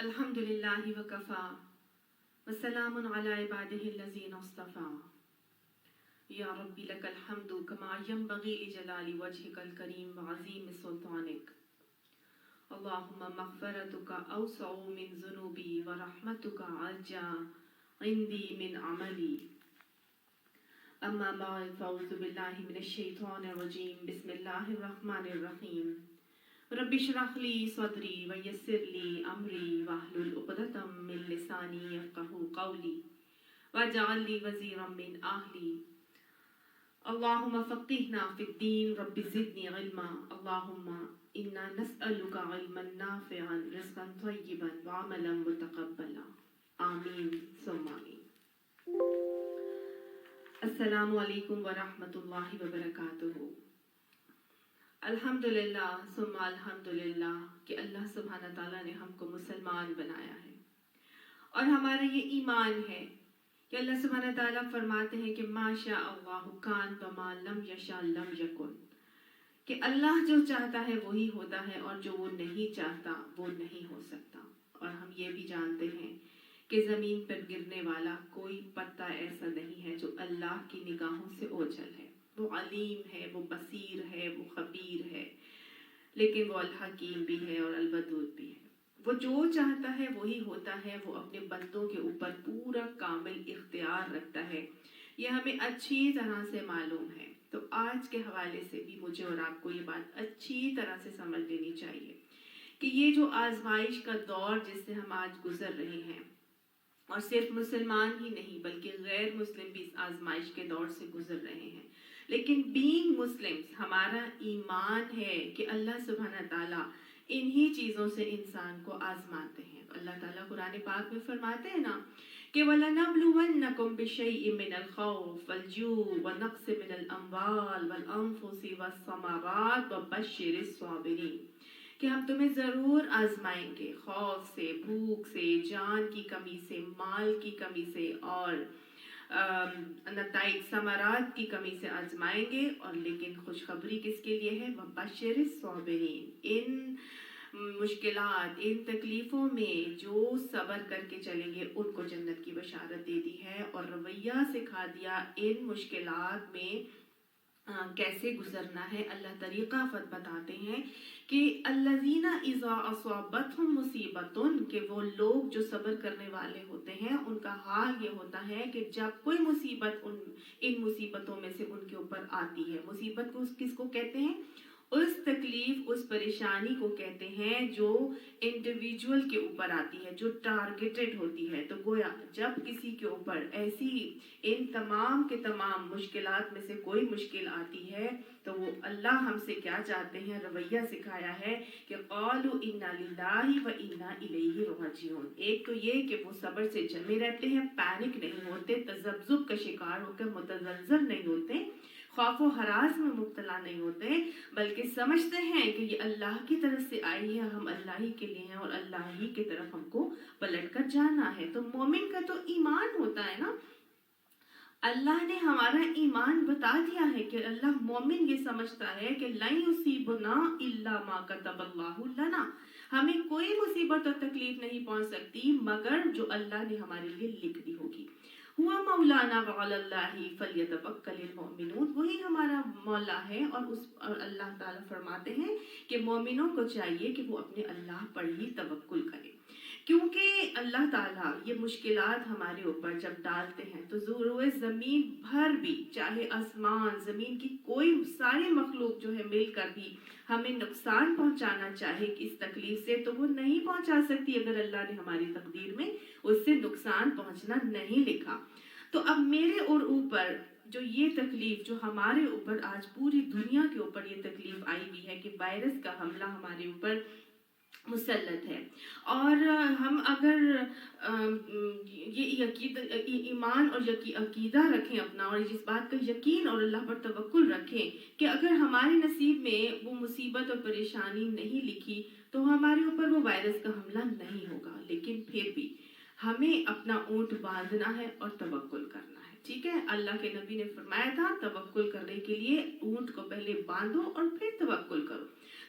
الحمد للہ وکفا وسلام علی عبادہ الذین اصطفا یا ربی لک الحمد کما ینبغی لجلال وجہک الکریم وعظیم سلطانک اللہم مغفرتک اوسع من ذنوبی ورحمتک ارجا عندی من عملی اما بعد فاعوذ باللہ من الشیطان الرجیم بسم اللہ الرحمن الرحیم رب اشرح لی صدری ویسر لی امری واحلل عقدۃ من لسانی یفقہوا قولی واجعل لی وزیرا من اہلی اللہم فقہنا فی الدین رب زدنی علما اللہم انا نسألک علما نافعا رزقا طیبا وعملا متقبلا آمین ثم آمین۔ السلام علیکم ورحمۃ اللہ وبرکاتہ۔ الحمدللہ ثم الحمدللہ کہ اللہ سبحانہ تعالیٰ نے ہم کو مسلمان بنایا ہے، اور ہمارا یہ ایمان ہے کہ اللہ سبحانہ تعالیٰ فرماتے ہیں کہ ما شاء اللہ کان وما لم یشاء لم یکن، کہ اللہ جو چاہتا ہے وہی ہوتا ہے اور جو وہ نہیں چاہتا وہ نہیں ہو سکتا۔ اور ہم یہ بھی جانتے ہیں کہ زمین پر گرنے والا کوئی پتا ایسا نہیں ہے جو اللہ کی نگاہوں سے اوجھل ہے۔ وہ علیم ہے، وہ بصیر ہے، وہ خبیر ہے، لیکن وہ الحکیم بھی ہے اور الودود بھی ہے۔ وہ جو چاہتا ہے وہی ہوتا ہے، وہ اپنے بندوں کے اوپر پورا کامل اختیار رکھتا ہے، یہ ہمیں اچھی طرح سے معلوم ہے۔ تو آج کے حوالے سے بھی مجھے اور آپ کو یہ بات اچھی طرح سے سمجھ لینی چاہیے کہ یہ جو آزمائش کا دور جس سے ہم آج گزر رہے ہیں، اور صرف مسلمان ہی نہیں بلکہ غیر مسلم بھی اس آزمائش کے دور سے گزر رہے ہیں، لیکن بینگ مسلمز ہمارا ایمان ہے کہ اللہ سبحانہ تعالیٰ انہی چیزوں سے انسان کو آزماتے ہیں۔ اللہ تعالیٰ قرآن پاک میں فرماتے ہیں نا کہ وَلَنَبْلُوَنَّكُمْ بِشَيْءٍ مِّنَ الْخَوْفِ وَالْجُوعِ وَنَقْصٍ مِّنَ الْأَمْوَالِ وَالْأَنفُسِ وَالثَّمَرَاتِ وَبَشِّرِ الصَّابِرِينَ، کہ ہم تمہیں ضرور آزمائیں گے، خوف سے، بھوک سے، جان کی کمی سے، مال کی کمی سے، اور نتائج ثمرات کی کمی سے آزمائیں گے، اور لیکن خوشخبری کس کے لیے ہے؟ وَبَشِّرِ الصَّابِرِينَ، ان مشکلات، ان تکلیفوں میں جو صبر کر کے چلیں گے ان کو جنت کی بشارت دے دی ہے، اور رویہ سکھا دیا ان مشکلات میں کیسے گزرنا ہے۔ اللہ طریقہ بتاتے ہیں کہ الذین اذا اصابتہم مصیبۃ، کہ وہ لوگ جو صبر کرنے والے ہوتے ہیں ان کا حال یہ ہوتا ہے کہ جب کوئی مصیبت ان مصیبتوں میں سے ان کے اوپر آتی ہے، مصیبت کو کس کو کہتے ہیں؟ اس تکلیف، اس پریشانی کو کہتے ہیں جو انڈیویجول کے اوپر آتی ہے، جو ٹارگیٹڈ ہوتی ہے۔ تو گویا جب کسی کے اوپر ایسی ان تمام کے تمام مشکلات میں سے کوئی مشکل آتی ہے تو وہ اللہ ہم سے کیا چاہتے ہیں؟ رویہ سکھایا ہے کہ قالوا انا للہ وانا الیہ راجعون۔ ایک تو یہ کہ وہ صبر سے جمے رہتے ہیں، پینک نہیں ہوتے، تذبذب کا شکار ہو کر متزلزل نہیں ہوتے، خوف و ہراس میں مبتلا نہیں ہوتے، بلکہ سمجھتے ہیں کہ یہ اللہ کی طرف سے آئی ہے، ہم اللہ ہی کے لیے ہیں اور اللہ ہی کی طرف ہم کو پلٹ کر جانا ہے۔ تو مومن کا تو ایمان ہوتا ہے نا، اللہ نے ہمارا ایمان بتا دیا ہے کہ اللہ مومن یہ سمجھتا ہے کہ لن یصیبنا الا ما کتب اللہ لنا، ہمیں کوئی مصیبت اور تکلیف نہیں پہنچ سکتی مگر جو اللہ نے ہمارے لیے لکھ دی ہوگی۔ ہوا مولانا وعلی اللہ فلیتوکل المؤمنون، وہی ہمارا مولا ہے، اور اللہ تعالیٰ فرماتے ہیں کہ مومنوں کو چاہیے کہ وہ اپنے اللہ پر ہی توکل کریں، کیونکہ اللہ تعالیٰ یہ مشکلات ہمارے اوپر جب ڈالتے ہیں تو ضرور زمین بھر بھی، چاہے آسمان زمین کی کوئی سارے مخلوق جو ہے مل کر بھی ہمیں نقصان پہنچانا چاہے اس تکلیف سے تو وہ نہیں پہنچا سکتی اگر اللہ نے ہماری تقدیر میں اس سے نقصان پہنچنا نہیں لکھا۔ تو اب میرے اور اوپر جو یہ تکلیف جو ہمارے اوپر آج پوری دنیا کے اوپر یہ تکلیف آئی ہوئی ہے کہ وائرس کا حملہ ہمارے اوپر مسلط ہے، اور ہم اگر یہ ایمان اور عقیدہ رکھیں اپنا، اور اس بات کا یقین اور اللہ پر توکل رکھیں کہ اگر ہمارے نصیب میں وہ مصیبت اور پریشانی نہیں لکھی تو ہمارے اوپر وہ وائرس کا حملہ نہیں ہوگا، لیکن پھر بھی ہمیں اپنا اونٹ باندھنا ہے اور توکل کرنا ہے۔ ٹھیک ہے، اللہ کے نبی نے فرمایا تھا توکل کرنے کے لیے اونٹ کو پہلے باندھو اور پھر توکل کرو۔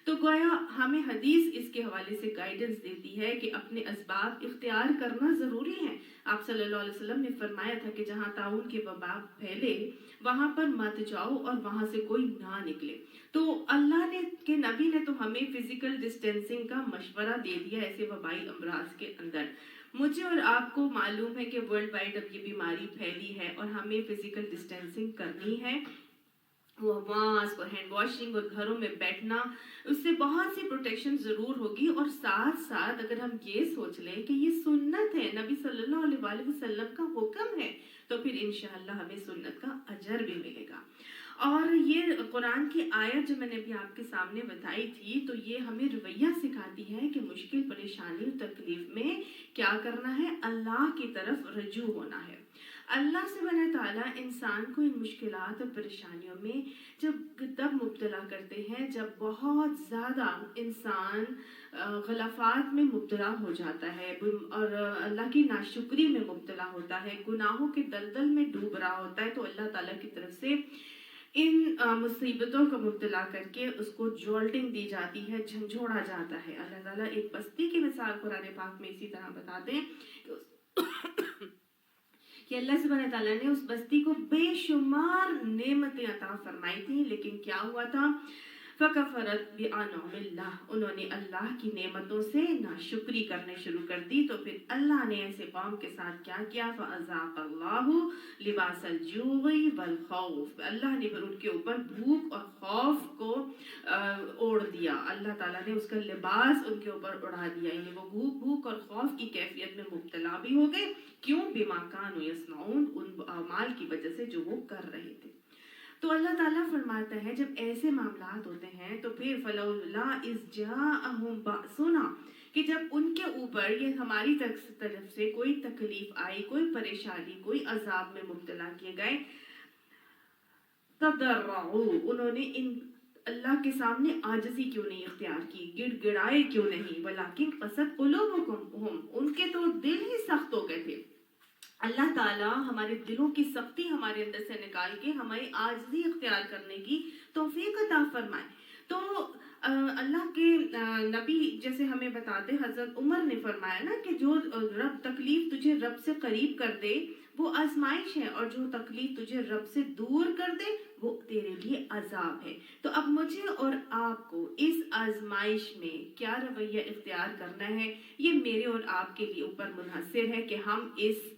تو گویا ہمیں حدیث اس کے حوالے سے گائیڈنس دیتی ہے کہ اپنے اسباب اختیار کرنا ضروری ہے. آپ صلی اللہ علیہ وسلم نے فرمایا تھا کہ جہاں طاعون کے وبا پھیلے وہاں پر مت جاؤ اور وہاں سے کوئی نہ نکلے. تو اللہ نے کہ نبی نے تو ہمیں فزیکل ڈسٹینسنگ کا مشورہ دے دیا ایسے وبائی امراض کے اندر. مجھے اور آپ کو معلوم ہے کہ ورلڈ وائڈ اب یہ بیماری پھیلی ہے اور ہمیں فزیکل ڈسٹینسنگ کرنی ہے. وہ ماسک اور ہینڈ واشنگ اور گھروں میں بیٹھنا, اس سے بہت سی پروٹیکشن ضرور ہوگی. اور ساتھ ساتھ اگر ہم یہ سوچ لیں کہ یہ سنت ہے, نبی صلی اللہ علیہ وآلہ وسلم کا حکم ہے, تو پھر انشاءاللہ ہمیں سنت کا اجر بھی ملے گا. اور یہ قرآن کی آیت جو میں نے ابھی آپ کے سامنے بتائی تھی, تو یہ ہمیں رویہ سکھاتی ہے کہ مشکل, پریشانی اور تکلیف میں کیا کرنا ہے, اللہ کی طرف رجوع ہونا ہے. اللہ سبحانہ تعالیٰ انسان کو ان مشکلات اور پریشانیوں میں تب مبتلا کرتے ہیں جب بہت زیادہ انسان غلفات میں مبتلا ہو جاتا ہے اور اللہ کی ناشکری میں مبتلا ہوتا ہے, گناہوں کے دلدل میں ڈوب رہا ہوتا ہے. تو اللہ تعالیٰ کی طرف سے ان مصیبتوں کو مبتلا کر کے اس کو جولٹنگ دی جاتی ہے, جھنجھوڑا جاتا ہے. اللہ تعالیٰ ایک بستی کی مثال قرآن پاک میں اسی طرح بتاتے ہیں کہ اللہ سبحانہ تعالیٰ نے اس بستی کو بے شمار نعمتیں عطا فرمائی تھی, لیکن کیا ہوا تھا, فَكَفَرَتْ بِأَنْعُمِ اللَّهِ, انہوں نے اللہ کی نعمتوں سے ناشکری کرنے شروع کر دی. تو پھر اللہ نے ایسے قوم کے ساتھ کیا کیا, فَأَذَاقَ اللَّهُ لِبَاسَ الْجُوعِ وَالْخَوْفِ, اللہ نے پھر ان کے اوپر بھوک اور خوف کو اوڑھ دیا. اللہ تعالیٰ نے اس کا لباس ان کے اوپر اڑا دیا, یعنی وہ بھوک اور خوف کی کیفیت میں مبتلا بھی ہو گئے. کیوں؟ بِمَا كَانُوا يَصْنَعُونَ, ان اعمال کی وجہ سے جو وہ کر رہے تھے. تو اللہ تعالیٰ فرماتا ہے جب ایسے معاملات ہوتے ہیں تو پھر فَلَوْلَا إِذْ جَاءَهُمْ بَأْسُنَا, کہ جب ان کے اوپر یہ ہماری طرف سے کوئی تکلیف آئی, کوئی پریشانی, کوئی عذاب میں مبتلا کیے گئے, تَضَرَّعُوا, انہوں نے ان اللہ کے سامنے عاجزی کیوں نہیں اختیار کی, گڑ گڑائے کیوں نہیں, وَلَكِنْ قَسَتْ قُلُوبُهُمْ, ان کے تو دل ہی سخت ہو گئے تھے. اللہ تعالیٰ ہمارے دلوں کی سختی ہمارے اندر سے نکال کے ہمیں عاجزی اختیار کرنے کی توفیق عطا فرمائے. تو اللہ کے نبی جیسے ہمیں بتاتے, حضرت عمر نے فرمایا نا کہ جو رب تکلیف تجھے رب سے قریب کر دے وہ آزمائش ہے, اور جو تکلیف تجھے رب سے دور کر دے وہ تیرے لیے عذاب ہے. تو اب مجھے اور آپ کو اس آزمائش میں کیا رویہ اختیار کرنا ہے, یہ میرے اور آپ کے لیے اوپر منحصر ہے کہ ہم اس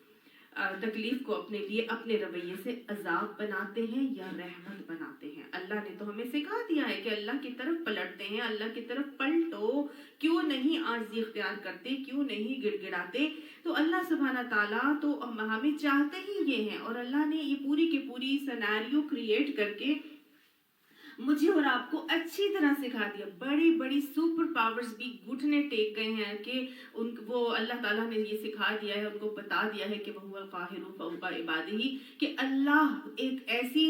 تکلیف کو اپنے لیے اپنے رویے سے عذاب بناتے ہیں یا رحمت بناتے ہیں. اللہ نے تو ہمیں سکھا دیا ہے کہ اللہ کی طرف پلٹتے ہیں, اللہ کی طرف پلٹو, کیوں نہیں عاجزی اختیار کرتے, کیوں نہیں گڑ گڑاتے. تو اللہ سبحانہ تعالیٰ تو ہمیں چاہتے ہی یہ ہیں, اور اللہ نے یہ پوری کی پوری سیناریو کریٹ کر کے مجھے اور آپ کو اچھی طرح سکھا دیا. بڑی بڑی سپر پاورز بھی گھٹنے ٹیک گئے ہیں کہ وہ اللہ تعالیٰ نے یہ سکھا دیا ہے, ان کو بتا دیا ہے کہ وَهُوَ الْقَاهِرُ فَوْقَ عِبَادِهِ, کہ اللہ ایک ایسی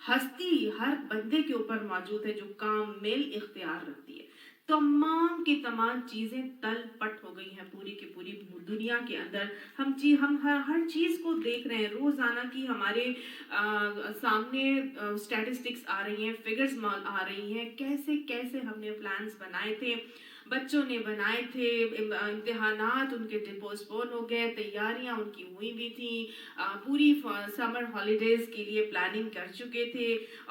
ہستی ہر بندے کے اوپر موجود ہے جو کامل اختیار رکھتی ہے. تمام کی تمام چیزیں تل پٹ ہو گئی ہیں پوری کی پوری دنیا کے اندر. ہم ہر چیز کو دیکھ رہے ہیں, روزانہ کی ہمارے سامنے اسٹیٹسٹکس آ رہی ہیں, فگرز آ رہی ہیں, کیسے کیسے ہم نے پلانز بنائے تھے, بچوں نے بنائے تھے, امتحانات ان کے پوسٹ پون ہو گئے, تیاریاں ان کی ہوئی بھی تھیں, پوری سمر ہالیڈیز کے لیے پلاننگ کر چکے تھے,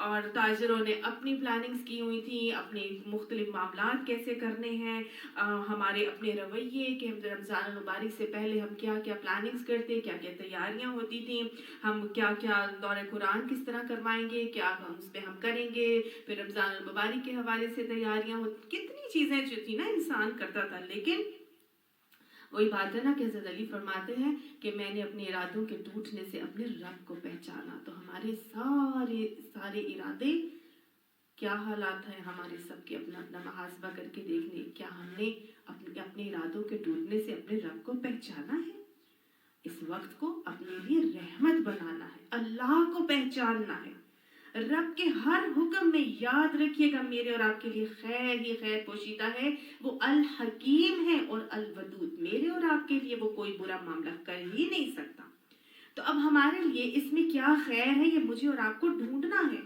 اور تاجروں نے اپنی پلاننگز کی ہوئی تھیں, اپنے مختلف معاملات کیسے کرنے ہیں, ہمارے اپنے رویے کہ ہم رمضان المبارک سے پہلے ہم کیا کیا پلاننگز کرتے, کیا کیا تیاریاں ہوتی تھیں, ہم کیا کیا دورہ قرآن کس طرح کروائیں گے, کیا ہم اس پہ ہم کریں گے, پھر رمضان المبارک کے حوالے سے تیاریاں کتنی چیزیں جو تھی نا انسان کرتا تھا. لیکن وہی بات ہے نا کہ حضرت علی فرماتے ہیں کہ میں نے اپنے ارادوں کے ٹوٹنے سے اپنے رب کو پہچانا. تو ہمارے سارے ارادے کیا حالات ہیں ہمارے سب کے, اپنا محاسبہ کر کے دیکھنے, کیا ہم نے اپنے ارادوں کے ٹوٹنے سے اپنے رب کو پہچانا ہے, اس وقت کو اپنے لیے رحمت بنانا ہے, اللہ کو پہچاننا ہے, رب کے ہر حکم میں یاد رکھیے گا میرے اور آپ کے لیے خیر ہی خیر پوشیدہ ہے, وہ الحکیم ہے اور الودود, میرے اور آپ کے لیے وہ کوئی برا معاملہ کر ہی نہیں سکتا. تو اب ہمارے لیے اس میں کیا خیر ہے یہ مجھے اور آپ کو ڈھونڈنا ہے.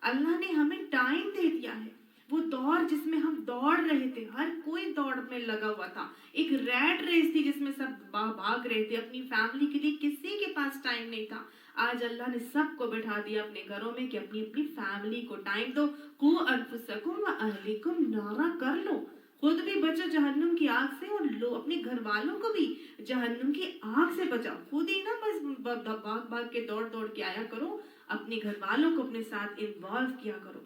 اللہ نے ہمیں ٹائم دے دیا ہے, वो दौर जिसमें हम दौड़ रहे थे, हर कोई दौड़ में लगा हुआ था, एक रैट रेस थी जिसमें सब भाग रहे थे अपनी फैमिली के लिए, किसी के पास टाइम नहीं था। आज अल्लाह ने सबको बैठा दिया अपने घरों में कि अपनी अपनी फैमिली को टाइम दो। कू अनफुसकुम व अहलिकुम नारा, कर लो, खुद भी बचो जहन्नुम की आग से और लो अपने घर वालों को भी जहन्नुम की आग से बचाओ। खुद ही ना बस भाग भाग के दौड़ दौड़ के आया करो, अपने घर वालों को अपने साथ इन्वॉल्व किया करो।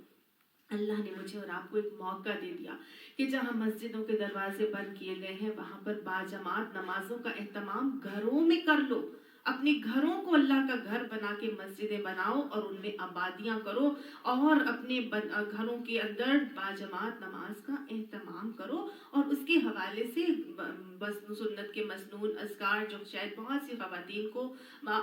अल्लाह ने मुझे और आपको एक मौका दे दिया कि जहाँ मस्जिदों के दरवाजे बंद किए गए हैं वहां पर बाजमात नमाजों का एहतमाम घरों में कर लो। अपने घरों को अल्लाह का घर बना के मस्जिदें बनाओ और उनमें आबादियां करो और अपने घरों के अंदर बाजमात नमाज का एहतमाम करो। और उसके हवाले से बस सुन्नत के मसनून अज़कार जो शायद बहुत सी ख़वातीन को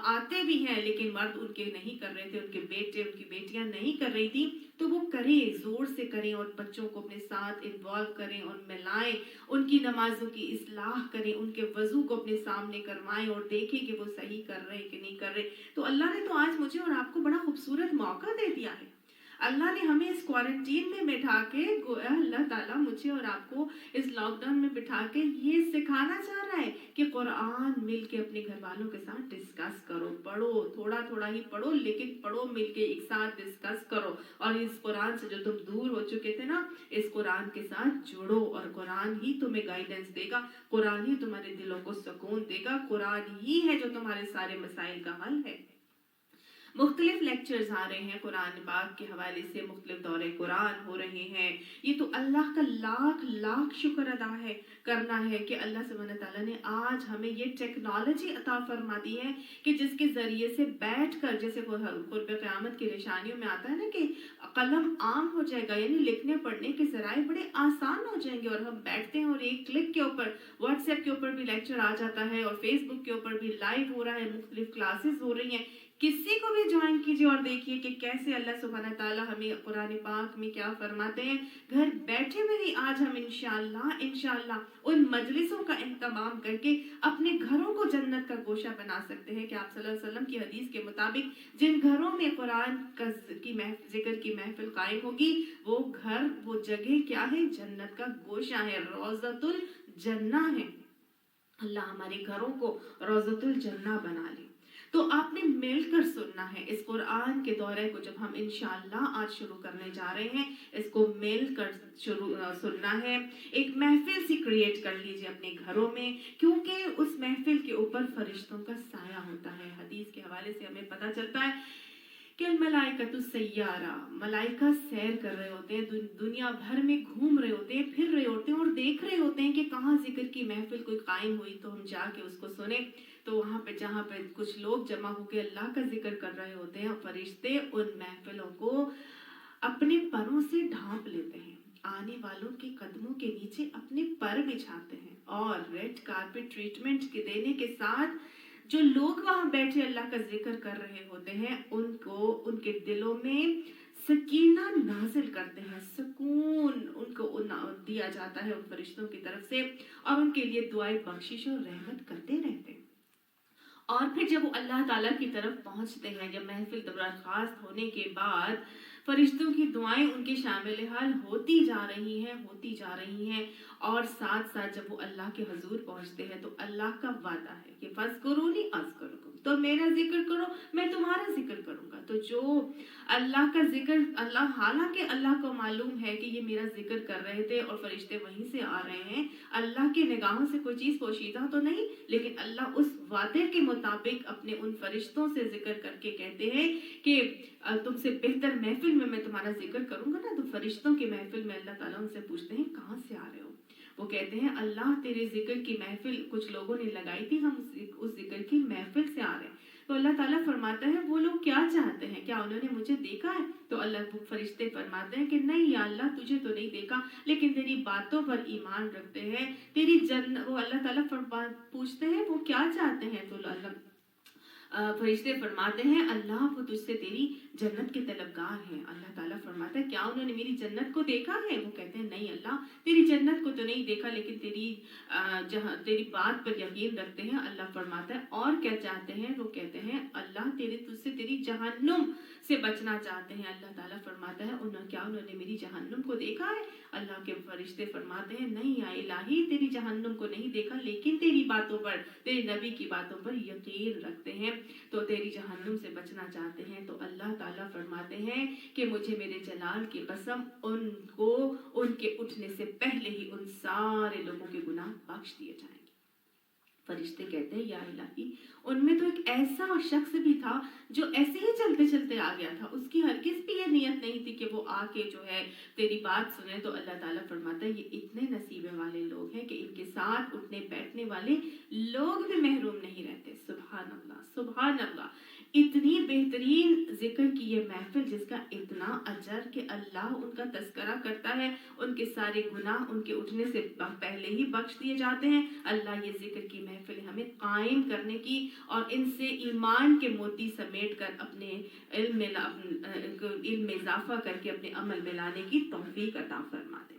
आते भी हैं लेकिन मर्द उनके नहीं कर रहे थे, उनके बेटे उनकी बेटियां नहीं कर रही थी, तो वो करें, जोर से करें और बच्चों को अपने साथ इन्वॉल्व करें और मिलाएं, उनकी नमाजों की इस्लाह करें, उनके वजू को अपने सामने करवाएं और देखें कि वो सही कर रहे हैं कि नहीं कर रहे। तो अल्लाह ने तो आज मुझे और आपको बड़ा खूबसूरत मौका दे दिया है। अल्लाह ने हमें इस क्वारंटीन में बैठा के, अल्लाह ताला मुझे और आपको इस लॉकडाउन में बिठा के ये सिखाना चाह रहा है कि कुरान मिल के अपने घर वालों के साथ डिस्कस करो, पढ़ो, थोड़ा थोड़ा ही पढ़ो लेकिन पढ़ो मिल के एक साथ डिस्कस करो। और इस कुरान से जो तुम दूर हो चुके थे ना, इस कुरान के साथ जुड़ो और कुरान ही तुम्हें गाइडेंस देगा, कुरान ही तुम्हारे दिलों को सुकून देगा, कुरान ही है जो तुम्हारे सारे मसाइल का हल है। मुख्तलिफ लेक्चर्स आ रहे हैं कुरान पाक के हवाले से, मुख्तलिफ दौरे कुरान हो रहे हैं। ये तो अल्लाह का लाख लाख शुक्र अदा है करना है कि अल्लाह सुब्हानहू तआला ने आज हमें ये टेक्नोलॉजी अता फरमा दी है कि जिसके ज़रिए से बैठकर, जैसे कुर्ब क़यामत की निशानियों में आता है ना कि कलम आम हो जाएगा, यानी लिखने पढ़ने के ज़राए बड़े आसान हो जाएंगे और हम बैठते हैं और एक क्लिक के ऊपर व्हाट्सएप के ऊपर भी लेक्चर आ जाता है और फेसबुक के ऊपर भी लाइव हो रहा है, मुख्तलिफ क्लासेस हो रही हैं। किसी को भी ज्वाइन कीजिए और देखिए कि कैसे अल्लाह सुब्हानहू तआला हमें कुरान पाक में क्या फरमाते हैं। घर बैठे में ही आज हम इंशाअल्लाह उन मजलिसों का एहतमाम करके अपने घरों को जन्नत का गोशा बना सकते हैं कि आप सल्लल्लाहु अलैहि वसल्लम की हदीस के मुताबिक जिन घरों में कुरान का जिक्र की महफिल कायम होगी वो घर, वो जगह क्या है? जन्नत का गोशा है, रौज़तुल जन्ना है। अल्लाह हमारे घरों को रौज़तुल जन्ना बना ले। तो आपने मिलकर सुनना है इस कुरान के दौरे को, जब हम इंशाअल्लाह आज शुरू करने जा रहे हैं, इसको मिलकर सुनना है। एक महफिल सी क्रिएट कर लीजिए अपने घरों में, क्योंकि उस महफिल के ऊपर फरिश्तों का साया होता है। हदीस के हवाले से हमें पता चलता है कि मलाइकतु सय्यारा, मलाइका सैर कर रहे होते हैं, दुनिया भर में घूम रहे होते हैं, फिर रहे होते हैं और देख रहे होते हैं कि कहाँ जिक्र की महफिल कोई कायम हुई तो हम जाके उसको सुने। तो वहाँ पे जहाँ पे कुछ लोग जमा होकर अल्लाह का जिक्र कर रहे होते हैं, फरिश्ते उन महफिलों को अपने परों से ढांप लेते हैं, आने वालों के कदमों के नीचे अपने पर बिछाते हैं और रेड कारपेट ट्रीटमेंट के देने के साथ जो लोग वहाँ बैठे अल्लाह का जिक्र कर रहे होते हैं उनको उनके दिलों में सकीना नाजिल करते हैं, सुकून उनको दिया जाता है उन फरिश्तों की तरफ से और उनके लिए दुआएं बख्शिश और रहमत करते रहते हैं। और फिर जब वो अल्लाह ताला की तरफ पहुंचते हैं, जब महफिल बर्खास्त होने के बाद फरिश्तों की दुआएं उनके शामिल हाल होती जा रही हैं और साथ साथ जब वो अल्लाह के हुजूर पहुंचते हैं तो अल्लाह का वादा है कि फज़कुरूनी अज़कुरुकुम, तो मेरा जिक्र करो मैं तुम्हारा जिक्र करूंगा। तो जो अल्लाह का जिक्र, अल्लाह, हालांकि अल्लाह को मालूम है कि ये मेरा जिक्र कर रहे थे और फरिश्ते वहीं से आ रहे हैं, अल्लाह की निगाहों से कोई चीज़ पोशीदा तो नहीं, लेकिन अल्लाह उस वादे के मुताबिक अपने उन फरिश्तों से जिक्र करके कहते हैं कि तुमसे बेहतर महफिल में मैं तुम्हारा जिक्र करूंगा ना। तो फरिश्तों की महफिल में अल्लाह ताला उनसे पूछते हैं कहाँ से आ रहे हो? वो कहते हैं अल्लाह तेरे जिक्र की महफिल कुछ लोगों ने लगाई थी, हम उस जिक्र की महफिल से आ रहे हैं। तो अल्लाह ताला फरमाता है वो लोग क्या चाहते हैं, क्या उन्होंने मुझे देखा है? तो अल्लाह फरिश्ते फरमाते हैं कि नहीं या अल्लाह तुझे तो नहीं देखा, लेकिन तेरी बातों पर ईमान रखते हैं, तेरी वो अल्लाह ताला पूछते हैं वो क्या चाहते हैं? तो अल्लाह फरिश्ते फरमाते हैं अल्लाह वो तुझसे तेरी जन्नत के तलबगार हैं। अल्लाह ताला फरमाता है क्या उन्होंने मेरी जन्नत को देखा है? वो कहते हैं नहीं अल्लाह, तेरी जन्नत को तो नहीं देखा, लेकिन जहाँ तेरी बात पर यकीन रखते हैं। अल्लाह फरमाता है और क्या चाहते हैं? वो कहते हैं अल्लाह तुझसे तेरी जहन्नुम से बचना चाहते हैं। अल्लाह ताला फरमाता है उन्होंने मेरी जहन्नुम को देखा है? अल्लाह के फरिश्ते फरमाते हैं नहीं या इलाही, तेरी जहन्नुम को नहीं देखा, लेकिन तेरी बातों पर, तेरे नबी की बातों पर यकीन रखते हैं, तो तेरी जहन्नुम से बचना चाहते हैं। तो अल्लाह ताला फरमाते हैं कि मुझे मेरे जलाल की कसम, उनको उनके उठने से पहले ही उन सारे लोगों के गुनाह बख्श दिए जाएंगे। फरिश्ते कहते हैं या इलाही, उनमें तो एक ऐसा शख्स भी था जो ऐसे ही चलते चलते आ गया था, उसकी हरगिज़ भी ये नियत नहीं थी कि वो आके जो है तेरी बात सुने। तो अल्लाह ताला फरमाता है ये इतने नसीबे वाले लोग हैं कि इनके साथ उठने बैठने वाले लोग भी महरूम नहीं रहते। सुभान अल्लाह, सुभान अल्लाह। इतनी बेहतरीन जिक्र की ये महफिल जिसका इतना अजर कि अल्लाह उनका तस्करा करता है, उनके सारे गुनाह उनके उठने से पहले ही बख्श दिए जाते हैं। अल्लाह ये जिक्र की महफिल हमें कायम करने की और इनसे ईमान के मोती समेट कर अपने इल्म में इजाफा करके अपने अमल में लाने की तौफीक अता फरमा दे।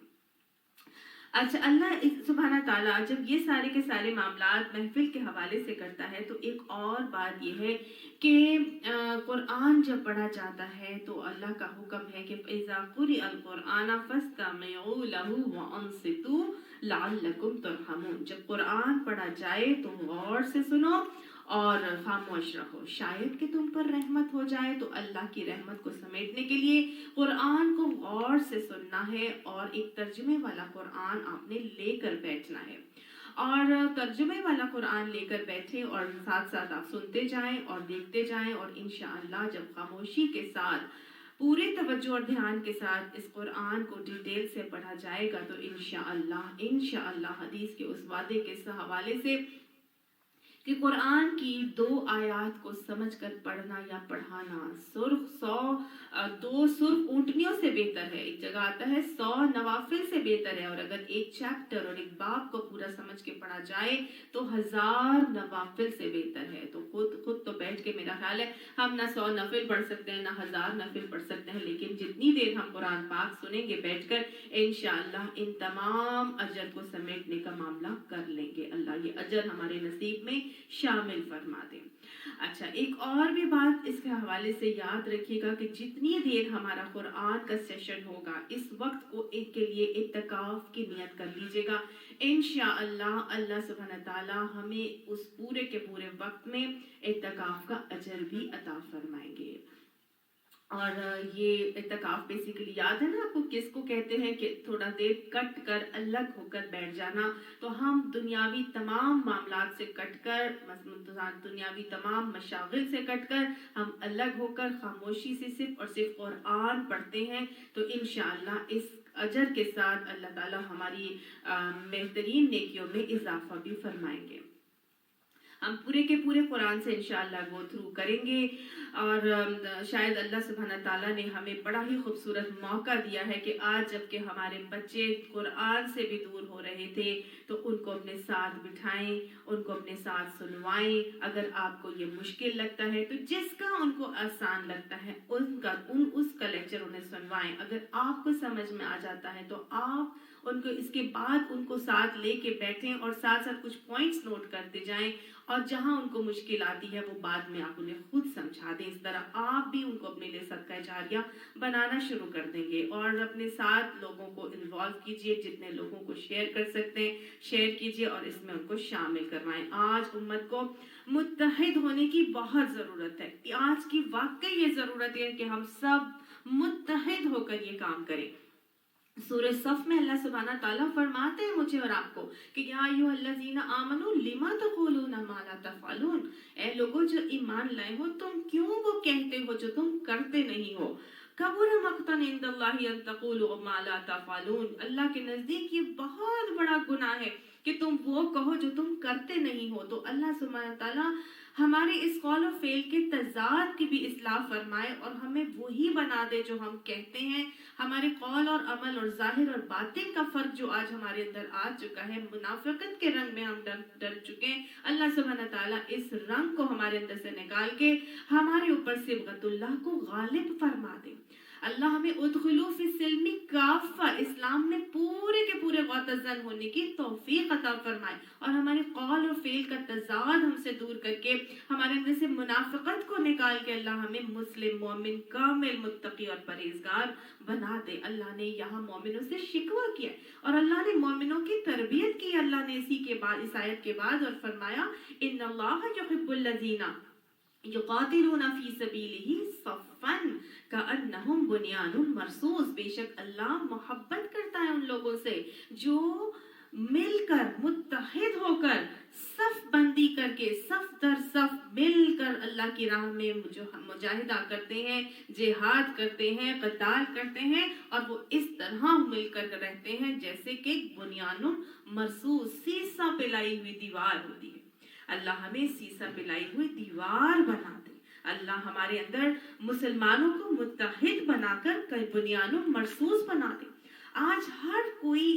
अच्छा, अल्लाह सुब्हाना ताला जब ये सारे के सारे मामलात महफिल के हवाले से करता है तो एक और बात ये है कि कुरान जब पढ़ा जाता है तो अल्लाह का हुक्म है कि इज़ा क़ुरिअल क़ुरआन फ़स्तमिऊ लहू व अंसितू लअल्लकुम तुरहमून। जब कुरान पढ़ा जाए तो गौर से सुनो और खामोश रहो, शायद कि तुम पर रहमत हो जाए। तो अल्लाह की रहमत को समेटने के लिए कुरान को गौर से सुनना है और एक तर्जुमे वाला कुरान आपने लेकर बैठना है, और तर्जुमे वाला कुरान लेकर बैठे और साथ साथ आप सुनते जाएं और देखते जाएं, और इंशाअल्लाह जब खामोशी के साथ पूरे तवज्जो और ध्यान के साथ इस कुरान को डिटेल से पढ़ा जाएगा तो इंशाअल्लाह हदीस के उस वादे के हवाले से कि कुरान की 2 आयत को समझकर पढ़ना या पढ़ाना दो सुर्ख ऊँटनियों से बेहतर है। एक जगह आता है 100 नवाफिल से बेहतर है, और अगर एक चैप्टर और एक बाब को पूरा समझ के पढ़ा जाए तो 1000 नवाफिल से बेहतर है। तो खुद तो बैठ के मेरा ख्याल है हम ना 100 नफिल पढ़ सकते हैं ना 1000 नफिल पढ़ सकते हैं, लेकिन जितनी देर हम कुरान पाक सुनेंगे बैठकर इंशाअल्लाह इन तमाम अजर को समेटने का मामला कर लेंगे। अल्लाह ये अजर हमारे नसीब में शामिल फरमा दे। अच्छा, एक और भी बात इसके हवाले से याद रखिएगा कि जितनी देर हमारा कुरान का सेशन होगा इस वक्त को एक के लिए इत्तिकाफ की नियत कर लीजिएगा। इंशाअल्लाह अल्लाह सुब्हानहू तआला हमें उस पूरे के पूरे वक्त में इत्तिकाफ का अजर भी अता फरमाएंगे। और ये इत्तिकाफ बेसिकली याद है ना आपको किसको कहते हैं कि थोड़ा देर कट कर अलग होकर बैठ जाना। तो हम दुनियावी तमाम मामलात से कट कर, दुनियावी तमाम मशागिल से कट कर हम अलग होकर खामोशी से सिर्फ और सिर्फ कुरान पढ़ते हैं तो इंशाअल्लाह इस अजर के साथ अल्लाह ताला हमारी बेहतरीन नेकियों में इजाफा भी फरमाएंगे। हम पूरे के पूरे कुरान से इंशाअल्लाह गो थ्रू करेंगे, और शायद अल्लाह सुब्हानहू तआला ने हमें बड़ा ही खूबसूरत मौका दिया है कि आज जबकि हमारे बच्चे कुरान से भी दूर हो रहे थे तो उनको अपने साथ बिठाएं, उनको अपने साथ सुनवाएं। अगर आपको ये मुश्किल लगता है तो जिसका उनको आसान लगता है उसका लेक्चर उन्हें सुनवाएं। अगर आपको समझ में आ जाता है तो आप उनको इसके बाद उनको साथ लेके बैठें और साथ साथ कुछ पॉइंट्स नोट करते जाएं, और जहां उनको मुश्किल आती है वो बाद में आप उन्हें खुद समझा दें। इस तरह आप भी उनको अपने लिए सदका जारिया बनाना शुरू कर देंगे। और अपने साथ लोगों को इन्वॉल्व कीजिए, जितने लोगों को शेयर कर सकते हैं शेयर कीजिए और इसमें उनको शामिल करवाएं। आज उम्मत को मुत्तहिद होने की बहुत ज़रूरत है। आज की वाकई ये ज़रूरत है कि हम सब मुत्तहिद होकर ये काम करें। सूरह सफ में अल्लाह सुब्हानहू तआला फरमाते हैं मुझे और आपको कि या अय्युहल्लज़ीना आमनू लिमा तक़ूलूना मा ला तफ़अलून, ए लोगों जो ईमान लाए हो तुम क्यों वो कहते हो जो तुम करते नहीं हो। कबुरा मक़तन इंदल्लाहि अन तक़ूलू मा ला तफ़अलून, अल्लाह के नज़दीक ये बहुत बड़ा गुनाह है کہ तुम वो कहो जो तुम करते नहीं हो। तो अल्लाह सुब्हानहू तआला हमारे इस कौल और फेल के तजाद की भी इस्लाह फरमाए और हमें वही बना दे जो हम कहते हैं। हमारे कौल और अमल और जाहिर और बातिन का फर्क जो आज हमारे अंदर आ चुका है, मुनाफिकत के रंग में हम डर चुके हैं, अल्लाह सुब्हानहू तआला इस रंग को हमारे अंदर से निकाल के हमारे ऊपर सिबगतुल्लाह को गालिब फरमा दे। अल्लाह हमें उदखुलू फिस्सिल्मी काफ़ा, इस्लाम में पूरे के पूरे गौतज़न होने की तौफीक अता फरमाए और हमारे कौल और फेल का तजाद हमसे दूर करके हमारे अंदर से मुनाफिकत को निकाल के अल्लाह हमें मुस्लिम मोमिन कामिल मुत्तकी और परहेजगार बना दे। अल्लाह ने यहाँ मोमिनों से शिकवा किया और अल्लाह ने मोमिनों की तरबियत की। अल्लाह ने इसी के बाद, इस आयत के बाद और फरमाया इन्नल्लाह युहिब्बुल लज़ीना युक़ातिलूना फ़ी सबीलिही सफ़्फ़न कअन्नहुम बुनियानुम मरसूस। बेशक अल्लाह मोहब्बत करता है उन लोगों से जो मिलकर मुत्तहिद होकर सफ बंदी करके सफ दर सफ मिलकर अल्लाह की राह में जो मुजाहिदा करते हैं, जिहाद करते हैं, क़ताल करते हैं और वो इस तरह मिलकर रहते हैं जैसे कि बुनियानुम मरसूस, सीसा पिलाई हुई दीवार होती है। अल्लाह हमें सीसा पिलाई हुई दीवार बना दे। अल्लाह हमारे अंदर मुसलमानों को मुत्तहिद बनाकर बुनियानुम मरसूस बना दे। आज हर कोई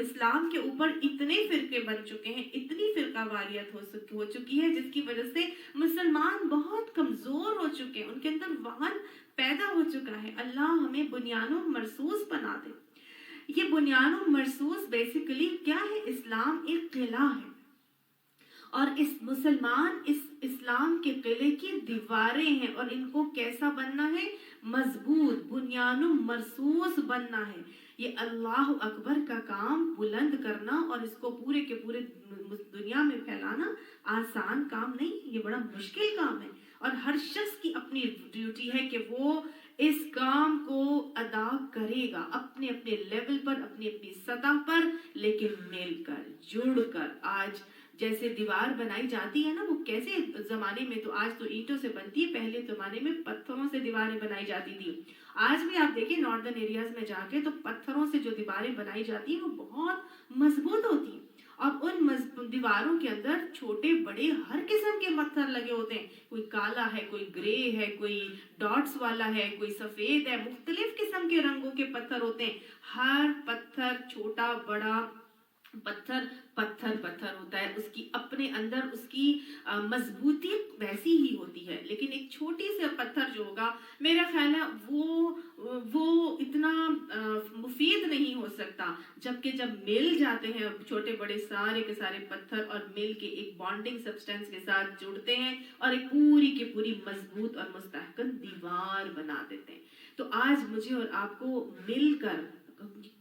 इस्लाम के ऊपर इतने फिरके बन चुके हैं, इतनी फिरकावारियत हो चुकी है जिसकी वजह से मुसलमान बहुत कमजोर हो चुके हैं, उनके अंदर वहन पैदा हो चुका है। अल्लाह हमें बुनियानुम मरसूस बना दे। ये बुनियानुम मरसूस बेसिकली क्या है? इस्लाम एक किला है और इस मुसलमान इस इस्लाम के किले की दीवारें हैं और इनको कैसा बनना है? मजबूत, बुनियानुम मरसूस बनना है। ये अल्लाह अकबर का काम बुलंद करना और इसको पूरे के पूरे दुनिया में फैलाना आसान काम नहीं, ये बड़ा मुश्किल काम है और हर शख्स की अपनी ड्यूटी है कि वो इस काम को अदा करेगा अपने अपने लेवल पर, अपनी अपनी सतह पर, लेकिन मिलकर जुड़कर। आज जैसे दीवार बनाई जाती है ना, वो कैसे जमाने में तो आज तो ईंटों से बनती है, पहले जमाने में पत्थरों से दीवारें बनाई जाती थी। आज भी आप देखिए नॉर्दर्न एरियाज में जाके तो पत्थरों से जो दीवारें बनाई जाती है वो बहुत मजबूत होती है और उन दीवारों के अंदर छोटे बड़े हर किस्म के पत्थर लगे होते हैं। कोई काला है, कोई ग्रे है, कोई डॉट्स वाला है, कोई सफेद है, मुख्तलिफ किस्म के रंगों के पत्थर होते हैं। हर पत्थर, छोटा बड़ा पत्थर पत्थर पत्थर होता है, उसकी अपने अंदर उसकी मजबूती वैसी ही होती है। लेकिन एक छोटी से पत्थर जो होगा, मेरा ख्याल है वो इतना मुफीद नहीं हो सकता, जबकि जब मिल जाते हैं छोटे बड़े सारे के सारे पत्थर और मिल के एक बॉन्डिंग सब्सटेंस के साथ जुड़ते हैं और एक पूरी की पूरी मजबूत और मुस्तहकम दीवार बना देते हैं। तो आज मुझे और आपको मिलकर,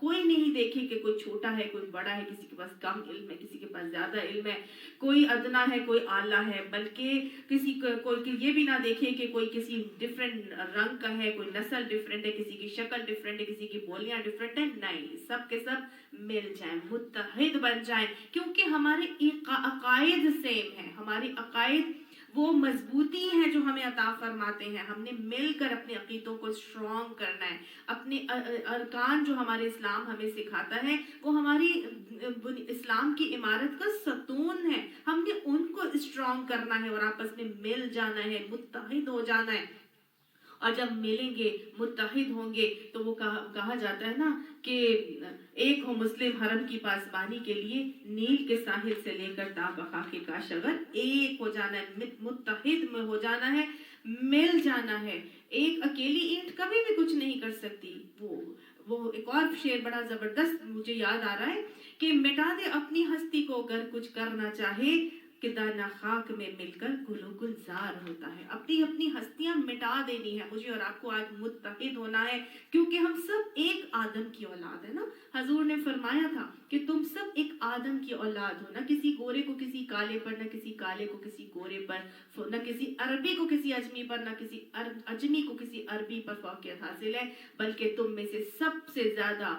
कोई नहीं देखे कि कोई छोटा है, कोई बड़ा है, किसी के पास कम इल्म है, किसी के पास ज्यादा इल्म है, कोई अदना है, कोई आला है, बल्कि किसी को कोई ये भी ना देखे कि कोई किसी डिफरेंट रंग का है, कोई नस्ल डिफरेंट है, किसी की शक्ल डिफरेंट है, किसी की बोलियां डिफरेंट है। नहीं, सब के सब मिल जाएं, मुत्तहिद बन जाएं, क्योंकि हमारे अकायद सेम है। हमारे अकायद वो मजबूती है जो हमें अता फरमाते हैं। हमने मिलकर अपने अकीदों को स्ट्रॉन्ग करना है। अपने अरकान जो हमारे इस्लाम हमें सिखाता है वो हमारी इस्लाम की इमारत का सतून है, हमने उनको स्ट्रॉन्ग करना है और आपस में मिल जाना है, मुत्तहिद हो जाना है। और जब मिलेंगे, मुत्तहिद होंगे, तो वो कहा जाता है ना कि एक हो मुस्लिम हरम की पासबानी के लिए नील के साहिल से लेकर ताबका के काश, अगर एक हो जाना है, मुत्तहिद में हो जाना है, मिल जाना है। एक अकेली ईंट कभी भी कुछ नहीं कर सकती। वो एक और शेर बड़ा जबरदस्त मुझे याद आ रहा है कि मिटा दे अपनी हस्ती को अगर कुछ करना चाहे, कि दाना खाक में मिलकर गुलो गुलजार होता है। अपनी अपनी हस्तियां मिटा देनी है। मुझे और आपको आज मुत्तहिद होना है, क्योंकि हम सब एक आदम की औलाद है ना। हजूर ने फरमाया था कि तुम सब एक आदम की औलाद हो, ना किसी गोरे को किसी काले पर, ना किसी काले को किसी गोरे पर, ना किसी अरबी को किसी अजमी पर, ना किसी अजमी को किसी अरबी पर फौकियत हासिल है, बल्कि तुम में से सबसे ज्यादा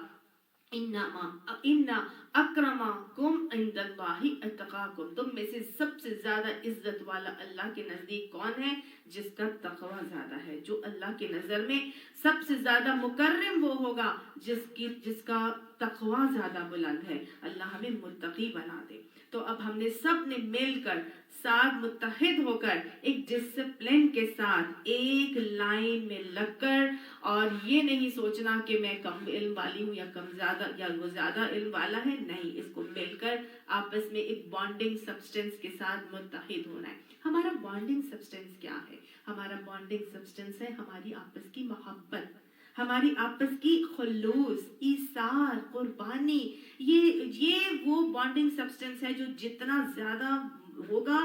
इन्ना अक्रमाकुम इंदल्लाहि अत्काकुम, तुम में से सबसे ज्यादा इज्जत वाला अल्लाह के नजदीक कौन है? जिसका तकवा ज्यादा है। जो अल्लाह की नजर में सबसे ज्यादा मुकर्रम वो होगा जिसका तकवा ज्यादा बुलंद है। अल्लाह हमें मुत्तकी बना दे। तो अब हमने सब ने मिलकर साथ मुत्तहिद होकर एक डिसिप्लिन के साथ एक लाइन में लगकर, और ये नहीं सोचना कि मैं कम इल्म वाली हूँ या कम ज्यादा या वो ज्यादा इल्म वाला है, नहीं, इसको मिलकर आपस में एक बॉन्डिंग सब्सटेंस के साथ मुत्तहिद होना है। हमारा बॉन्डिंग सब्सटेंस क्या है? हमारा बॉन्डिंग सब्सटेंस है हमारी आपस की मोहब्बत, हमारी आपस की खुलूस, ईसार, कुर्बानी। ये वो बॉन्डिंग सब्सटेंस है जो जितना ज्यादा होगा,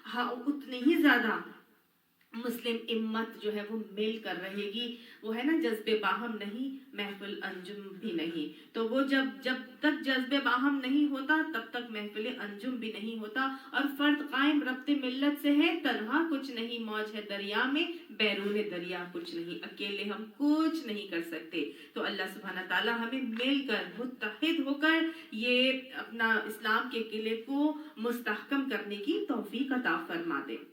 हाँ, उतने ही ज्यादा मुस्लिम इम्मत जो है वो मिल कर रहेगी। वो है ना, जज्बे बाहम नहीं महफिल अंजुम भी नहीं। तो वो जब तक जज्बे बाहम नहीं होता तब तक महफिल अंजुम भी नहीं होता। और फर्द कायम रब्ते मिल्लत से है, तन्हा कुछ नहीं मौज है दरिया में, बैरून दरिया कुछ नहीं, अकेले हम कुछ नहीं कर सकते। तो अल्लाह सुब्हाना ताला हमें मिलकर मुत्तहिद होकर ये अपना इस्लाम के किले को मुस्तहकम करने की तौफीक अता फरमा दे।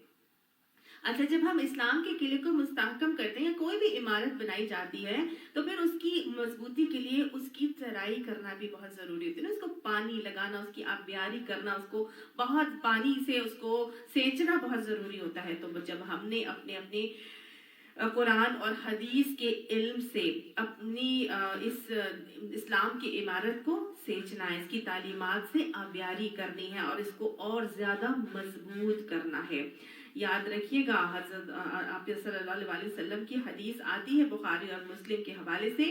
अच्छा, जब हम इस्लाम के किले को मुस्तहकम करते हैं, कोई भी इमारत बनाई जाती है तो फिर उसकी मजबूती के लिए उसकी चराई करना भी बहुत जरूरी होती है ना। उसको पानी लगाना, उसकी आबियारी करना, उसको बहुत पानी से उसको सेंचना बहुत जरूरी होता है। तो जब हमने अपने अपने कुरान और हदीस के इल्म से अपनी इस इस्लाम की इमारत को सेंचना है, इसकी तालीमात से आबियारी करनी है और इसको और ज्यादा मजबूत करना है। याद रखिएगा, हजरत आप सल्लल्लाहु अलैहि वसल्लम की हदीस आती है बुखारी और मुस्लिम के हवाले से,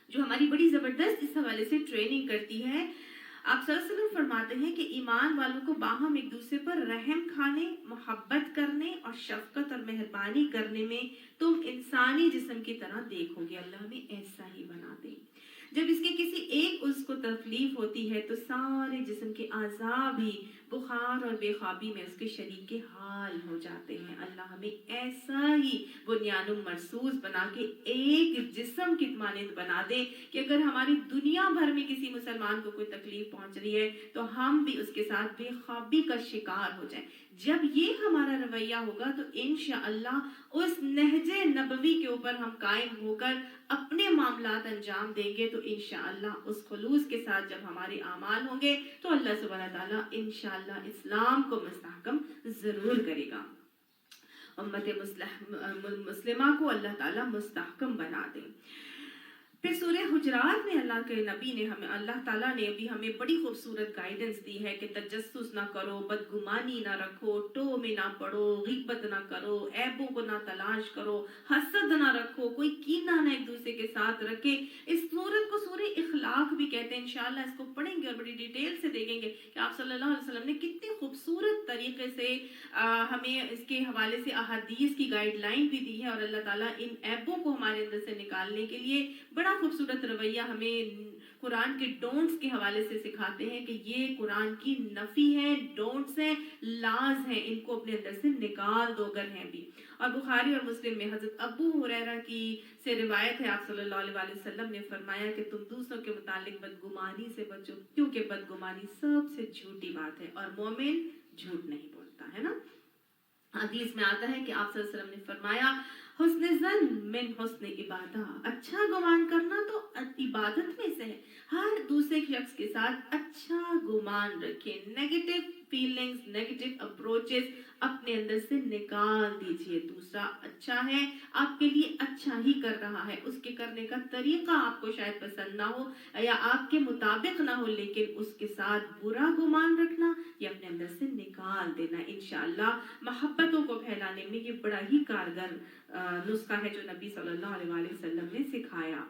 जो हमारी बड़ी जबरदस्त इस हवाले से ट्रेनिंग करती है। आप सल्लल्लाहु अलैहि वसल्लम फरमाते हैं कि ईमान वालों को बाहम एक दूसरे पर रहम खाने, मोहब्बत करने और शफकत और मेहरबानी करने में तुम इंसानी जिस्म की तरह देखोगे। अल्लाह हमें ऐसा ही बना दे। जब इसके किसी एक उसको तकलीफ होती है तो सारे जिस्म के आज़ा भी बुखार और बेख्वाबी में उसके शरीर के हाल हो जाते हैं। अल्लाह हमें ऐसा ही बुनियानुम मरसूस बना के एक जिस्म की मानंद बना दे कि अगर हमारी दुनिया भर में किसी मुसलमान को कोई तकलीफ पहुंच रही है तो हम भी उसके साथ बेख्वाबी का शिकार हो जाएं। जब ये हमारा रवैया होगा तो इंशाअल्लाह उस नहजे नबवी के ऊपर हम कायम होकर अपने मामलात अंजाम देंगे। तो इंशाअल्लाह उस खुलूस के साथ जब हमारे आमाल होंगे तो अल्लाह सुब्हाना ताला इंशाअल्लाह इस्लाम को मुस्तहकम जरूर करेगा। उम्मत मुस्लिमा को अल्लाह ताला मुस्तहकम बना दे। फिर सूरह हुजरात में अल्लाह के नबी ने हमें, अल्लाह ताला ने भी हमें बड़ी खूबसूरत गाइडेंस दी है कि तजस्सुस ना करो, बदगुमानी ना रखो, टो में ना पड़ो, गिबत ना करो, ऐबों को ना तलाश करो, हसद ना रखो, कोई कीना ना एक दूसरे के साथ रखे। इस सूरत को सूरह इखलाक भी कहते हैं। इंशाअल्लाह इसको पढ़ेंगे और बड़ी डिटेल से देखेंगे कि आप सल्लल्लाहु अलैहि वसल्लम ने कितनी खूबसूरत तरीके से हमें इसके हवाले से अहादीस की गाइडलाइन भी दी है। और अल्लाह ताला इन ऐबों को हमारे अंदर से निकालने के लिए बड़ा खूबसूरत रवैया हमें कुरान के डोंट्स के हवाले से सिखाते हैं कि ये कुरान की नफी है, डोंट्स हैं, लाज हैं, इनको अपने अंदर से निकाल दो अगर हैं भी। और बुखारी और मुस्लिम में हजरत अबू हुरैरा की से रिवायत है, आप सल्लल्लाहु अलैहि वसल्लम ने फरमाया कि तुम दूसरों के मुतालिक बदगुमानी से बचो, क्योंकि बदगुमानी सबसे झूठी बात है और मोमिन झूठ नहीं बोलता है ना। हदीस में आता है कि आप सल्लल्लाहु अलैहि वसल्लम ने फरमाया, हुस्न ज़न मिन हुस्न इबादा, अच्छा गुमान करना तो इबादत में से है। हर दूसरे शख्स के साथ अच्छा गुमान रखें, नेगेटिव फीलिंग्स, नेगेटिव अप्रोचेस अपने अंदर से निकाल दीजिए। दूसरा अच्छा है, आपके लिए अच्छा ही कर रहा है, उसके करने का तरीका आपको शायद पसंद ना हो या आपके मुताबिक ना हो, लेकिन उसके साथ बुरा गुमान रखना ये अपने अंदर से निकाल देना। इंशाअल्लाह मोहब्बतों को फैलाने में ये बड़ा ही कारगर नुस्खा है जो नबी सल्लल्लाहु अलैहि वसल्लम ने सिखाया।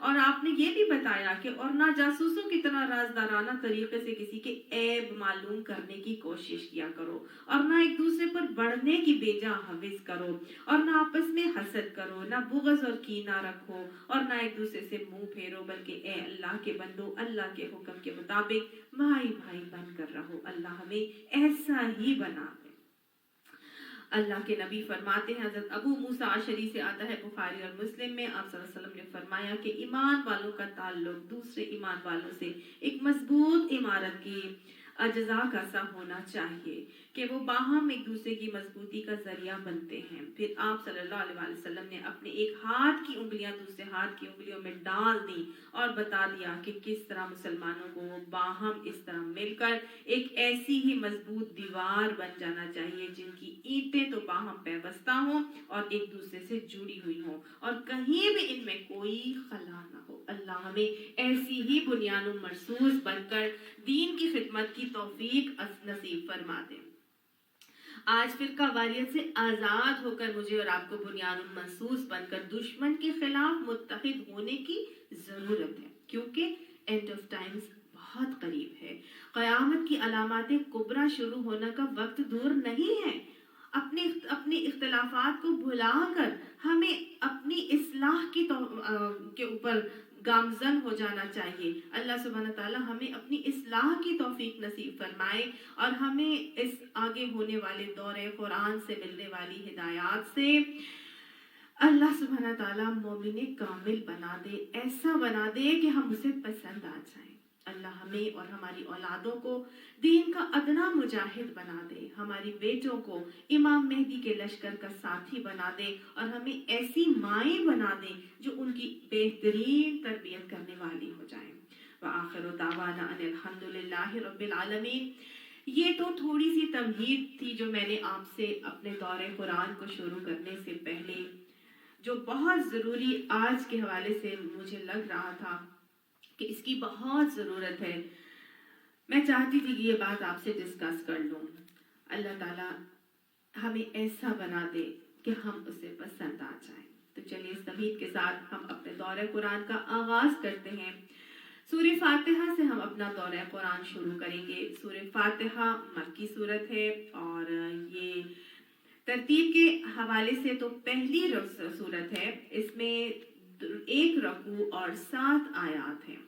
और आपने ये भी बताया कि और ना जासूसों की तरह राजदाराना तरीके से किसी के ऐब मालूम करने की कोशिश किया करो, और ना एक दूसरे पर बढ़ने की बेजा हविस करो, और ना आपस में हसद करो, ना बुग़्ज़ और कीना रखो, और ना एक दूसरे से मुंह फेरो, बल्कि ए अल्लाह के बंदो अल्लाह के हुक्म के मुताबिक भाई भाई बनकर रहो। अल्लाह हमें ऐसा ही बना दे। اللہ के नबी फरमाते हैं, हजरत अबू मूसा अशरी से आता है बुखारी और मुस्लिम में, आप सल्लल्लाहु अलैहि वसल्लम ने फरमाया कि ईमान वालों का ताल्लुक दूसरे ईमान वालों से एक मजबूत इमारत की अज्जा का सा होना चाहिए कि वो बाहम एक दूसरे की मजबूती का जरिया बनते हैं। फिर आप सल्लल्लाहु अलैहि वसल्लम ने अपने एक हाथ की उंगलियां दूसरे हाथ की उंगलियों में डाल दी और बता दिया कि किस तरह मुसलमानों को वो बाहम इस तरह मिलकर एक ऐसी ही मजबूत दीवार बन जाना चाहिए जिनकी ईंटें तो बाहम पैवस्ता हों और एक दूसरे से जुड़ी हुई हों और कहीं भी इनमें कोई खला ना हो। अल्लाह हमें ऐसी ही बुनियाद मरसूस बनकर दीन की खिदमत की तौफीक नसीब फरमा दे। आज फिरका वारियत से आज़ाद होकर मुझे और आपको बुनियाद महसूस बनकर दुश्मन के खिलाफ मुत्तहिद होने की ज़रूरत है, क्योंकि एंड ऑफ टाइम्स बहुत करीब है। क़यामत की अलामात कुबरा शुरू होने का वक्त दूर नहीं है। अपने इख्तिलाफात को भुलाकर हमें अपनी इस्लाह के ऊपर गामजन हो जाना चाहिए। अल्लाह सुब्हानहू तआला हमें अपनी इस्लाह की तौफीक नसीब फरमाए और हमें इस आगे होने वाले दौरे कुरान से मिलने वाली हिदायत से अल्लाह सुब्हानहू तआला मोमिने कामिल बना दे, ऐसा बना दे कि हम उसे पसंद आ जाएं। अल्लाह हमें और हमारी औलादों को दीन का अदना मुजाहिद बना दे, हमारी बेटों को इमाम मेहदी के लश्कर का साथी बना दे और हमें ऐसी माएँ बना दे जो उनकी बेहतरीन तरबियत करने वाली हो जाएं। व आखिरु दावाना अनिल हम्दुलिल्लाहि रब्बिल आलमीन। ये तो थोड़ी सी तमहीद थी जो मैंने आपसे अपने दौरे कुरान को शुरू करने से पहले, जो बहुत ज़रूरी आज के हवाले से मुझे लग रहा था कि इसकी बहुत ज़रूरत है। मैं चाहती थी कि ये बात आपसे डिस्कस कर लूँ। अल्लाह ताला हमें ऐसा बना दे कि हम उसे पसंद आ जाएं। तो चलिए इस तमीद के साथ हम अपने दौरे कुरान का आगाज़ करते हैं। सूरह फातिहा से हम अपना दौरे कुरान शुरू करेंगे। सूरह फातिहा मक्की सूरत है और ये तरतीब के हवाले से तो पहली सूरत है। इसमें 1 रकू और 7 आयात हैं,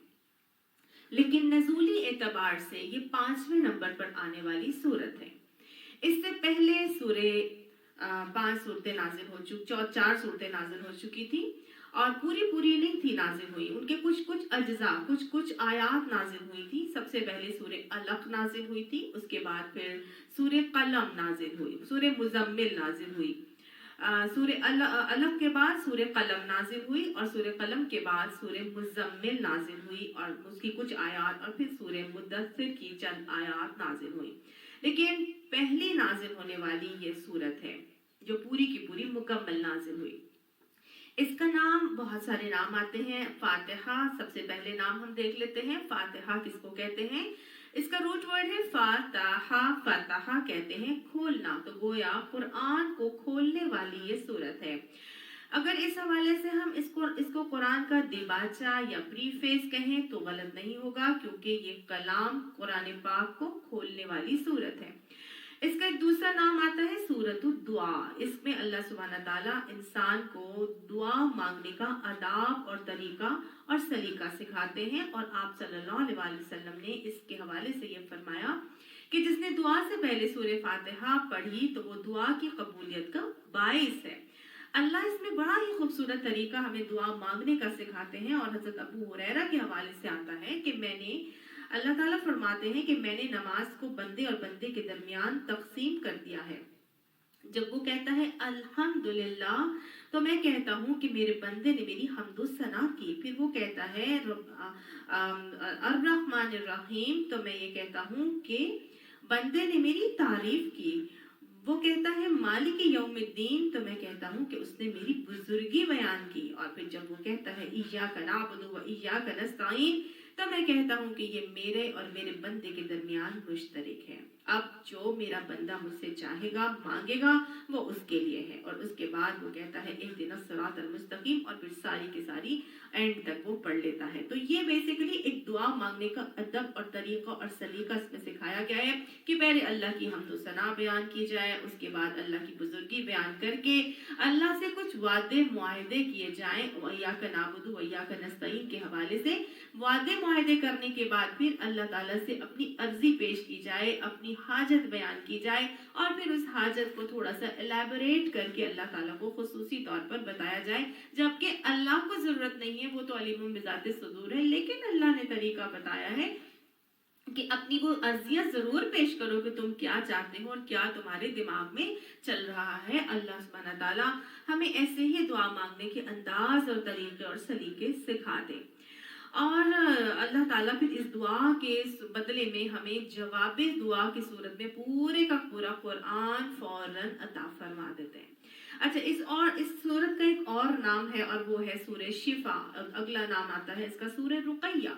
लेकिन नज़ूली एतबार से ये 5वें नंबर पर आने वाली सूरत है। इससे पहले सूरह 5 सूरतें नाजिल हो चुकी, 4 सूरतें नाजिल हो चुकी थी और पूरी नहीं थी नाजिल हुई, उनके कुछ अज्जा कुछ आयात नाजिल हुई थी। सबसे पहले सूरह अलक नाजिल हुई थी, उसके बाद फिर सूरह कलम नाजिल हुई, सूरह मुज़म्मिल नाजिल हुई, सूरह अलक के बाद सूरह कलम नाजिल हुई और सूरह कलम के बाद सूरह मुज़म्मिल नाजिल हुई और उसकी कुछ आयात और फिर सूरह मुद्दस्सिर की चंद आयात नाजिल हुई। लेकिन पहली नाजिल होने वाली ये सूरत है जो पूरी की पूरी मुकम्मल नाजिल हुई। इसका नाम, बहुत सारे नाम आते हैं। फातिहा सबसे पहले नाम हम देख लेते हैं। फातिहा किसको कहते हैं? इसका रूट वर्ड है फातहा, फतहा कहते हैं खोलना, तो गोया कुरान को खोलने वाली ये सूरत है। अगर इस हवाले से हम इसको कुरान का दिबाचा या प्रीफेस कहें तो गलत नहीं होगा, क्योंकि ये कलाम कुरान पाक को खोलने वाली सूरत है। इसका एक दूसरा नाम आता है सूरतुद दुआ। इसमें अल्लाह सुब्हानहू तआला इंसान को दुआ मांगने का अदाब और तरीका और सलीका सिखाते हैं और आप सल्लल्लाहु अलैहि वसल्लम ने इसके हवाले से ये फरमाया कि जिसने दुआ से पहले सूरह फातिहा पढ़ी तो वो दुआ की कबूलियत का बाइस है। अल्लाह इसमें बड़ा ही खूबसूरत तरीका हमें दुआ मांगने का सिखाते हैं और हज़रत अबू हुरैरा के हवाले से आता है कि अल्लाह ताला फरमाते हैं कि मैंने नमाज को बंदे और बंदे के दरमियान तकसीम कर दिया है। जब वो कहता है अल्हम्दुलिल्लाह तो मैं कहता हूँ कि मेरे बंदे ने मेरी हम्दो सना की। फिर वो कहता है अर्रहमानिर रहीम तो मैं ये कहता हूँ कि बंदे ने मेरी तारीफ की। वो कहता है मालिक यौमिद्दीन तो मैं कहता हूँ कि उसने मेरी बुजुर्गी बयान की। और फिर जब वो कहता है इय्याका नअबुदु व इय्याका नस्तईन तो मैं कहता हूँ कि ये मेरे और मेरे बंदे के दरमियान मुश्तरक है। अब जो मेरा बंदा मुझसे चाहेगा मांगेगा वो उसके लिए है। और उसके बाद वो कहता है इहदिनस सिरातल मुस्तकीम और फिर सारी की सारी एंड तक वो पढ़ लेता है। तो ये बेसिकली एक दुआ मांगने का अदब और तरीका और सलीका इसमें सिखाया गया है कि पहले अल्लाह की हम्दो सना बयान की जाए, उसके बाद अल्लाह की बुजुर्गी बयान करके अल्लाह से कुछ वादे मुआहदे किए जाएं। इय्याका नअबुदु व इय्याका नस्तईन के हवाले से वादे معاہدے کرنے کے بعد پھر اللہ تعالیٰ سے اپنی عرضی پیش کی جائے, اپنی حاجت بیان کی جائے, اور پھر اس حاجت کو تھوڑا سا الیبوریٹ کر کے اللہ تعالیٰ کو خصوصی طور پر بتایا جائے, جبکہ اللہ کو ضرورت نہیں ہے, وہ تو علیم بذات صدور ہے, لیکن اللہ نے طریقہ بتایا ہے کہ اپنی وہ عرضیاں ضرور پیش کرو کہ تم کیا چاہتے ہو اور کیا تمہارے دماغ میں چل رہا ہے. اللہ سبحانہ تعالیٰ ہمیں ایسے ہی دعا مانگنے کے انداز اور طریقے اور سلیقے سکھا دے, اور اللہ تعالیٰ پھر اس دعا کے بدلے میں ہمیں جواب دعا کی صورت میں پورے کا پورا قرآن فوراً عطا فرما دیتے ہیں. اچھا, اس سورت کا ایک اور نام ہے اور وہ ہے سورہ شفا. اگلا نام آتا ہے اس کا سورہ رقیہ.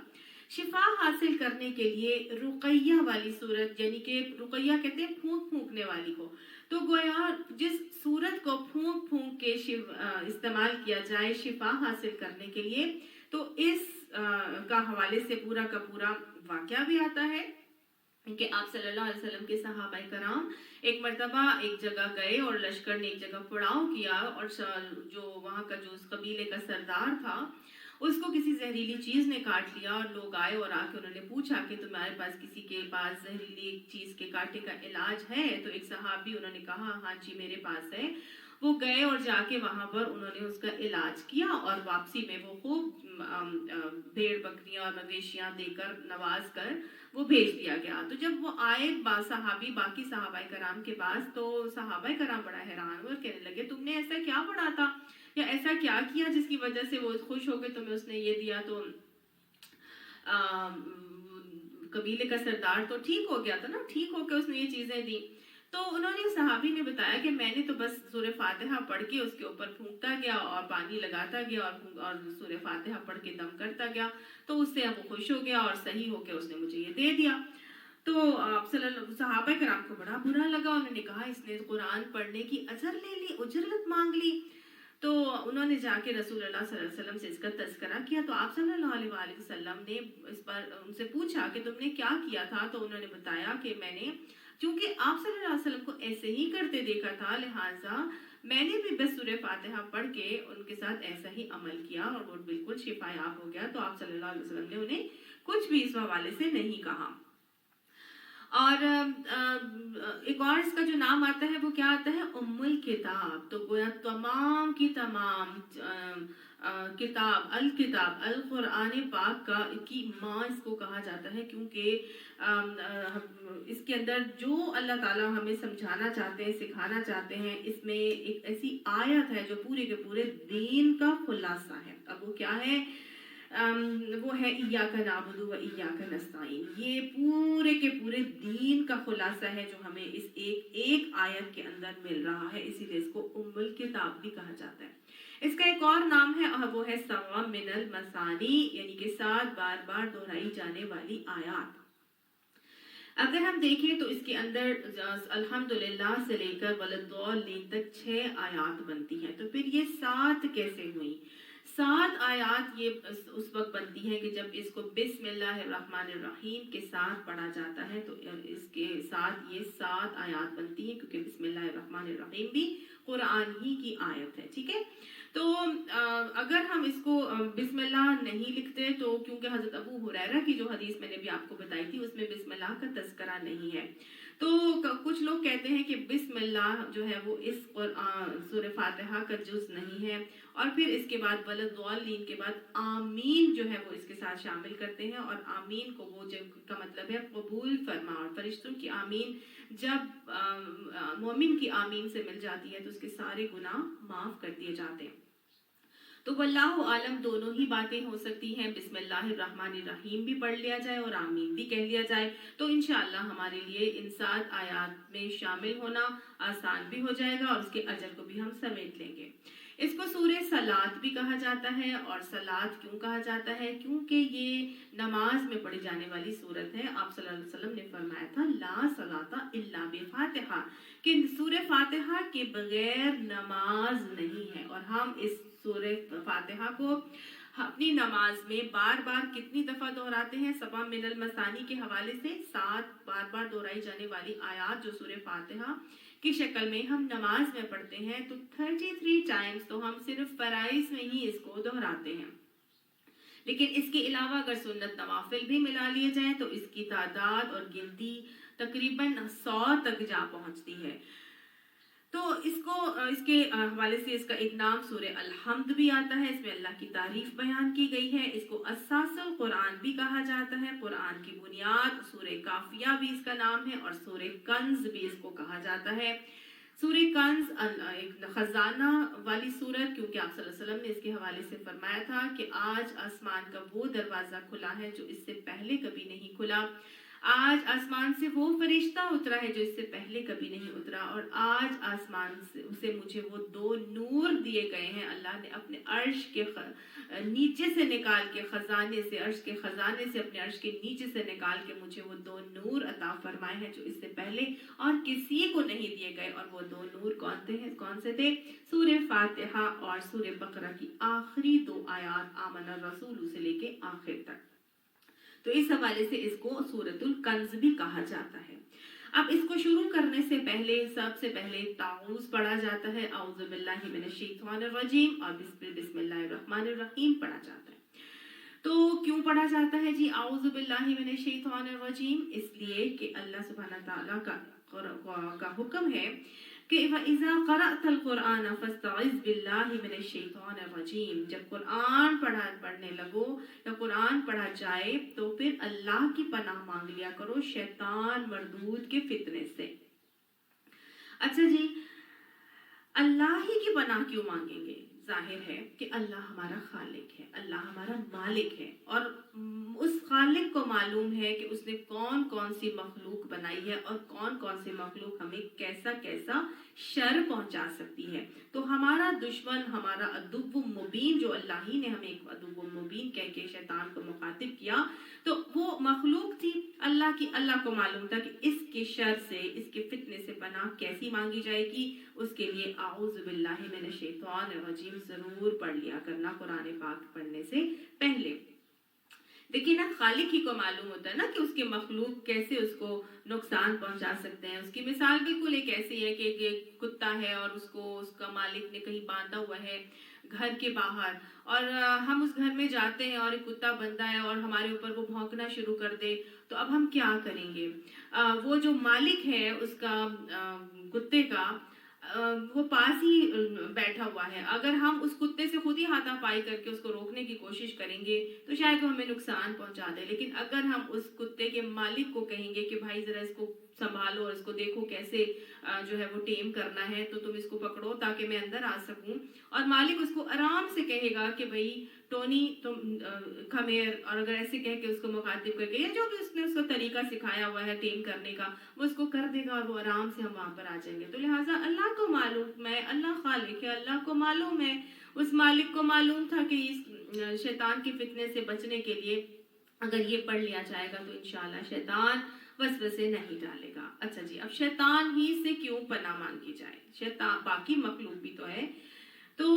شفا حاصل کرنے کے لیے رقیہ والی سورت, یعنی کہ رقیہ کہتے ہیں پھونک پھونکنے والی کو, تو گویا جس سورت کو پھونک پھونک کے استعمال کیا جائے شفا حاصل کرنے کے لیے, تو اس کا حوالے سے پورا کا پورا واقعہ بھی آتا ہے کہ آپ صلی اللہ علیہ وسلم کے صحابہ کرام ایک مرتبہ ایک جگہ گئے اور لشکر نے ایک جگہ پڑاؤ کیا, اور جو وہاں کا جو اس قبیلے کا سردار تھا اس کو کسی زہریلی چیز نے کاٹ لیا, اور لوگ آئے اور آ کے انہوں نے پوچھا کہ تمہارے پاس کسی کے پاس زہریلی چیز کے کاٹے کا علاج ہے؟ تو ایک صحابی انہوں نے کہا ہاں جی میرے پاس ہے. وہ گئے اور جا کے وہاں پر انہوں نے اس کا علاج کیا, اور واپسی میں وہ خوب بھیڑ بکریاں اور مویشیاں دے کر نواز کر وہ بھیج دیا گیا. تو جب وہ آئے صحابی باقی صحابہ کرام کے پاس, تو صحابہ کرام بڑا حیران ہوئے, کہنے لگے تم نے ایسا کیا پڑھا تھا یا ایسا کیا کیا جس کی وجہ سے وہ خوش ہو کے تمہیں اس نے یہ دیا؟ تو قبیلے کا سردار تو ٹھیک ہو گیا تھا نا, ٹھیک ہو کے اس نے یہ چیزیں دی. تو انہوں نے صحابی نے بتایا کہ میں نے تو بس سورہ فاتحہ پڑھ کے اس کے اوپر پھونکتا گیا اور پانی لگاتا گیا اور سورہ فاتحہ پڑھ کے دم کرتا گیا, تو اس سے وہ خوش ہو گیا اور صحیح ہو کے اس نے مجھے یہ دے دیا. تو صحابہ کرام کو بڑا برا لگا, انہوں نے کہا اس نے قرآن پڑھنے کی اجر لے لی, اجرت مانگ لی. تو انہوں نے جا کے رسول اللہ صلی اللہ علیہ وسلم سے اس کا تذکرہ کیا, تو آپ صلی اللہ علیہ وآلہ وسلم نے اس پر ان سے پوچھا کہ تم نے کیا کیا تھا؟ تو انہوں نے بتایا کہ میں نے, چونکہ آپ صلی اللہ علیہ وسلم کو ایسے ہی کرتے دیکھا تھا, لہٰذا میں نے بھی بس سورہ فاتحہ پڑھ کے ان کے ساتھ ایسا ہی عمل کیا اور وہ بالکل شفا یاب ہو گیا. تو آپ صلی اللہ علیہ وسلم نے انہیں کچھ بھی اس حوالے سے نہیں کہا. اور ایک اور اس کا جو نام آتا ہے وہ کیا آتا ہے؟ ام الکتاب. تو گویا تمام کی تمام کتاب القرآن پاک کی ماں اس کو کہا جاتا ہے, کیونکہ اس کے اندر جو اللہ تعالیٰ ہمیں سمجھانا چاہتے ہیں, سکھانا چاہتے ہیں, اس میں ایک ایسی آیت ہے جو پورے کے پورے دین کا خلاصہ ہے. اب وہ کیا ہے؟ وہ ہے ایاک نعبد و ایاک نستعین. یہ پورے کے پورے دین کا خلاصہ ہے جو ہمیں اس ایک آیت کے اندر مل رہا ہے, اسی لیے اس کو ام الکتاب بھی کہا جاتا ہے. اس کا ایک اور نام ہے, وہ ہے سبع من المثانی, یعنی کہ 7 بار بار دہرائی جانے والی آیات. اگر ہم دیکھیں تو اس کے اندر الحمدللہ سے لے کر وللضالین تک 6 آیات بنتی ہیں. تو پھر یہ 7 کیسے ہوئی؟ 7 آیات یہ اس وقت بنتی ہیں کہ جب اس کو بسم اللہ الرحمن الرحیم کے ساتھ پڑھا جاتا ہے, تو اس کے ساتھ یہ 7 آیات بنتی ہیں, کیونکہ بسم اللہ الرحمن الرحیم بھی قرآن ہی کی آیت ہے. ٹھیک ہے, تو اگر ہم اس کو بسم اللہ نہیں لکھتے, تو کیونکہ حضرت ابو ہریرہ کی جو حدیث میں نے بھی آپ کو بتائی تھی اس میں بسم اللہ کا تذکرہ نہیں ہے, تو کچھ لوگ کہتے ہیں کہ بسم اللہ جو ہے وہ اس سورہ فاتحہ کا جز نہیں ہے, اور پھر اس کے بعد وللضالین کے بعد آمین جو ہے وہ اس کے ساتھ شامل کرتے ہیں, اور آمین کو وہ کا مطلب ہے قبول فرما, اور فرشتوں کی آمین جب مومن کی آمین سے مل جاتی ہے تو اس کے سارے گناہ معاف کر دیے جاتے ہیں. تو واللہ عالم دونوں ہی باتیں ہو سکتی ہیں, بسم اللہ الرحمن الرحیم بھی پڑھ لیا جائے اور آمین بھی کہہ لیا جائے, تو انشاءاللہ ہمارے لیے ان 7 آیات میں شامل ہونا آسان بھی ہو جائے گا اور اس کے اجر کو بھی ہم سمیٹ لیں گے. اس کو سورہ صلاۃ بھی کہا جاتا ہے, اور صلاۃ کیوں کہا جاتا ہے؟ کیونکہ یہ نماز میں پڑھی جانے والی سورت ہے. آپ صلی اللہ علیہ وسلم نے فرمایا تھا لا صلاۃ الا بفاتحہ, کہ سورہ فاتحہ کے بغیر نماز نہیں ہے, اور ہم اس سورہ فاتحہ کو اپنی نماز میں بار بار کتنی دفعہ دہراتے ہیں؟ سبع من المثانی کے حوالے سے 7 بار بار دہرائی جانے والی آیات جو سورہ فاتحہ کی شکل میں ہم نماز میں پڑھتے ہیں, تو 33 ٹائمز تو ہم صرف فرائض میں ہی اس کو دہراتے ہیں. لیکن اس کے علاوہ اگر سنت نوافل بھی ملا لیے جائیں تو اس کی تعداد اور گنتی تقریباً 100 تک جا پہنچتی ہے. تو اس کے حوالے سے اس کا ایک نام سورہ الحمد بھی آتا ہے. اس میں اللہ کی تعریف بیان کی گئی ہے. اس کو اساس القرآن بھی کہا جاتا ہے. قرآن کی بنیاد. سورہ کافیہ بھی اس کا نام ہے اور سورہ کنز بھی اس کو کہا جاتا ہے. سورہ کنز ایک خزانہ والی سورت، کیونکہ آپ صلی اللہ علیہ وسلم نے اس کے حوالے سے فرمایا تھا کہ آج آسمان کا وہ دروازہ کھلا ہے جو اس سے پہلے کبھی نہیں کھلا. آج آسمان سے وہ فرشتہ اترا ہے جو اس سے پہلے کبھی نہیں اترا. اور آج آسمان سے مجھے وہ 2 نور دیے گئے ہیں. اللہ نے اپنے عرش کے نیچے سے نکال کے خزانے سے، عرش کے خزانے سے اپنے عرش کے نیچے سے نکال کے مجھے وہ 2 نور عطا فرمائے ہیں جو اس سے پہلے اور کسی کو نہیں دیے گئے. اور وہ 2 نور کون سے تھے؟ سورہ فاتحہ اور سورہ بقرہ کی آخری 2 آیات آمن الرسول سے لے کے آخر تک. تو اس حوالے سے اس کو سورۃ الکنز بھی کہا جاتا ہے. اب اس کو شروع کرنے سے پہلے سب سے پہلے تعوذ پڑھا جاتا ہے. اعوذ باللہ من الشیطان الرجیم اور بسم اللہ الرحمن الرحیم پڑھا جاتا ہے. تو کیوں پڑھا جاتا ہے جی اعوذ باللہ من الشیطان الرجیم؟ اس لیے کہ اللہ سبحانہ تعالیٰ کا حکم ہے کہ وَإِذَا قَرَأْتَ الْقُرْآنَ فَاسْتَعِذْ بِاللَّهِ مِنَ الشَّيْطَانِ الرَّجِيمِ. جب قرآن پڑھنے لگو یا قرآن پڑھا جائے تو پھر اللہ کی پناہ مانگ لیا کرو شیطان مردود کے فتنے سے. اچھا جی، اللہ ہی کی پناہ کیوں مانگیں گے؟ ظاہر ہے کہ اللہ ہمارا خالق ہے، اللہ ہمارا مالک ہے، اور اس خالق کو معلوم ہے کہ اس نے کون کون سی مخلوق بنائی ہے اور کون کون سی مخلوق ہمیں کیسا کیسا شر پہنچا سکتی ہے. تو ہمارا دشمن، ہمارا عدو مبین، جو اللہ ہی نے ہمیں ایک عدو مبین کہہ کے شیطان کو مخاطب کیا، تو وہ مخلوق تھی اللہ کو معلوم تھا کہ اس کے شر سے، اس کے فتنے سے پناہ کیسی مانگی جائے گی. اس کے لیے اعوذ باللہ من الشیطان الرجیم ضرور پڑھ لیا کرنا قرآن پاک پڑھنے سے پہلے. دیکھیں نا، خالق ہی کو معلوم ہوتا ہے نا کہ اس کے مخلوق کیسے اس کو نقصان پہنچا سکتے ہیں. اس کی مثال بالکل ایک ایسی ہے کہ ایک کتا ہے اور اس کا مالک نے کہیں باندھا ہوا ہے گھر کے باہر، اور ہم اس گھر میں جاتے ہیں اور ایک کتا بندہ ہے اور ہمارے اوپر وہ بھونکنا شروع کر دے، تو اب ہم کیا کریں گے؟ وہ جو مالک ہے اس کا کتے کا، وہ پاس ہی بیٹھا ہوا ہے. اگر ہم اس کتے سے خود ہی ہاتھا پائی کر کے اس کو روکنے کی کوشش کریں گے تو شاید وہ ہمیں نقصان پہنچا دے. لیکن اگر ہم اس کتے کے مالک کو کہیں گے کہ بھائی ذرا اس کو سنبھالو اور اس کو دیکھو کیسے جو ہے وہ ٹیم کرنا ہے، تو تم اس کو پکڑو تاکہ میں اندر آ سکوں، اور مالک اس کو آرام سے کہے گا کہ بھائی ٹونی تم کھمیر، اور اگر ایسے کہہ کے اس کو مخاطب کر کے یا جو بھی اس نے اس کو طریقہ سکھایا ہوا ہے ٹیم کرنے کا، وہ اس کو کر دے گا اور وہ آرام سے ہم وہاں پر آ جائیں گے. تو لہٰذا اللہ کو معلوم ہے، اللہ خالق ہے، اللہ کو معلوم ہے، اس مالک کو معلوم تھا کہ اس شیطان کے فتنے سے بچنے کے لیے اگر یہ پڑھ لیا جائے گا تو انشاءاللہ شیطان وسوسے نہیں ڈالے گا. اچھا جی، اب شیطان ہی سے کیوں پناہ مانگی جائے؟ شیطان، باقی مخلوق بھی تو ہے. تو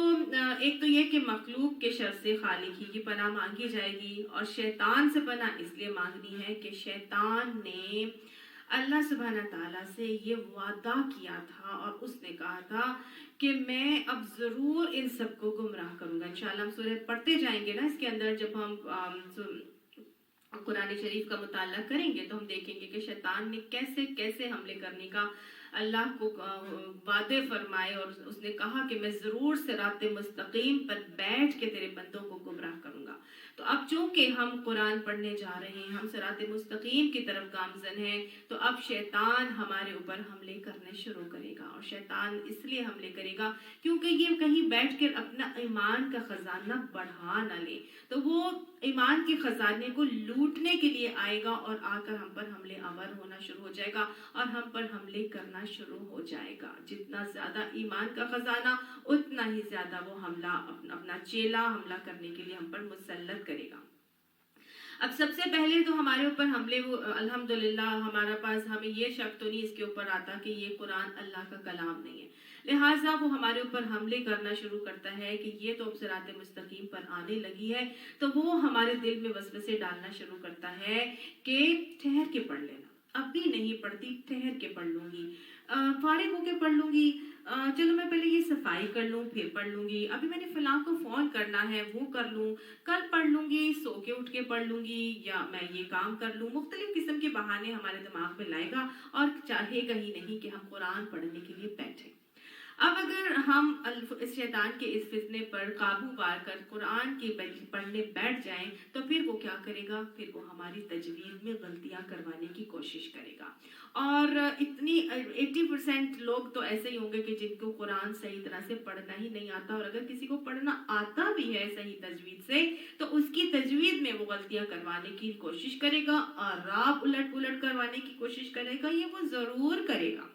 ایک تو یہ کہ مخلوق کے شر سے خالق ہی کی پناہ مانگی جائے گی، اور شیطان سے پناہ اس لیے مانگنی ہے کہ شیطان نے اللہ سبحانہ تعالیٰ سے یہ وعدہ کیا تھا اور اس نے کہا تھا کہ میں اب ضرور ان سب کو گمراہ کروں گا. انشاءاللہ ہم سورہ پڑھتے جائیں گے نا، اس کے اندر جب ہم قرآن شریف کا مطالعہ کریں گے تو ہم دیکھیں گے کہ شیطان نے کیسے کیسے حملے کرنے کا اللہ کو وعدے فرمائے، اور اس نے کہا کہ میں ضرور صراط مستقیم پر بیٹھ کے تیرے بندوں کو گمراہ کروں گا. تو اب چونکہ ہم قرآن پڑھنے جا رہے ہیں، ہم صراط مستقیم کی طرف گامزن ہیں، تو اب شیطان ہمارے اوپر حملے کرنے شروع کرے گا. اور شیطان اس لیے حملے کرے گا کیونکہ یہ کہیں بیٹھ کر اپنا ایمان کا خزانہ بڑھا نہ لے. تو وہ ایمان کے خزانے کو لوٹنے کے لیے آئے گا اور آ کر ہم پر حملے آور ہونا شروع ہو جائے گا اور ہم پر حملے کرنا شروع ہو جائے گا. جتنا زیادہ ایمان کا خزانہ اتنا ہی زیادہ وہ حملہ اپنا چیلا حملہ کرنے کے لیے ہم پر مسلط کرے گا. اب سب سے پہلے تو ہمارے اوپر حملے الحمدللہ ہمارا پاس ہمیں یہ شک تو نہیں اس کے اوپر آتا کہ یہ قرآن اللہ کا کلام نہیں ہے، لہٰذا وہ ہمارے اوپر حملے کرنا شروع کرتا ہے کہ یہ تو اب صراط مستقیم پر آنے لگی ہے. تو وہ ہمارے دل میں وسوسے ڈالنا شروع کرتا ہے کہ ٹھہر کے پڑھ لینا، اب بھی نہیں پڑھتی ٹھہر کے پڑھ لوں گی، فارغ ہو کے پڑھ لوں گی، चलो मैं पहले ये सफाई कर लूँ फिर पढ़ लूंगी, अभी मैंने फलां को फोन करना है वो कर लूँ, कल पढ़ लूंगी, सो के उठ के पढ़ लूंगी, या मैं ये काम कर लूँ। मुख्तलिफ किस्म के बहाने हमारे दिमाग में लाएगा और चाहेगा ही नहीं कि हम कुरान पढ़ने के लिए बैठे। अब अगर हम इस शैतान के इस फितने पर काबू पा कर कुरान के पढ़ने बैठ जाएं तो फिर वो क्या करेगा, फिर वो हमारी तजवीज़ में गलतियां करवाने की कोशिश करेगा। और इतनी 80% लोग तो ऐसे ही होंगे कि जिनको कुरान सही तरह से पढ़ना ही नहीं आता, और अगर किसी को पढ़ना आता भी है सही तजवीज़ से तो उसकी तजवीज़ में वो गलतियां करवाने की कोशिश करेगा और राब उलट पुलट करवाने की कोशिश करेगा, ये वो ज़रूर करेगा।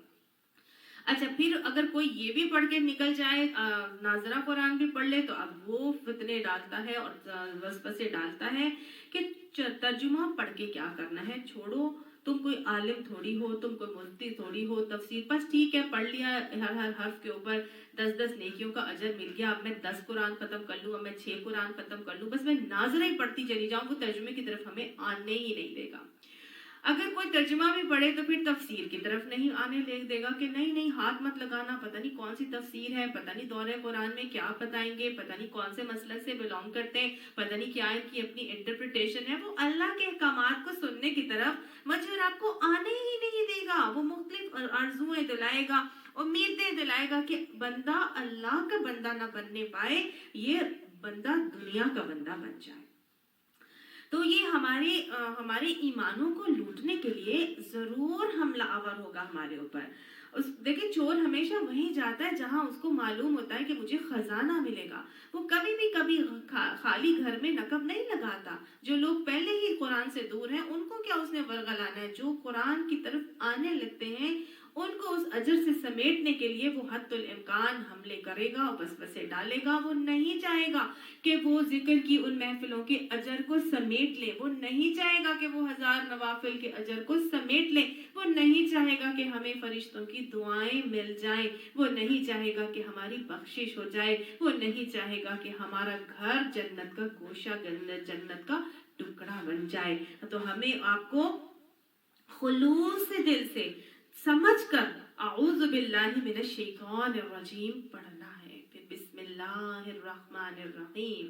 अच्छा, फिर अगर कोई ये भी पढ़ के निकल जाए, नाजरा कुरान भी पढ़ ले, तो अब वो फितने डालता है और वसवसे डालता है कि तर्जुमा पढ़ के क्या करना है, छोड़ो, तुम कोई आलिम थोड़ी हो, तुम कोई मुफ्ती थोड़ी हो, तफसीर बस ठीक है पढ़ लिया, हर हर्फ के ऊपर 10-10 नेकियों का अजर मिल गया, अब मैं 10 कुरान खत्म कर लूँ, अब मैं 6 कुरान खत्म कर लूँ, बस मैं नाजरा ही पढ़ती चली जाऊँ, वो तर्जुमे की तरफ हमें आने ही नहीं देगा। अगर कोई तर्जुमा भी पढ़े तो फिर तफसीर की तरफ नहीं आने देगा कि नहीं नहीं हाथ मत लगाना, पता नहीं कौन सी तफसीर है, पता नहीं दौरे कुरान में क्या बताएंगे, पता नहीं कौन से मसलक से बिलोंग करते हैं, पता नहीं क्या इनकी अपनी इंटरप्रिटेशन है, वो अल्लाह के अहकामात को सुनने की तरफ मुझे आपको आने ही नहीं देगा। वो मुख्तलिफ आरजुएं दिलाएगा, उम्मीदें दिलाएगा कि बंदा अल्लाह का बंदा ना बनने पाए, ये बंदा दुनिया का बंदा बन जाए। तो ये हमारे ईमानों को लूटने के लिए जरूर हमलावर होगा हमारे ऊपर। देखिए, चोर हमेशा वहीं जाता है जहां उसको मालूम होता है कि मुझे खजाना मिलेगा। वो कभी खाली घर में नकब नहीं लगाता। जो लोग पहले ही कुरान से दूर हैं उनको क्या उसने वरगलाना है, जो कुरान की तरफ आने लगते हैं उनको उस अजर से समेटने के लिए वो हद्दुल इम्कान हमले करेगा और वसवसे डालेगा। वो नहीं चाहेगा कि वो जिक्र की उन महफिलों के अजर को समेट ले, वो नहीं चाहेगा कि वो 1000 नवाफिल के अजर को समेट ले, वो नहीं चाहेगा कि हमें फरिश्तों की दुआएं मिल जाएं, वो नहीं चाहेगा कि हमारी बख्शिश हो जाए, वो नहीं चाहेगा कि हमारा घर जन्नत का गोशा, जन्नत का टुकड़ा बन जाए। तो हमें आपको खुलूस से दिल से समझकर आऊज़ु बिल्लाहि मिनश शैतानिर रजीम पढ़ना है। फिर बिस्मिल्लाहिर्रहमानिर्रहीम।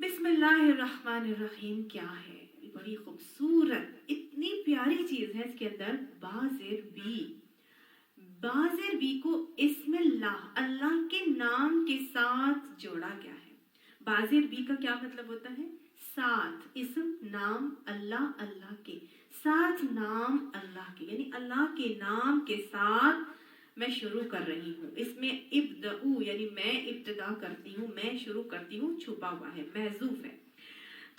बिस्मिल्लाहिर्रहमानिर्रहीम क्या है? बड़ी खूबसूरत, इतनी प्यारी चीज है इसके अंदर। बाज़िर बी, बाज़िर बी को इस्मिल्लाह, अल्लाह के नाम के साथ जोड़ा गया है। बाज़िर बी का क्या मतलब होता है? साथ, इस्म नाम अल्लाह, अल्लाह के साथ नाम अल्लाह के, यानी अल्लाह के नाम के साथ मैं शुरू कर रही हूँ। इसमें इब्दऊ यानी मैं इब्तदा करती हूँ, मैं शुरू करती हूँ, छुपा हुआ है, महजूफ है।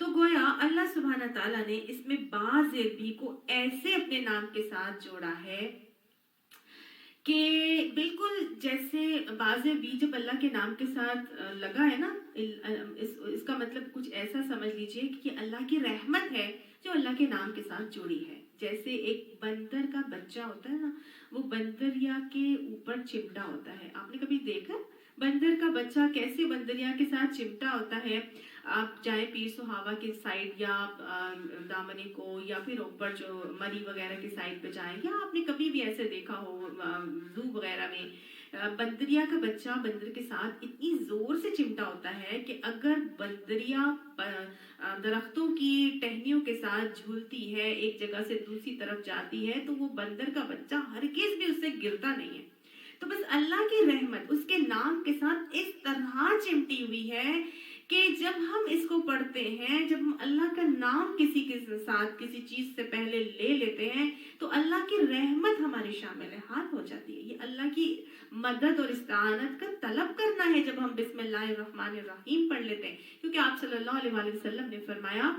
तो गोया अल्लाह सुब्हाना ताला ने इसमें बाज़िर बी को ऐसे अपने नाम के साथ जोड़ा है कि बिल्कुल जैसे बाज़िर बी जब अल्लाह के नाम के साथ लगा है ना, इसका मतलब कुछ ऐसा समझ लीजिए कि अल्लाह की रहमत है जो अल्लाह के नाम के साथ जुड़ी है। जैसे एक बंदर का बच्चा होता है ना, वो बंदरिया के ऊपर चिमटा होता है। आपने कभी देखा बंदर का बच्चा कैसे बंदरिया के साथ चिमटा होता है? आप जाए पीर सुहावा के साइड या दामने को या फिर ऊपर जो मरी वगैरह के साइड पे जाए, या आपने कभी भी ऐसे देखा हो जू वगैरह में, बंदरिया का बच्चा बंदर के साथ इतनी जोर से चिमटा होता है कि अगर बंदरिया दरख्तों की टहनियों के साथ झूलती है, एक जगह से दूसरी तरफ जाती है, तो वो बंदर का बच्चा हरगिज भी उससे गिरता नहीं है। तो बस अल्लाह की रहमत उसके नाम के साथ इस तरह चिमटी हुई है कि जब हम इसको पढ़ते हैं, जब हम अल्लाह का नाम किसी के साथ किसी चीज से पहले ले लेते हैं, तो अल्लाह की रहमत हमारे शामिल हाल हो जाती है। ये अल्लाह की मदद और इस्तानत का तलब करना है जब हम बिस्मिल्लाहिर्रहमानिर्रहीम पढ़ लेते हैं, क्योंकि आप सल्लल्लाहु अलैहि वसल्लम ने फरमाया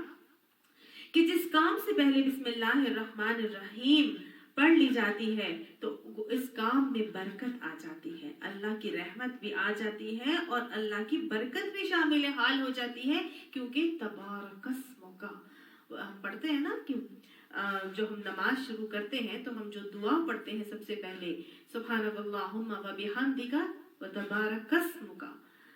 कि जिस काम से पहले बिस्मिल्लाहिर्रहमानिर्रहीम पढ़ ली जाती है तो इस काम में बरकत आ जाती है, अल्लाह की रहमत भी आ जाती है और अल्लाह की बरकत भी शामिल हाल हो जाती है। क्योंकि तबारकस्मो का हम पढ़ते हैं ना, क्यों जो हम नमाज शुरू करते हैं तो हम जो दुआ पढ़ते हैं सबसे पहले, सुब्हानकल्लाहुम्मा व बिहम्दिका व तबारकस्मुका,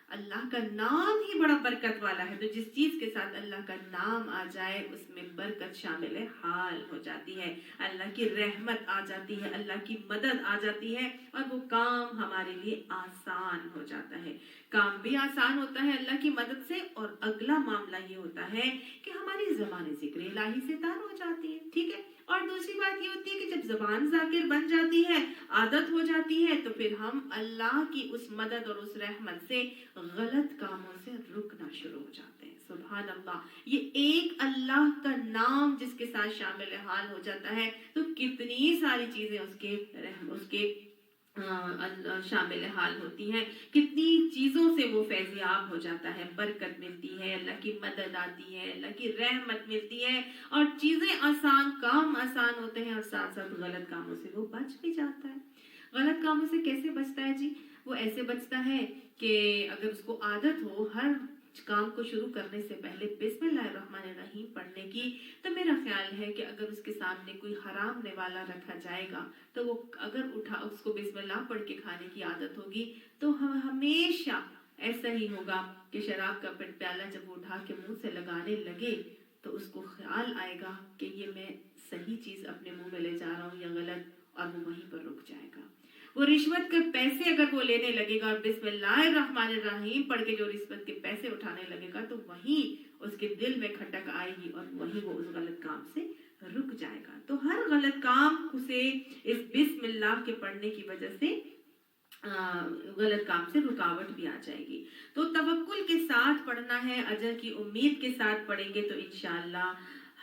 اللہ का नाम ही बड़ा बरकत वाला है, तो जिस चीज के साथ अल्लाह का नाम आ जाए उसमें बरकत शामिल हाल हो जाती है, अल्लाह की रहमत आ जाती है, अल्लाह की मदद आ जाती है और वो काम हमारे लिए आसान हो जाता है। काम भी आसान होता है अल्लाह की मदद से, और अगला मामला ये होता है कि हमारी ज़बान ज़िक्र इलाही से तार हो जाती है। ठीक है, और दूसरी बात ये होती है कि जब ज़बान ज़ाकिर बन जाती है, आदत हो जाती है, तो फिर हम अल्लाह की उस मदद और उस रहमत से गलत कामों से रुकना शुरू हो जाते हैं। सुभान अल्लाह, ये एक अल्लाह का नाम जिसके साथ शामिल हाल हो जाता है तो कितनी सारी चीजें उसके शामिल हाल होती हैं, कितनी चीजों से वो फैज़याब हो जाता है, बरकत मिलती है, अल्लाह की मदद आती है, अल्लाह की रहमत मिलती है और चीजें आसान, काम आसान होते हैं और साथ साथ गलत कामों से वो बच भी जाता है। गलत कामों से कैसे बचता है जी? वो ऐसे बचता है कि अगर उसको आदत हो हर काम को शुरू करने से पहले बिस्मिल्लाहिर्रहमानिर्रहीम पढ़ने की, तो मेरा ख्याल है कि अगर उसके सामने कोई हराम निवाला रखा जाएगा तो वो अगर उठा उसको बिस्मिल्लाह पढ़ के खाने की आदत होगी तो हम हमेशा ऐसा ही होगा कि शराब का प्याला जब वो उठा के मुंह से लगाने लगे तो उसको ख्याल आएगा कि ये मैं सही चीज अपने मुंह में ले जा रहा हूँ या गलत, और वो वहीं पर रुक जाएगा। वो रिश्वत के पैसे अगर वो लेने लगेगा और बिस्मिल्लाहिर्रहमानिर्रहीम पढ़ के जो रिश्वत के पैसे उठाने लगेगा तो वहीं उसके दिल में खटक आएगी और वहीं वो उस गलत काम से रुक जाएगा। तो हर गलत काम से इस बिस्मिल्लाह के पढ़ने की वजह से गलत काम से रुकावट भी आ जाएगी। तो तवक्कुल के साथ पढ़ना है, अजर की उम्मीद के साथ पढ़ेंगे तो इंशाअल्लाह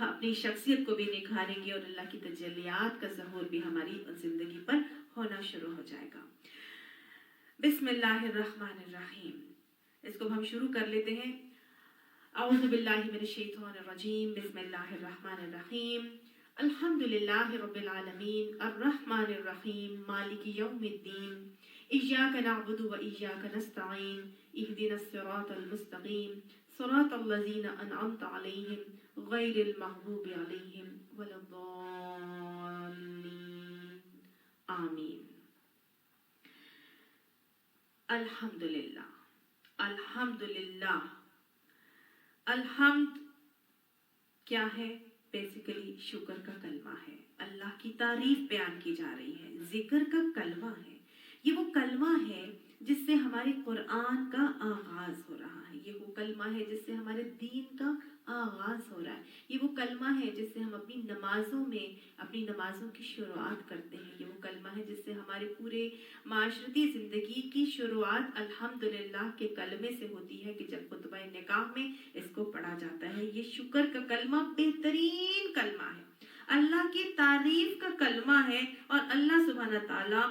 अपनी शख्सियत को भी निखारेंगे और अल्लाह की तजल्लियात का ज़हूर भी हमारी जिंदगी पर होना शुरू हो जाएगा। बिस्मिल्लाहिर्रहमानिर्रहीम, इसको हम शुरू कर लेते हैं। औज़ु बिल्लाहि मिनश शैतानिर रजीम, बिस्मिल्लाहिर्रहमानिर्रहीम, अल्हम्दुलिल्लाहि रब्बिल आलमीन, अर्रहमानिर रहीम, मालिकि यौमिद्दीन, इय्याका नअबुदु व इय्याका नस्तईन, इहदिनस सिरातल मुस्तकीम, सिरातल लज़ीना अनअमता अलैहिम गैरिल मग़दूबि अलैहिम वलद्दाल्लीन, आमीन। अल्हम्दुलिल्लाह, अल्हम्दुलिल्लाह। अल्हम्द क्या है? बेसिकली शुक्र का कलमा है, अल्लाह की तारीफ बयान की जा रही है, जिक्र का कलमा है। ये वो कलमा है जिससे हमारे कुरान का आगाज हो रहा है, ये वो कलमा है जिससे हमारे दीन का आगाज हो रहा है, ये वो कलमा है जिससे हम अपनी नमाजों की शुरुआत करते हैं, ये वो कलमा है जिससे हमारे पूरे माशरती ज़िंदगी की शुरुआत अल्हम्दुलिल्लाह के कलमे से होती है कि जब खुतबा निकाह में इसको पढ़ा जाता है। ये शुक्र का कलमा बेहतरीन कलमा है, अल्लाह की तारीफ का कलमा है और अल्लाह सुब्हान ताला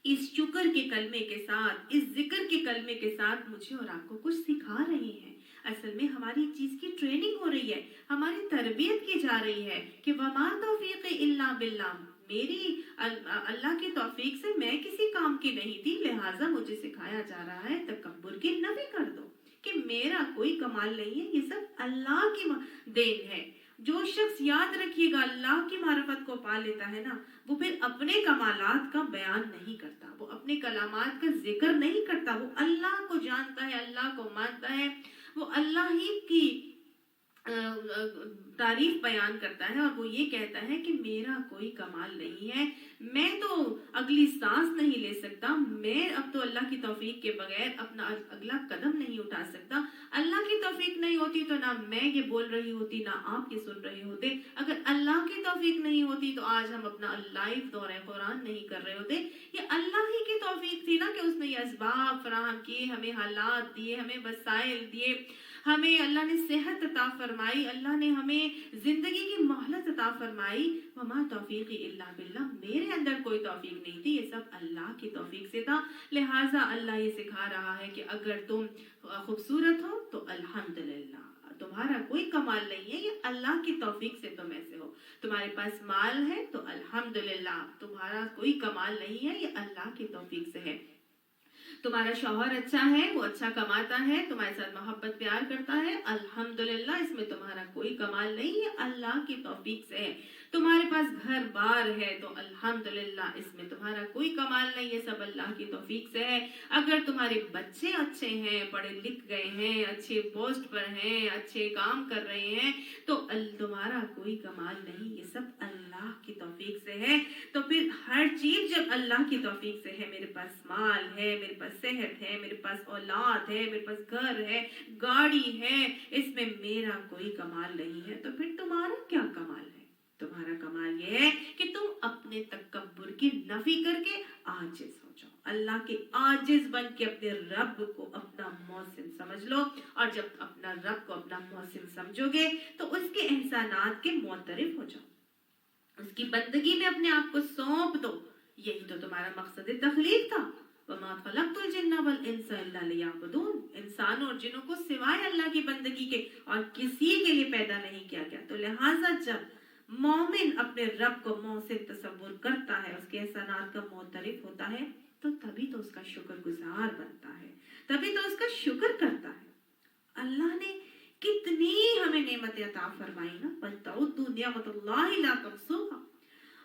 इस शुक्र के कलमे के साथ, इस जिक्र के कलमे के साथ मुझे और आपको कुछ सिखा रही है। असल में हमारी चीज की ट्रेनिंग हो रही है, हमारी तरबियत की जा रही है कि वमा तौफीक इल्ला बिल्लाह, मेरी अल्लाह की तौफीक से मैं किसी काम की नहीं थी, लिहाजा मुझे सिखाया जा रहा है तकब्बुर की नफी कर दो कि मेरा कोई कमाल नहीं है, ये सब अल्लाह की देन है। जो शख्स याद रखिएगा अल्लाह की मारिफत को पा लेता है ना, वो फिर अपने कमालात का बयान नहीं करता, वो अपने कलामात का जिक्र नहीं करता, वो अल्लाह को जानता है, अल्लाह को मानता है, वो अल्लाह ही की तारीफ बयान करता है और वो ये कहता है कि मेरा कोई कमाल नहीं है, मैं तो अगली सांस नहीं ले सकता, मैं अब तो अल्लाह की तौफीक के बगैर अपना अगला कदम नहीं उठा सकता। अल्लाह की तौफीक नहीं होती तो ना मैं ये बोल रही होती, ना आप ये सुन रहे होते। अगर अल्लाह की तौफीक नहीं होती तो आज हम अपना लाइव दौरे कुरान नहीं कर रहे होते। ये अल्लाह ही की तौफीक थी ना कि उसने ये असबाब फराहम किए, हमें हालात दिए, हमें वसाइल दिए, हमें अल्लाह ने सेहत अता फरमाई, अल्लाह ने हमें जिंदगी की मोहलत अता फरमाई। वमा तौफीक इल्ला बिल्लाह, मेरे अंदर कोई तौफीक नहीं थी, ये सब अल्लाह की तौफीक से था। लिहाजा अल्लाह ये सिखा रहा है कि अगर तुम खूबसूरत हो तो अल्हम्दुलिल्लाह, तुम्हारा कोई कमाल नहीं है, ये अल्लाह की तौफीक से तुम ऐसे हो। तुम्हारे पास माल है तो अल्हम्दुलिल्लाह, तुम्हारा कोई कमाल नहीं है, ये अल्लाह की तौफीक से है। तुम्हारा शौहर अच्छा है, वो अच्छा कमाता है, तुम्हारे साथ मोहब्बत प्यार करता है, अल्हम्दुलिल्लाह, इसमें तुम्हारा कोई कमाल नहीं है, अल्लाह की तौफीक से है। तुम्हारे पास घर बार है तो अल्हम्दुलिल्लाह, इसमें तुम्हारा कोई कमाल नहीं है, सब अल्लाह की तौफीक से है। अगर तुम्हारे बच्चे अच्छे हैं, पढ़े लिख गए हैं, अच्छे पोस्ट पर हैं, अच्छे काम कर रहे हैं, तो तुम्हारा कोई कमाल नहीं, ये सब अल्लाह की तौफीक से है। तो फिर हर चीज जब अल्लाह की तौफीक से है, मेरे पास माल है, मेरे पास सेहत है, मेरे पास औलाद है, मेरे पास घर है, गाड़ी है, इसमें मेरा कोई कमाल नहीं है, तो फिर तुम्हारा क्या कमाल है? तुम्हारा कमाल ये है कि तुम अपने तकब्बुर की नफी करके आजिज हो जाओ, अल्लाह के आजिज बन के अपने रब को अपना मौसिन समझ लो। और जब अपना रब को अपना मौसिन समझोगे तो उसके एहसानात के मोतरिफ हो जाओ, उसकी बंदगी में अपने आप को सौंप दो। यही तो तुम्हारा मकसद तखलीक था। वमा खलक़तुल जिन्ना वल इंसा इल्ला लियअबुदून, इंसानों और जिन्नों को सिवाय अल्लाह की बंदगी के और किसी के लिए पैदा नहीं किया गया। तो लिहाजा जब मोमिन अपने रब को मोहसिन तसव्वुर करता है, उसके एहसानात का मोतरिफ होता है, तो तभी तो उसका शुक्रगुजार बनता है, तभी तो उसका शुक्र करता है। अल्लाह ने कितनी हमें नेमतें अता फरमाई ना, बतौदु निअमतुल्लाहि ला तुहसूहा।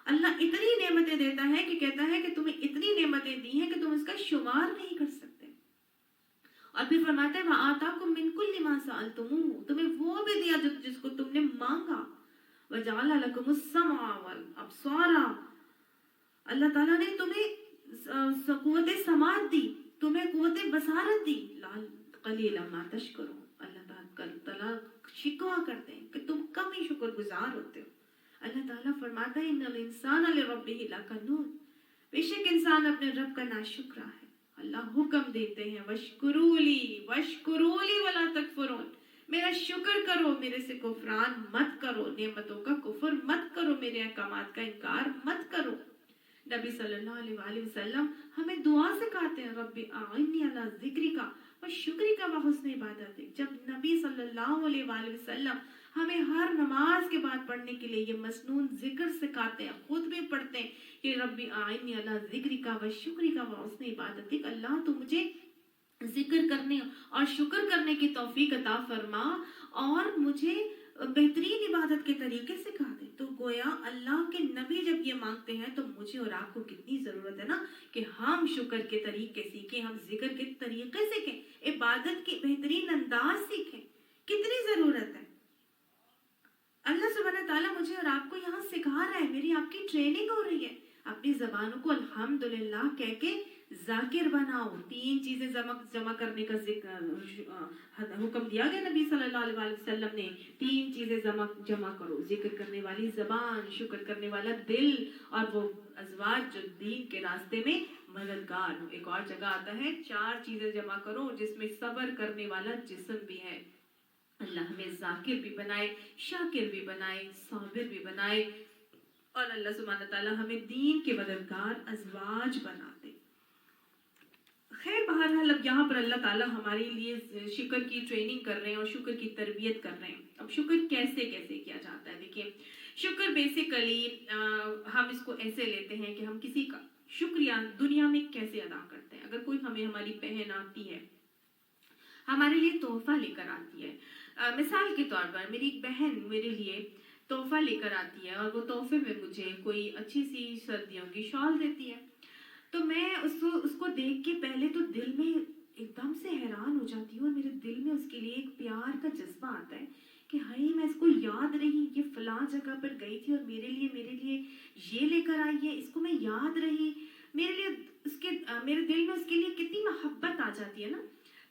अल्लाह इतनी नेमतें देता है कि कहता है कि तुम्हें इतनी नेमतें दी हैं कि तुम इसका शुमार नहीं कर सकते। और फिर फरमाता है वआताकुम मिन कुल्ली मा सअलतुमूहु, तुम्हें वो भी दिया जो जिसको तुमने मांगा। वजअल लकुमुस समअ वल अब्सारा, अल्लाह ताला ने तुम्हें कुव्वत समात दी, तुम्हें कुव्वत बसारत दी। लाल कलीला मा तशकुरून, अल्लाह ताला शिकवा करते हैं कि तुम कम ही शुक्रगुजार होते हो। अल्लाह ताला फरमाता है इन्नल इंसाना लिरब्बिही लकनून, बेशक इंसान अपने रब का नाशुक्र है। अल्लाह हुक्म देते हैं वशकुरूली वशकुरूली वला तकफुरून, मेरा शुक्र करो, मेरे से कुफरान मत करो, नेमतों का कुफर मत करो, मेरे अहकामात का इनकार मत करो। नबी सल्लल्लाहु अलैहि वसल्लम हमें दुआ सिखाते हैं रब्बी आइन्नी अला ज़िक्रिका व शुक्रिका व हुस्न इबादतिक। जब नबी सल्लल्लाहु अलैहि वसल्लम हमें हर नमाज के बाद पढ़ने के लिए ये मसनून जिक्र सिखाते हैं, खुद भी पढ़ते हैं कि रब्बी आइन्नी अला ज़िक्रिका व शुक्रिका व हुस्न इबादतिक, अल्लाह तू मुझे जिक्र करने और शुक्र करने की तौफीक अता फरमा और मुझे बेहतरीन इबादत के तरीके सिखा दे। तो गोया अल्लाह के नबी जब ये मांगते हैं तो मुझे और आपको कितनी जरूरत है ना कि हम शुक्र के तरीके सीखें, हम जिक्र के तरीके सीखें, इबादत के बेहतरीन अंदाज सीखें। कितनी जरूरत है। अल्लाह सुब्हानहू ताला मुझे और आपको यहाँ सिखा रहा है, मेरी आपकी ट्रेनिंग हो रही है। अपनी जबानों को अल्हम्दुलिल्लाह कह के जाकिर बनाओ। 3 चीजें जमा करने का हुक्म दिया गया नबी सल्लल्लाहु अलैहि वसल्लम ने। 3 चीजें जमा करो, जिक्र करने वाली जबान, शुक्र करने वाला दिल और वो अज़वाज जो दीन के रास्ते में मददगार हो। एक और जगह आता है 4 चीजें जमा करो जिसमें सब्र करने वाला जिस्म भी है। अल्लाह हमें जाकिर भी बनाए, शाकिर भी बनाए, साबिर भी बनाए और अल्लाह सुब्हानहू तआला हमें दीन के मददगार अज़वाज बना दे। खैर बहरहाल अब यहाँ पर अल्लाह ताला हमारे लिए शुक्र की ट्रेनिंग कर रहे हैं और शुक्र की तरबियत कर रहे हैं। अब शुक्र कैसे कैसे किया जाता है, देखिए शुक्र बेसिकली हम इसको ऐसे लेते हैं कि हम किसी का शुक्रिया दुनिया में कैसे अदा करते हैं। अगर कोई हमें हमारी बहन आती है, हमारे लिए तोहफा लेकर आती है, मिसाल के तौर पर मेरी एक बहन मेरे लिए तोहफा लेकर आती है और वो तोहफे में मुझे कोई अच्छी सी सर्दियों की शॉल देती है, तो मैं उसको देख के पहले तो दिल में एकदम से हैरान हो जाती हूँ और मेरे दिल में उसके लिए एक प्यार का जज्बा आता है कि हाय मैं इसको याद रही, ये फलां जगह पर गई थी और मेरे लिए ये लेकर आई है, इसको मैं याद रही, मेरे लिए मेरे दिल में उसके लिए कितनी मोहब्बत आ जाती है ना।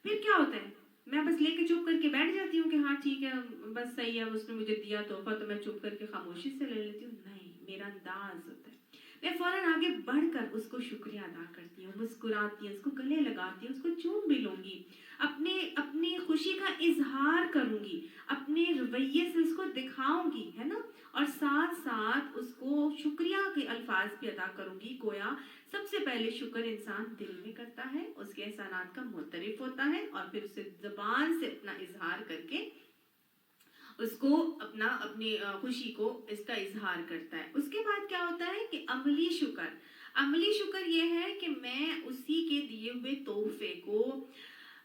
फिर क्या होता है, मैं बस लेके चुप करके बैठ जाती हूँ कि हाँ ठीक है बस सही है, उसने मुझे दिया तोहफा तो मैं चुप करके खामोशी से ले लेती हूँ। नहीं, मेरा अंदाज होता है, मैं फौरन आगे बढ़कर उसको शुक्रिया अदा करती हूँ, मुस्कुराती हूँ, उसको गले लगाती हूँ, उसको चूम भी लूंगी, अपनी खुशी का इजहार करूंगी, अपने रवैये से उसको दिखाऊंगी, है ना। और साथ साथ उसको शुक्रिया के अल्फाज भी अदा करूंगी। गोया सबसे पहले शुक्र इंसान दिल में करता है, उसके एहसानात का मुतरिफ होता है और फिर उसे ज़बान से अपना इजहार करके उसको अपनी खुशी को इसका इजहार करता है। उसके बाद क्या होता है कि अमली शुक्र, अमली शुक्र ये है कि मैं उसी के दिए हुए तोहफे को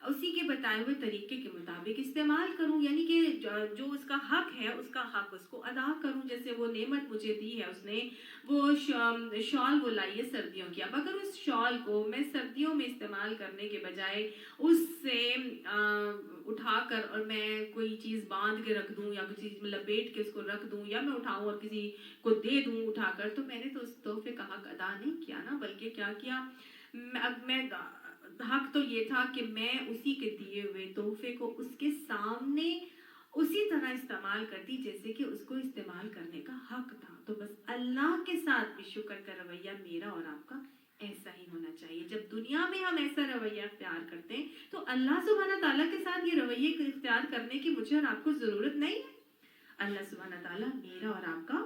उसी के बताए हुए तरीके के मुताबिक इस्तेमाल करूं, यानी कि जो उसका हक है उसका हक उसको अदा करूं। जैसे वो नेमत मुझे दी है, उसने वो शॉल वो लाई है सर्दियों की, अब अगर उस शॉल को मैं सर्दियों में इस्तेमाल करने के बजाय उससे उठाकर और मैं कोई चीज़ बांध के रख दूं या कोई चीज़ में लपेट के उसको रख दूं या मैं उठाऊं और किसी को दे दूं उठाकर, तो मैंने तो उस तोहफे का हक अदा नहीं किया ना, बल्कि क्या किया, मैं हक तो ये था कि मैं उसी के दिए हुए तोहफे को उसके सामने उसी तरह इस्तेमाल करती जैसे कि उसको इस्तेमाल करने का हक था। तो बस अल्लाह के साथ भी शुक्र का रवैया मेरा और आपका ऐसा ही होना चाहिए। जब दुनिया में हम ऐसा रवैया इख्तियार करते हैं तो अल्लाह सुब्हाना ताला के साथ ये रवैये इख्तियार करने की मुझे और आपको जरूरत नहीं है। अल्लाह सुब्हाना ताला मेरा और आपका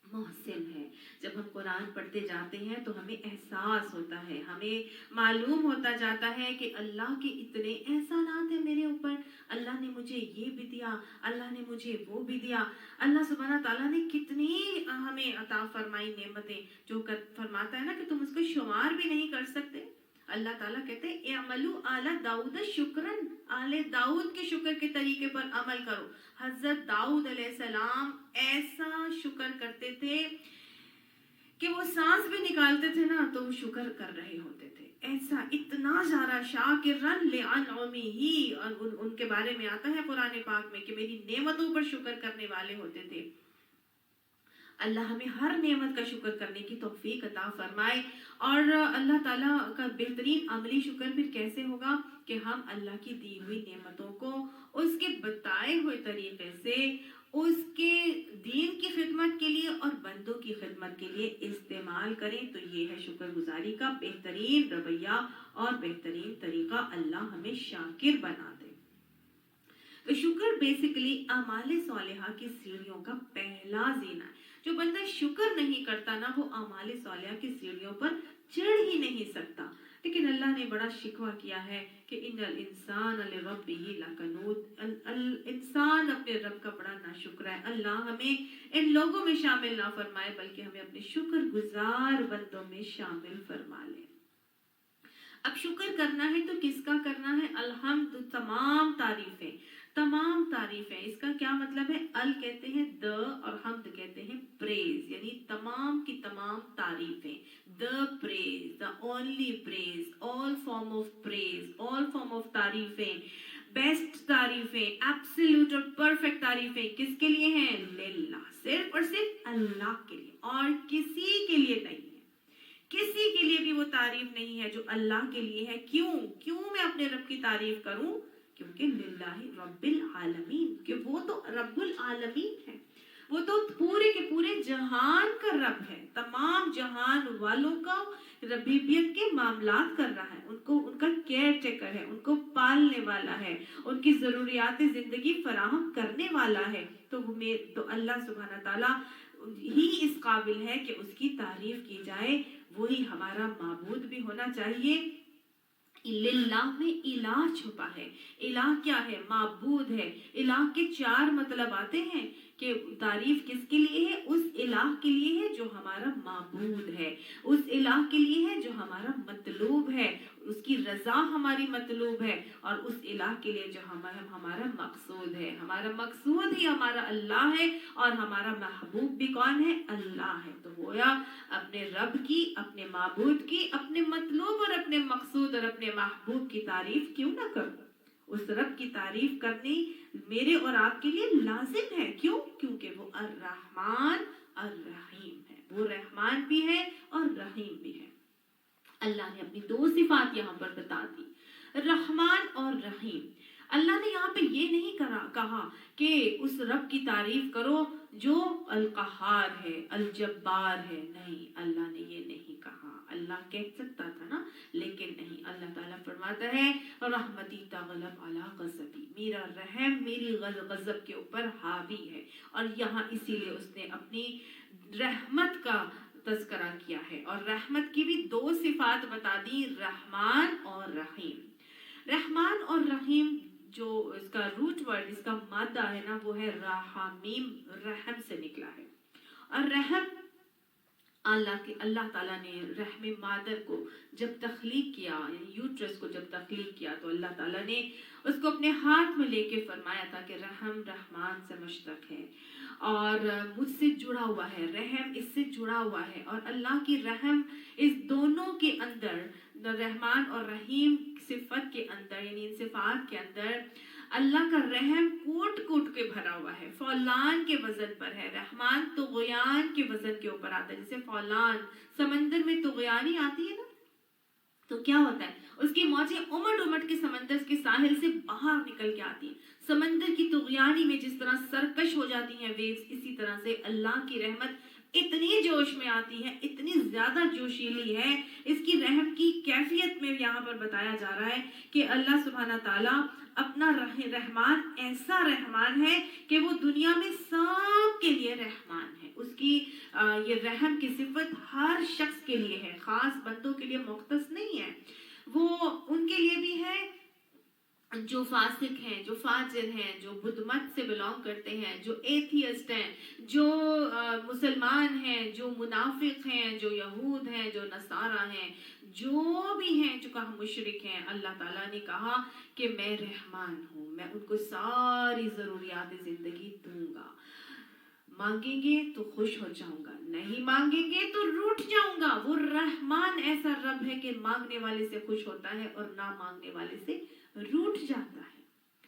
मोहसिन है। जब हम कुरान पढ़ते जाते हैं तो हमें एहसास होता है, हमें मालूम होता जाता है कि अल्लाह के इतने एहसानात हैं मेरे ऊपर। अल्लाह ने मुझे ये भी दिया, अल्लाह ने मुझे वो भी दिया। अल्लाह सुब्हाना ताला ने कितनी हमें अता फरमाई नेमतें, जो फरमाता है ना कि तुम उसको शुमार भी नहीं कर सकते। अल्लाह ताला कहते हैं अमलु आला दाऊद शुक्रन, आले दाऊद के शुक्र के तरीके पर अमल करो। हजरत दाऊद अलैहिस्सलाम ऐसा शुक्र करते थे कि वो सांस भी निकालते थे ना तो वो शुक्र कर रहे होते थे। ऐसा इतना ज़्यादा शाकिरन ले अनउमी ही, और उनके बारे में आता है कुरान पाक में कि मेरी नेमतों पर शुक्र करने वाले होते थे। अल्लाह हमें हर नेमत का शुक्र करने की तौफीक अता फरमाए। और अल्लाह ताला का बेहतरीन अमली शुक्र फिर कैसे होगा कि हम अल्लाह की दी हुई नेमतों को उसके बताए हुए तरीके से उसके दीन की खिदमत के लिए और बंदों की खिदमत के लिए इस्तेमाल करें। तो ये है शुक्रगुजारी का बेहतरीन रवैया और बेहतरीन तरीका। अल्लाह हमें शाकिर बना दे। तो शुक्र बेसिकली अमाले सालिहा की सीढ़ियों का पहला जीना है। जो बंदा शुक्र नहीं करता ना वो अमाले सालिहा की सीढ़ियों पर चढ़ ही नहीं सकता। लेकिन अल्लाह ने बड़ा शिकवा किया है कि इन्नल इंसान लिरब्बिही लकनूद, इंसान अपने रब का बड़ा नाशुक्र है। अल्लाह हमें इन लोगों में शामिल ना फरमाए बल्कि हमें अपने शुक्रगुजार बंदों में शामिल फरमा ले। अब शुक्र करना है तो किसका करना है? अल्हम्द, तमाम तारीफें, तमाम तारीफें। इसका क्या मतलब है? अल कहते हैं द और हमद कहते हैं प्रेज, यानी तमाम की तमाम तारीफें। The praise, the only praise, all form of praise, all form of तारीफें, बेस्ट तारीफें, एब्सोल्यूट और परफेक्ट तारीफें किसके लिए हैं? लिल्लाह, सिर्फ और सिर्फ अल्लाह के लिए, और किसी के लिए नहीं है। किसी के लिए भी वो तारीफ नहीं है जो अल्लाह के लिए है। क्यों मैं अपने रब की तारीफ करूं? क्योंकि लिल्लाहि रब्बिल आलमीन, कि वो तो रब्बुल आलमीन है। वो तो पूरे के पूरे जहान का रब है, तमाम जहान वालों का रबीबियत के मामलात कर रहा है, उनको उनका केयर टेकर है, उनको पालने वाला है, उनकी जरूरियात जिंदगी फराहम करने वाला है। तो अल्लाह सुब्हाना ताला ही इस काबिल है कि उसकी तारीफ की जाए। वही हमारा माबूद भी होना चाहिए। लिल्लाह में इलाह छुपा है। इलाह क्या है? माबूद है। इलाह के चार मतलब आते हैं कि तारीफ किसके लिए है? उस इलाह के लिए है जो हमारा माबूद है, उस इलाह के लिए है जो हमारा मतलूब है, उसकी रजा हमारी मतलूब है, और उस इलाह के लिए जो हमारा मकसूद है। हमारा मकसूद ही हमारा अल्लाह है और हमारा महबूब भी कौन है? अल्लाह है। तो गोया अपने रब की, अपने माबूद की, अपने मतलूब और अपने मकसूद और अपने महबूब की तारीफ क्यों ना करूं? उस रब की तारीफ करनी मेरे और आपके लिए लाजिम है। क्यों? क्योंकि वो अर्रहमान अर्रहीम है। वो रहमान भी है और रहीम भी है। अल्लाह ने अपनी दो सिफात यहाँ पर बता दी, रहमान और रहीम। अल्लाह ने यहाँ पे ये नहीं कहा कि उस रब की तारीफ करो जो अल कहार है, अल जब्बार है। नहीं, अल्लाह ने ये नहीं कहा। अल्लाह कह सकता था ना, लेकिन नहीं। अल्लाह ताला फरमाता है रहमती तगलब अला गज़बी, मेरा रहम मेरी गज़ब के ऊपर हावी है। और यहाँ इसीलिए उसने अपनी रहमत का तज़किरा किया है। और रहमत की भी दो सिफात बता दी, रहमान और रहीम। रहमान और रहीम जो इसका रूट वर्ड, इसका मादा है ना, वो है राहमीम, रहम से निकला है। और रहम اللہ تعالیٰ نے رحم مادر کو جب تخلیق کیا، یعنی یوٹرس کو جب تخلیق کیا، تو اللہ تعالیٰ نے اس کو اپنے ہاتھ میں لے کے فرمایا تھا کہ رحم رحمان سے مشتق ہے اور مجھ سے جڑا ہوا ہے، رحم اس سے جڑا ہوا ہے، اور اللہ کی رحم اس دونوں کے اندر، رحمان اور رحیم صفت کے اندر، یعنی ان صفات کے اندر اللہ کا رحم کوٹ کوٹ کے بھرا ہوا ہے، فولان کے وزن پر ہے۔ رحمان طغیان کے وزن کے اوپر آتا ہے، جیسے فولان سمندر میں طغیانی آتی ہے نا، تو کیا ہوتا ہے، اس کی موجیں امٹ امٹ کے سمندر کے ساحل سے باہر نکل کے آتی ہیں۔ سمندر کی طغیانی میں جس طرح سرکش ہو جاتی ہیں ویوز، اسی طرح سے اللہ کی رحمت اتنی جوش میں آتی ہے، اتنی زیادہ جوشیلی ہے۔ اس کی رحم کی کیفیت میں یہاں پر بتایا جا رہا ہے کہ اللہ سبحانہ تعالیٰ اپنا رحمان ایسا رحمان ہے کہ وہ دنیا میں سب کے لیے رحمان ہے۔ اس کی یہ رحم کی صفت ہر شخص کے لیے ہے، خاص بندوں کے لیے مختص نہیں ہے، وہ ان کے لیے بھی ہے جو فاسق ہیں، جو فاجر ہیں، جو بدھ مت سے بلانگ کرتے ہیں، جو ایتھیسٹ ہیں، جو مسلمان ہیں، جو منافق ہیں، جو یہود ہیں، جو نصارہ ہیں، جو بھی ہیں، جو کہا مشرک ہیں، اللہ تعالیٰ نے کہا کہ میں رحمان ہوں، میں ان کو ساری ضروریات زندگی دوں گا۔ مانگیں گے تو خوش ہو جاؤں گا، نہیں مانگیں گے تو روٹھ جاؤں گا۔ وہ رحمان ایسا رب ہے کہ مانگنے والے سے خوش ہوتا ہے اور نہ مانگنے والے سے روٹھ جاتا ہے۔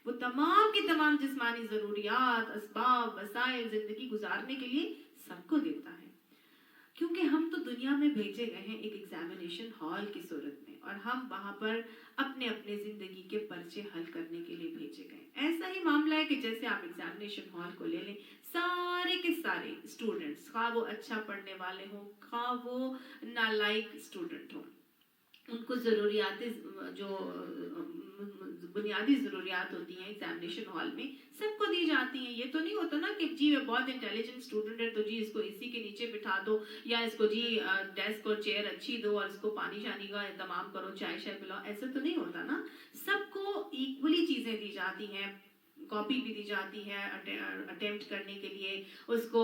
وہ تمام کی تمام جسمانی ضروریات، اسباب، وسائل زندگی گزارنے کے لیے سب کو دیتا ہے، کیونکہ ہم تو دنیا میں بھیجے گئے ہیں ایک ایگزامینیشن ہال کی صورت میں، اور ہم وہاں پر اپنے اپنے زندگی کے پرچے حل کرنے کے لیے بھیجے گئے۔ ایسا ہی معاملہ ہے کہ جیسے آپ ایگزامینیشن ہال کو لے لیں، سارے کے سارے اسٹوڈنٹس، خواہ وہ اچھا پڑھنے والے ہوں، خواہ وہ نالائق اسٹوڈنٹ ہوں، ان کو ضروریات جو بنیادی ضروریات ہوتی ہیں ایگزامینیشن ہال میں سب کو دی جاتی ہیں۔ یہ تو نہیں ہوتا نا کہ جی بہت انٹیلیجنٹ اسٹوڈنٹ ہے تو جی اس کو اسی کے نیچے بٹھا دو، یا اس کو جی ڈیسک اور چیئر اچھی دو اور اس کو پانی شانی کا اہتمام کرو، چائے شائے پلاؤ، ایسا تو نہیں ہوتا نا۔ سب کو ایکولی چیزیں دی جاتی ہیں، کاپی بھی دی جاتی ہے اٹیمپٹ کرنے کے لیے، اس کو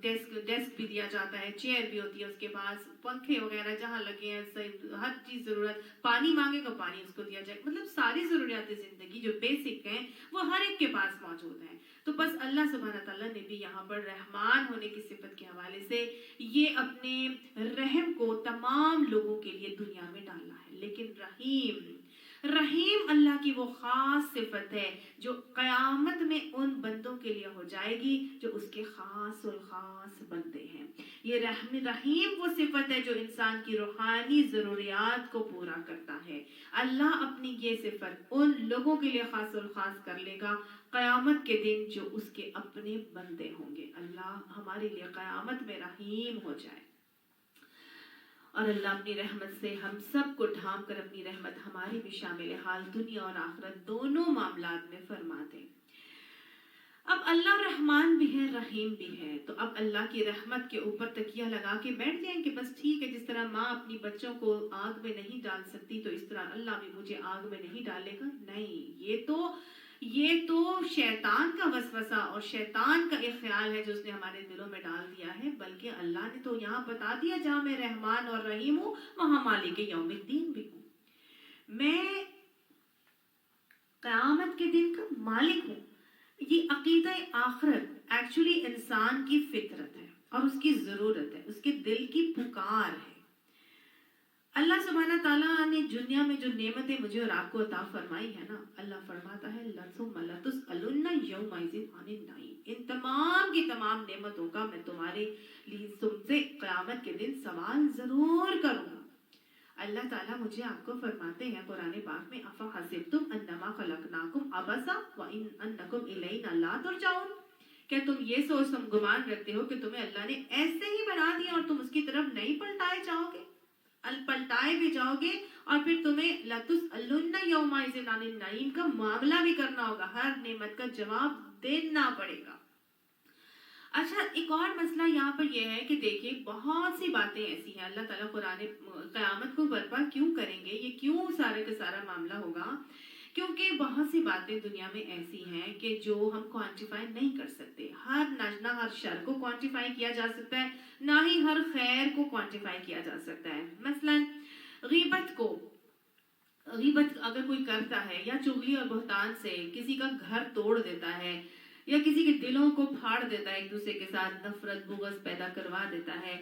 ڈیسک بھی دیا جاتا ہے، چیئر بھی ہوتی ہے اس کے پاس، پنکھے وغیرہ جہاں لگے ہیں، ہر چیز ضرورت، پانی مانگے گا پانی اس کو دیا جائے، مطلب ساری ضروریات زندگی جو بیسک ہیں وہ ہر ایک کے پاس موجود ہیں۔ تو بس اللہ سبحانہ تعالیٰ نے بھی یہاں پر رحمان ہونے کی صفت کے حوالے سے یہ اپنے رحم کو تمام لوگوں کے لیے دنیا میں ڈالا ہے۔ لیکن رحیم اللہ کی وہ خاص صفت ہے جو قیامت میں ان بندوں کے لیے ہو جائے گی جو اس کے خاص الخاص بندے ہیں۔ یہ رحیم وہ صفت ہے جو انسان کی روحانی ضروریات کو پورا کرتا ہے۔ اللہ اپنی یہ صفت ان لوگوں کے لیے خاص الخاص کر لے گا قیامت کے دن جو اس کے اپنے بندے ہوں گے۔ اللہ ہمارے لیے قیامت میں رحیم ہو جائے، اور اللہ اپنی رحمت سے ہم سب کو ڈھانپ کر اپنی رحمت ہماری بھی شامل حال دنیا اور آخرت دونوں معاملات میں فرما دے۔ اب اللہ رحمان بھی ہے، رحیم بھی ہے، تو اب اللہ کی رحمت کے اوپر تکیہ لگا کے بیٹھ جائیں کہ بس ٹھیک ہے، جس طرح ماں اپنی بچوں کو آگ میں نہیں ڈال سکتی تو اس طرح اللہ بھی مجھے آگ میں نہیں ڈالے گا۔ نہیں، یہ تو شیطان کا وسوسہ اور شیطان کا ایک خیال ہے جو اس نے ہمارے دلوں میں ڈال دیا ہے، بلکہ اللہ نے تو یہاں بتا دیا جہاں میں رحمان اور رحیم ہوں وہاں مالک یوم الدین بھی ہوں، میں قیامت کے دن کا مالک ہوں۔ یہ عقیدہ آخرت ایکچولی انسان کی فطرت ہے اور اس کی ضرورت ہے، اس کے دل کی پکار ہے۔ اللہ سبحانہ تعالیٰ نے دنیا میں جو نعمتیں مجھے اور آپ کو عطا فرمائی ہے نا، اللہ فرماتا ہے ثم لتسألن یومئذ عن النعیم، ان تمام کی تمام نعمتوں کا میں تمہارے لیے تم سے قیامت کے دن سوال ضرور کروں گا۔ اللہ تعالیٰ مجھے آپ کو فرماتے ہیں قرآن پاک میں افحسبتم انما خلقناکم عبثا وانکم الینا لا ترجعون، کیا تم یہ سوچ گمان رکھتے ہو کہ تمہیں اللہ نے ایسے ہی بنا دیا اور تم اس کی طرف نہیں پلٹائے جاؤ گے، پلٹائے بھی جاؤ گے اور پھر تمہیں لتسألن یومئذ عن النعیم کا معاملہ بھی کرنا ہوگا، ہر نعمت کا جواب دینا پڑے گا۔ اچھا، ایک اور مسئلہ یہاں پر یہ ہے کہ دیکھیے بہت سی باتیں ایسی ہیں، اللہ تعالیٰ قیامت کو برپا کیوں کریں گے، یہ کیوں سارے کا سارا معاملہ ہوگا کیونکہ بہت سی باتیں دنیا میں ایسی ہیں کہ جو ہم کوانٹیفائی نہیں کر سکتے. نہ ہر شر کو کوانٹیفائی کیا جا سکتا ہے، نہ ہی ہر خیر کو کوانٹیفائی کیا جا سکتا ہے. مثلا غیبت اگر کوئی کرتا ہے یا چغلی اور بہتان سے کسی کا گھر توڑ دیتا ہے یا کسی کے دلوں کو پھاڑ دیتا ہے، ایک دوسرے کے ساتھ نفرت بغض پیدا کروا دیتا ہے،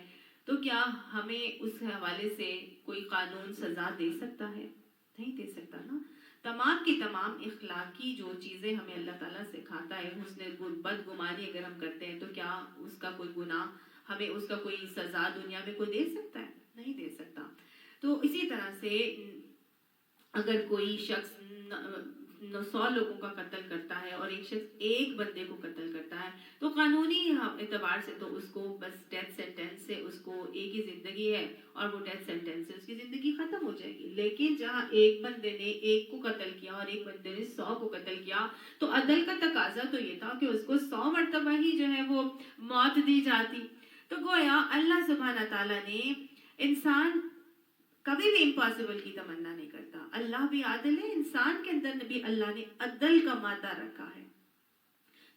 تو کیا ہمیں اس حوالے سے کوئی قانون سزا دے سکتا ہے؟ نہیں دے سکتا نا. تمام کی تمام اخلاقی جو چیزیں ہمیں اللہ تعالیٰ سکھاتا ہے، حسن بدگمانی اگر ہم کرتے ہیں تو کیا اس کا کوئی گناہ، ہمیں اس کا کوئی سزا دنیا میں کوئی دے سکتا ہے؟ نہیں دے سکتا. تو اسی طرح سے اگر کوئی شخص 100 لوگوں کا قتل کرتا ہے اور ایک شخص ایک بندے کو قتل کرتا ہے تو قانونی اعتبار سے تو اس کو بس ڈیتھ سینٹینس سے اس کو ایک ہی زندگی ہے اور وہ ڈیتھ سینٹینس سے اس کی زندگی ختم ہو جائے گی. لیکن جہاں ایک بندے نے ایک کو قتل کیا اور ایک بندے نے 100 کو قتل کیا تو عدل کا تقاضا تو یہ تھا کہ اس کو 100 مرتبہ ہی جو ہے وہ موت دی جاتی. تو گویا اللہ سبحانہ تعالیٰ نے انسان کبھی بھی امپاسبل کی تمنا نہیں کرتا. اللہ بھی عادل ہے، انسان کے اندر بھی اللہ نے عدل کا مادہ رکھا ہے.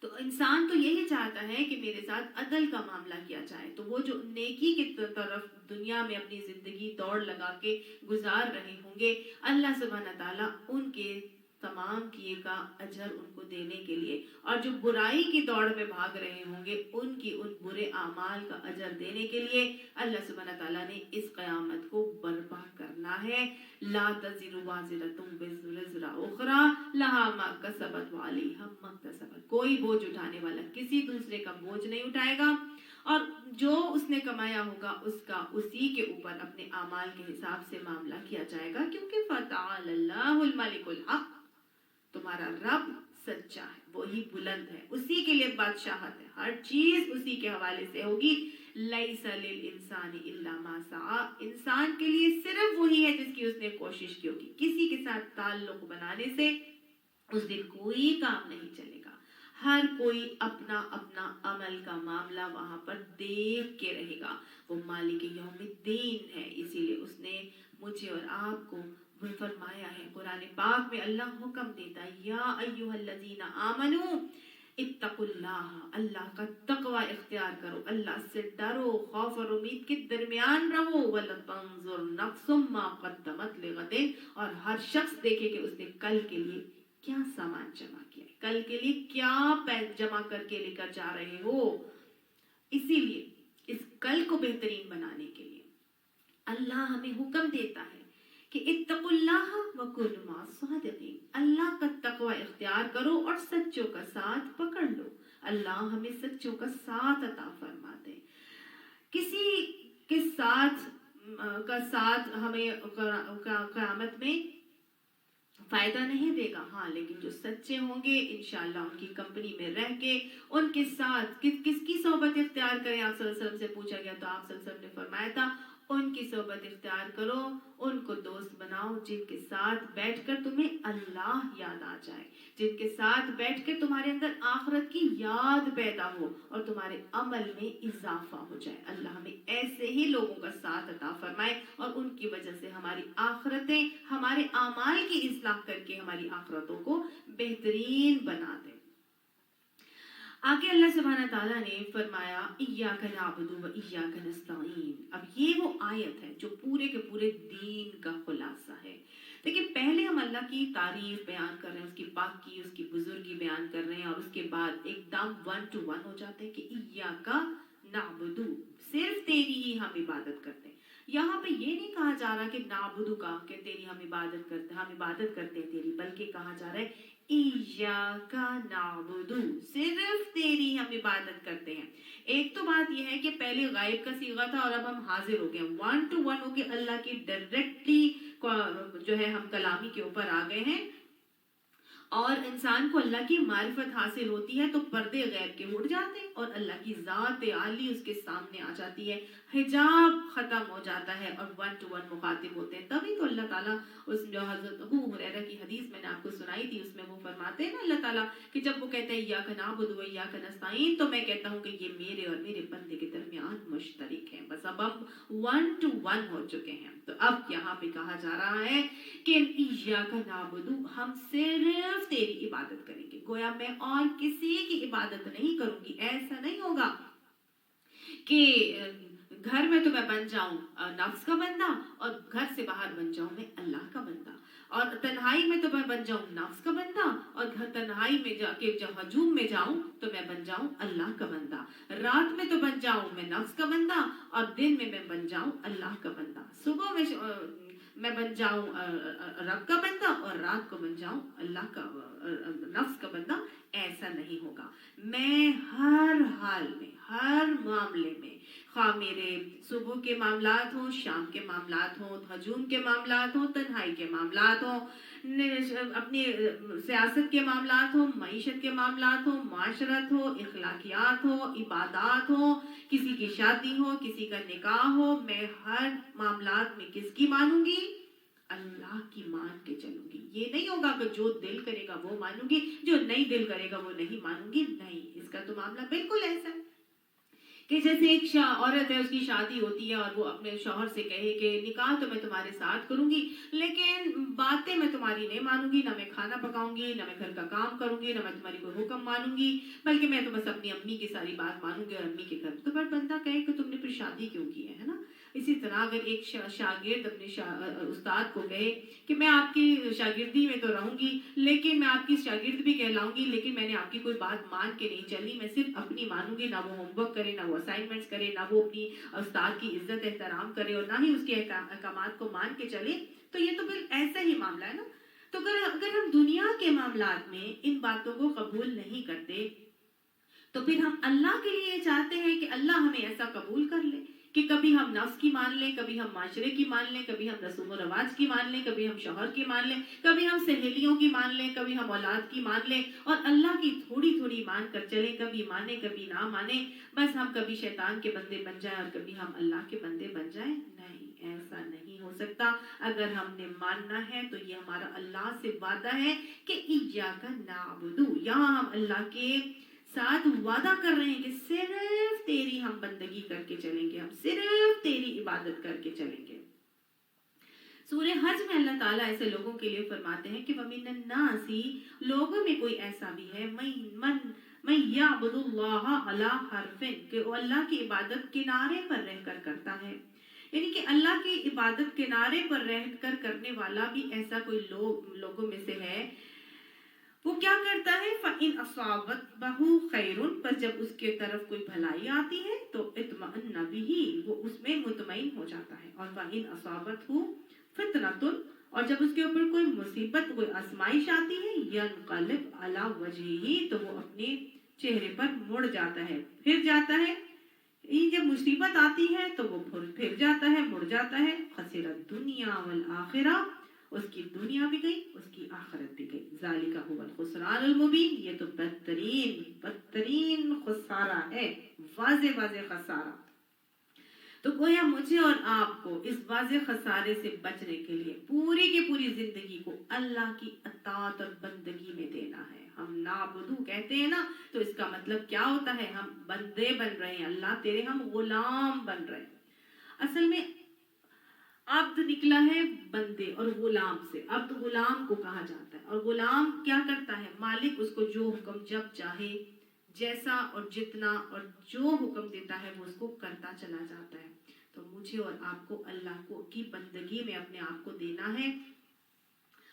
تو انسان تو یہی چاہتا ہے کہ میرے ساتھ عدل کا معاملہ کیا جائے. تو وہ جو نیکی کی طرف دنیا میں اپنی زندگی دوڑ لگا کے گزار رہے ہوں گے، اللہ سبحانہ تعالیٰ ان کے تمام کیے کا اجر ان کو دینے کے لیے، اور جو برائی کی دوڑ میں بھاگ رہے ہوں گے ان کی ان برے اعمال کا اجر دینے کے لیے اللہ سبحانہ تعالیٰ نے اس قیامت کو برپا کرنا ہے. لا تزر وازرۃ وزر اخرى لها ما کسبت وعلیہا ما اکتسبت. کوئی بوجھ اٹھانے والا کسی دوسرے کا بوجھ نہیں اٹھائے گا، اور جو اس نے کمایا ہوگا اس کا اسی کے اوپر اپنے اعمال کے حساب سے معاملہ کیا جائے گا. کیونکہ فتعال اللہ الملک الحق، تمہارا رب سچا ہے، وہی بلند ہے، اسی کے لیے بادشاہت ہے، ہر چیز اسی کے حوالے سے ہوگی. لیس للانسان الا ما سعى، انسان کے لیے صرف وہی ہے جس کی اس نے کوشش کی ہوگی. کسی کے ساتھ تعلق بنانے سے اس دن کوئی کام نہیں چلے گا. ہر کوئی اپنا اپنا عمل کا معاملہ وہاں پر دیکھ کے رہے گا. وہ مالک یوم الدین ہے، اسی لیے اس نے مجھے اور آپ کو فرمایا ہے. قرآن پاک میں اللہ حکم دیتا ہے، یا ایھا الذین آمنو اتقوا اللہ، اللہ کا تقوی اختیار کرو، اللہ سے ڈرو، خوف اور امید کے درمیان رہو. وَلْتَنظُرْ نَفْسٌ مَّا قَدَّمَتْ لِغَدٍ، اور ہر شخص دیکھے کہ اس نے کل کے لیے کیا سامان جمع کیا ہے، کل کے لیے کیا جمع کر کے لے کر جا رہے ہو. اسی لیے اس کل کو بہترین بنانے کے لیے اللہ ہمیں حکم دیتا ہے کہ اتقوا اللہ وکونوا مع الصادقین، اللہ کا تقوی اختیار کرو اور سچوں کا ساتھ پکڑ لو. اللہ ہمیں سچوں کا ساتھ عطا فرما دے. کسی کے ساتھ ہمیں قیامت میں فائدہ نہیں دے گا، ہاں لیکن جو سچے ہوں گے انشاءاللہ ان کی کمپنی میں رہ کے ان کے ساتھ کس کی صحبت اختیار کریں. آپ صلی اللہ علیہ وسلم سے پوچھا گیا تو آپ صلی اللہ علیہ وسلم نے فرمایا تھا ان کی صحبت اختیار کرو، ان کو دوست بناؤ جن کے ساتھ بیٹھ کر تمہیں اللہ یاد آ جائے، جن کے ساتھ بیٹھ کر تمہارے اندر آخرت کی یاد پیدا ہو اور تمہارے عمل میں اضافہ ہو جائے. اللہ ہمیں ایسے ہی لوگوں کا ساتھ عطا فرمائے اور ان کی وجہ سے ہماری آخرتیں، ہمارے اعمال کی اصلاح کر کے ہماری آخرتوں کو بہترین بنا دے. آگے اللہ سبحانہ تعالیٰ نے فرمایا ایاک نعبد و ایاک نستعین. اب یہ وہ آیت ہے جو پورے کے پورے دین کا خلاصہ ہے. لیکن پہلے ہم اللہ کی تعریف بیان کر رہے ہیں، اس کی پاکی، اس کی بزرگی بیان کر رہے ہیں، اور اس کے بعد ایک دم 1 to 1 ہو جاتے ہیں کہ ایاک نعبد، صرف تیری ہی ہم عبادت کرتے ہیں. یہاں پہ یہ نہیں کہا جا رہا کہ نعبد کا کہ تیری ہم عبادت کرتے ہیں تیری، بلکہ کہا جا رہا ہے ایاک نعبد، صرف تیری ہم عبادت کرتے ہیں. ایک تو بات یہ ہے کہ پہلے غائب کا صیغہ تھا اور اب ہم حاضر ہو گئے، 1 to 1 ہو کے اللہ کی ڈائریکٹلی جو ہے ہم کلامی کے اوپر آ گئے ہیں. اور انسان کو اللہ کی معرفت حاصل ہوتی ہے تو پردے غیب کے اڑ جاتے ہیں اور اللہ کی ذات عالی اس کے سامنے آ جاتی ہے. हिजाब खत्म हो जाता है और वन टू वन मुखातिब होते हैं। तभी तो अल्लाह ताला उस जो हजरत अबू हुरैरा की हदीस मैंने आपको सुनाई थी, उसमें वो फरमाते हैं ना अल्लाह ताला कि जब वो कहते हैं इय्याका नअबुदु व इय्याका नस्तईन, तो मैं कहता हूँ कि ये मेरे और मेरे बंदे के दरमियान मुश्तरक है। बस अब हम वन टू वन हो चुके हैं। तो अब यहाँ पे कहा जा रहा है कि इय्याका नअबुदु, हम सिर्फ तेरी इबादत करेंगे। गोया मैं और किसी की इबादत नहीं करूंगी। ऐसा नहीं होगा कि घर में तो मैं बन जाऊं नफ्स का बंदा और घर से बाहर बन जाऊं मैं अल्लाह का बंदा, और तन्हाई में तो मैं बन जाऊं नफ्स का बंदा और घर तन्हाई में जाके जब हजूम में जाऊं तो मैं बन जाऊं अल्लाह का बंदा। रात में तो बन जाऊं मैं नफ्स का बंदा और दिन में मैं बन जाऊं अल्लाह का बंदा। सुबह में मैं बन जाऊं रब का बंदा और रात को बन जाऊं अल्लाह का नफ्स का बंदा। ऐसा नहीं होगा। मैं हर हाल में, हर मामले में, खा मेरे सुबह के मामलात हो, शाम के मामलात हो, हजूम के मामलात हो, तन्हाई के मामलात हो, अपनी सियासत के मामलात हो, मईशत के मामलात हो, माशरत हो, इखलाकियात हो, इबादात हो, किसी की शादी हो, किसी का निकाह हो, मैं हर मामलात में किसकी मानूंगी? अल्लाह की मान के चलूंगी। ये नहीं होगा कि जो दिल करेगा वो मानूंगी, जो नहीं दिल करेगा वो नहीं मानूंगी। नहीं, इसका तो मामला बिल्कुल ऐसा है कि जैसे एक औरत है, उसकी शादी होती है और वो अपने शौहर से कहे कि निकाह तो मैं तुम्हारे साथ करूंगी लेकिन बातें मैं तुम्हारी नहीं मानूंगी, ना मैं खाना पकाऊंगी, ना मैं घर का काम करूंगी, ना मैं तुम्हारी कोई हुक्म मानूंगी, बल्कि मैं तो बस अपनी अम्मी की सारी बात मानूंगी और अम्मी के घर। तो पर बंदा कहे कि तुमने फिर शादी क्यों की है ना। इसी तरह अगर एक शागिर्द अपने उस्ताद को कहे कि मैं आपकी शागिर्दी में तो रहूंगी लेकिन मैं आपकी शागिर्द भी कहलाऊंगी, लेकिन मैंने आपकी कोई बात मान के नहीं चली, मैं सिर्फ अपनी मानूंगी, ना वो होमवर्क करे, ना वो असाइनमेंट्स करे, ना वो अपनी उस्ताद की इज्जत एहतराम करे और ना ही उसके अहकामात को मान के चले, तो ये तो बिल्कुल ऐसा ही मामला है ना। तो अगर हम दुनिया के मामलात में इन बातों को कबूल नहीं करते तो फिर हम अल्लाह के लिए चाहते हैं कि अल्लाह हमें ऐसा कबूल कर ले कि कभी हम नफ्स की मान लें, कभी हम माशरे की मान लें, कभी हम रसूम व रवाज की मान लें, कभी हम शौहर की मान लें, कभी हम सहेलियों की मान लें, कभी हम औलाद की मान लें और अल्लाह की थोड़ी थोड़ी मान कर चले, कभी माने कभी ना माने, बस हम कभी शैतान के बंदे बन जाएं और कभी हम अल्लाह के बंदे बन जाएं। नहीं, ऐसा नहीं हो सकता। अगर हमने मानना है तो ये हमारा अल्लाह से वादा है कि इय्याका नअबुदु, यहाँ हम अल्लाह के साथ वादा कर रहे हैं कि सिर्फ तेरी हम बंदगी करके चलेंगे, हम सिर्फ तेरी इबादत करके चलेंगे। सूरह हज में अल्लाह ताला ऐसे लोगों के लिए फरमाते हैं कि वमिनन नासी, लोगों में कोई ऐसा भी है, मैं याबुदुल्लाह अला हरफिन, कि वो अल्लाह की इबादत किनारे पर रहकर करता है। यानी कि अल्लाह की इबादत किनारे पर रहकर करने वाला भी ऐसा कोई लोगों में से है। वो क्या करता है? फ़इन असाबत बहू खैरुन, पर जब उसके तरफ कोई भलाई आती है तो इत्मअन्ना बिही, वो उसमें मुतमईन हो जाता है। और फ़इन असाबतहु फितनतुन, और जब उसके ऊपर कोई मुसीबत, कोई आजमाइश आती है, यनक़लिब अला वजहिही, तो वो अपने चेहरे पर मुड़ जाता है, फिर जाता है। ये जब मुसीबत आती है तो वो फिर जाता है, मुड़ जाता है। खसिर दुनिया वल आखिरा, उसकी दुनिया भी गई, उसकी आखिरत भी गई। ज़ालिका हुवल खुसरानुल मुबीन, ये तो बदतरीन खुसारा है, वाज़े खसारा। तो गोया मुझे और आपको इस वाज़े खसारे से बचने के लिए पूरी की पूरी जिंदगी को अल्लाह की अताअत और बंदगी में देना है। हम नाबुदू कहते हैं ना, तो इसका मतलब क्या होता है? हम बंदे बन रहे हैं, अल्लाह तेरे हम गुलाम बन रहे हैं। असल में अब्द निकला है बंदे और गुलाम से। अब्द गुलाम को कहा जाता है और गुलाम क्या करता है? मालिक उसको जो हुक्म जब चाहे, जैसा और जितना और जो हुक्म देता है वो उसको करता चला जाता है। तो मुझे और आपको अल्लाह को की बंदगी में अपने आप को देना है।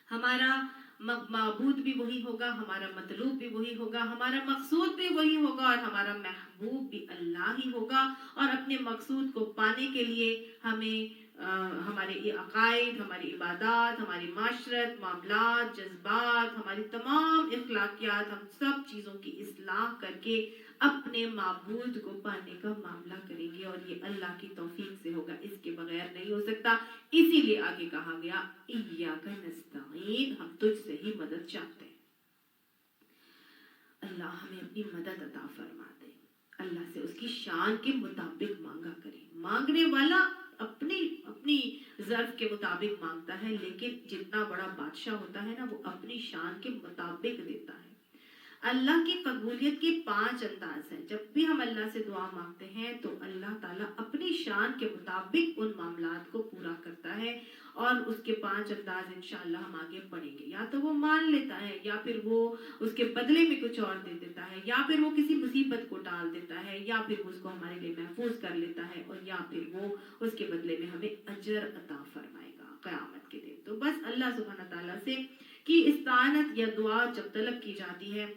हमारा माबूद भी वही होगा, हमारा मतलूब भी वही होगा, हमारा मकसूद भी वही होगा और हमारा महबूब भी अल्लाह ही होगा। और अपने मकसूद को पाने के लिए हमें हमारे अकायद, हमारी इबादत, हमारी माशरत, मामलात, जज्बात, हमारी तमाम इखलाकियात, हम सब चीज़ों की इस्लाह करके अपने माबूद को पाने का मामला करेंगे और ये अल्लाह की तौफीक से होगा, इसके बगैर नहीं हो सकता। इसीलिए आगे कहा गया इय्याका नस्तईन, हम तुझसे ही मदद चाहते हैं। अल्लाह हमें अपनी मदद अता फरमा दे। अल्लाह से उसकी शान के मुताबिक मांगा करें। मांगने वाला अपनी अपनी ज़र्फ के मुताबिक मांगता है, लेकिन जितना बड़ा बादशाह होता है ना, वो अपनी शान के मुताबिक देता है। अल्लाह की कबूलियत के 5 अंदाज हैं। जब भी हम अल्लाह से दुआ मांगते हैं तो अल्लाह ताला अपनी शान के मुताबिक उन मामलात को पूरा करता है, और उसके 5 अंदाज इंशाअल्लाह हम आगे पढ़ेंगे। या तो वो मान लेता है, या फिर वो उसके बदले में कुछ और दे देता है, या फिर वो किसी मुसीबत को टाल देता है, या फिर वो उसको हमारे लिए महफूज कर लेता है, और या फिर वो उसके बदले में हमें अजर अता फरमाएगा क़यामत के दिन। तो बस अल्लाह सुब्हान तआला से की इस्तानत या दुआ जब तलब की जाती है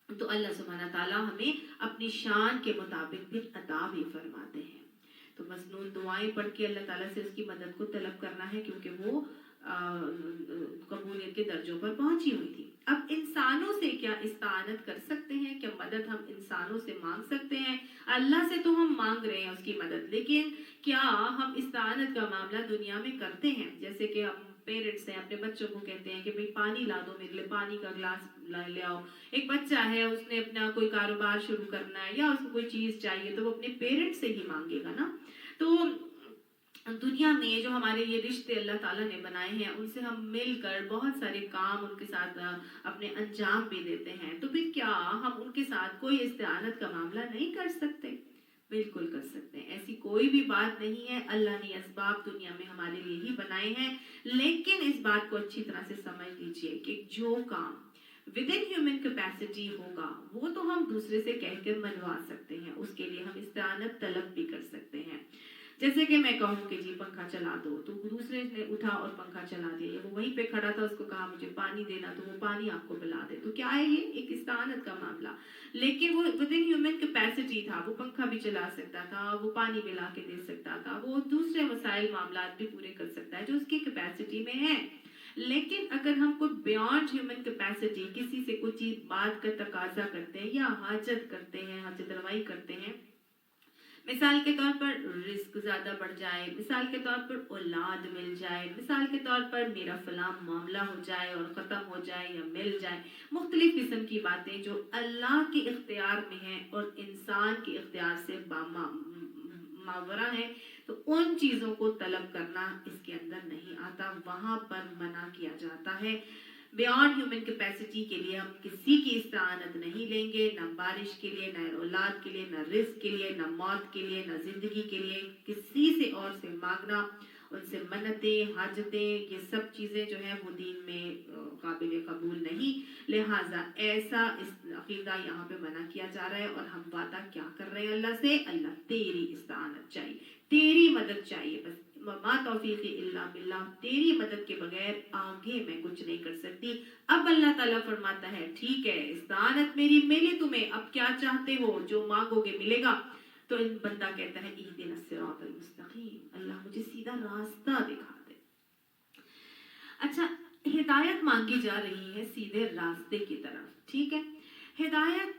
तो अल्लाह सुब्हान ताला हमें अपनी शान के मुताबिक भी अता भी फरमाते हैं। तो मसनून दुआएं पढ़ के अल्लाह ताला से उसकी मदद को तलब करना है, क्योंकि वो कबूलियत के दर्जों पर पहुंची हुई थी। अब इंसानों से क्या इस्तानत कर सकते हैं? क्या मदद हम इंसानों से मांग सकते हैं? अल्लाह से तो हम मांग रहे हैं उसकी मदद, लेकिन क्या हम इस्तानत का मामला दुनिया में करते हैं? जैसे कि हम पेरेंट्स हैं, अपने बच्चों को कहते हैं कि भाई पानी ला दो मेरे लिए, पानी का ग्लास ले आओ। एक बच्चा है, उसने अपना कोई कारोबार शुरू करना है या उसको कोई चीज चाहिए, तो वो अपने पेरेंट्स से ही मांगेगा ना। तो दुनिया में जो हमारे ये रिश्ते अल्लाह ताला ने बनाए हैं, उनसे हम मिलकर बहुत सारे काम उनके साथ अपने अंजाम भी देते हैं। तो फिर क्या हम उनके साथ कोई इस्तिआनत का मामला नहीं कर सकते? बिल्कुल कर सकते हैं, ऐसी कोई भी बात नहीं है। अल्लाह ने असबाब दुनिया में हमारे लिए ही बनाए हैं, लेकिन इस बात को अच्छी तरह से समझ लीजिए कि जो काम विद इन ह्यूमन कैपेसिटी होगा वो तो हम दूसरे से कहकर मनवा सकते हैं, उसके लिए हम इस्तिआनत तलब भी कर सकते हैं। जैसे कि मैं कहूँ कि जी पंखा चला दो, तो दूसरे ने उठा और पंखा चला दिया, वो वहीं पे खड़ा था, उसको कहा मुझे पानी देना, तो वो पानी आपको पिला दे। तो क्या है ये? एक इस्तानत का मामला। लेकिन वो विद इन ह्यूमन कैपेसिटी था, वो पंखा भी चला सकता था, वो पानी भी ला के दे सकता था, वो दूसरे मसाइल मामला भी पूरे कर सकता है जो उसकी कैपेसिटी में है। लेकिन अगर हम कोई बियॉन्ड ह्यूमन कैपेसिटी किसी से कुछ चीज बात का तकाजा करते हैं या हाजत करते हैं, हाजत रवाई करते हैं, मिसाल के तौर पर रिस्क ज्यादा बढ़ जाए, मिसाल के तौर पर औलाद मिल जाए, मिसाल के तौर पर मेरा फलां मामला हो जाए और ख़त्म हो जाए या मिल जाए, मुख्तलिफ किस्म की बातें जो अल्लाह के इख्तियार में हैं और इंसान के इख्तियार से मावरा है, तो उन चीज़ों को तलब करना इसके अंदर नहीं आता, वहाँ पर मना किया जाता है। बियॉन्ड ह्यूमन कैपेसिटी के लिए हम किसी की इस्तानत नहीं लेंगे, न बारिश के लिए, न औलाद के लिए, न रिस्क के लिए, न मौत के लिए, न जिंदगी के लिए किसी से और से मांगना, उनसे मन्नतें, हाजतें, ये सब चीज़ें जो हैं वो दीन में काबिल कबूल नहीं। लिहाजा ऐसा इस अकीदा यहाँ पे मना किया जा रहा है। और हम वादा क्या कर रहे हैं अल्लाह से? अल्लाह तेरी इस्तानत चाहिए, तेरी मदद चाहिए, बस मा तौफीक़ी इल्ला बिल्लाह, तेरी मदद के बगैर आगे मैं कुछ नहीं कर सकती। अब अल्लाह ताला फरमाता है ठीक है, इस्तानत मेरी मिली तुम्हें, अब क्या चाहते हो? जो मांगोगे मिलेगा। तो इन बंदा कहता है इहदिना सिरातल मुस्तकीम, अल्लाह मुझे सीधा रास्ता दिखा दे। अच्छा, हिदायत मांगी जा रही है सीधे रास्ते की तरफ, ठीक है। हिदायत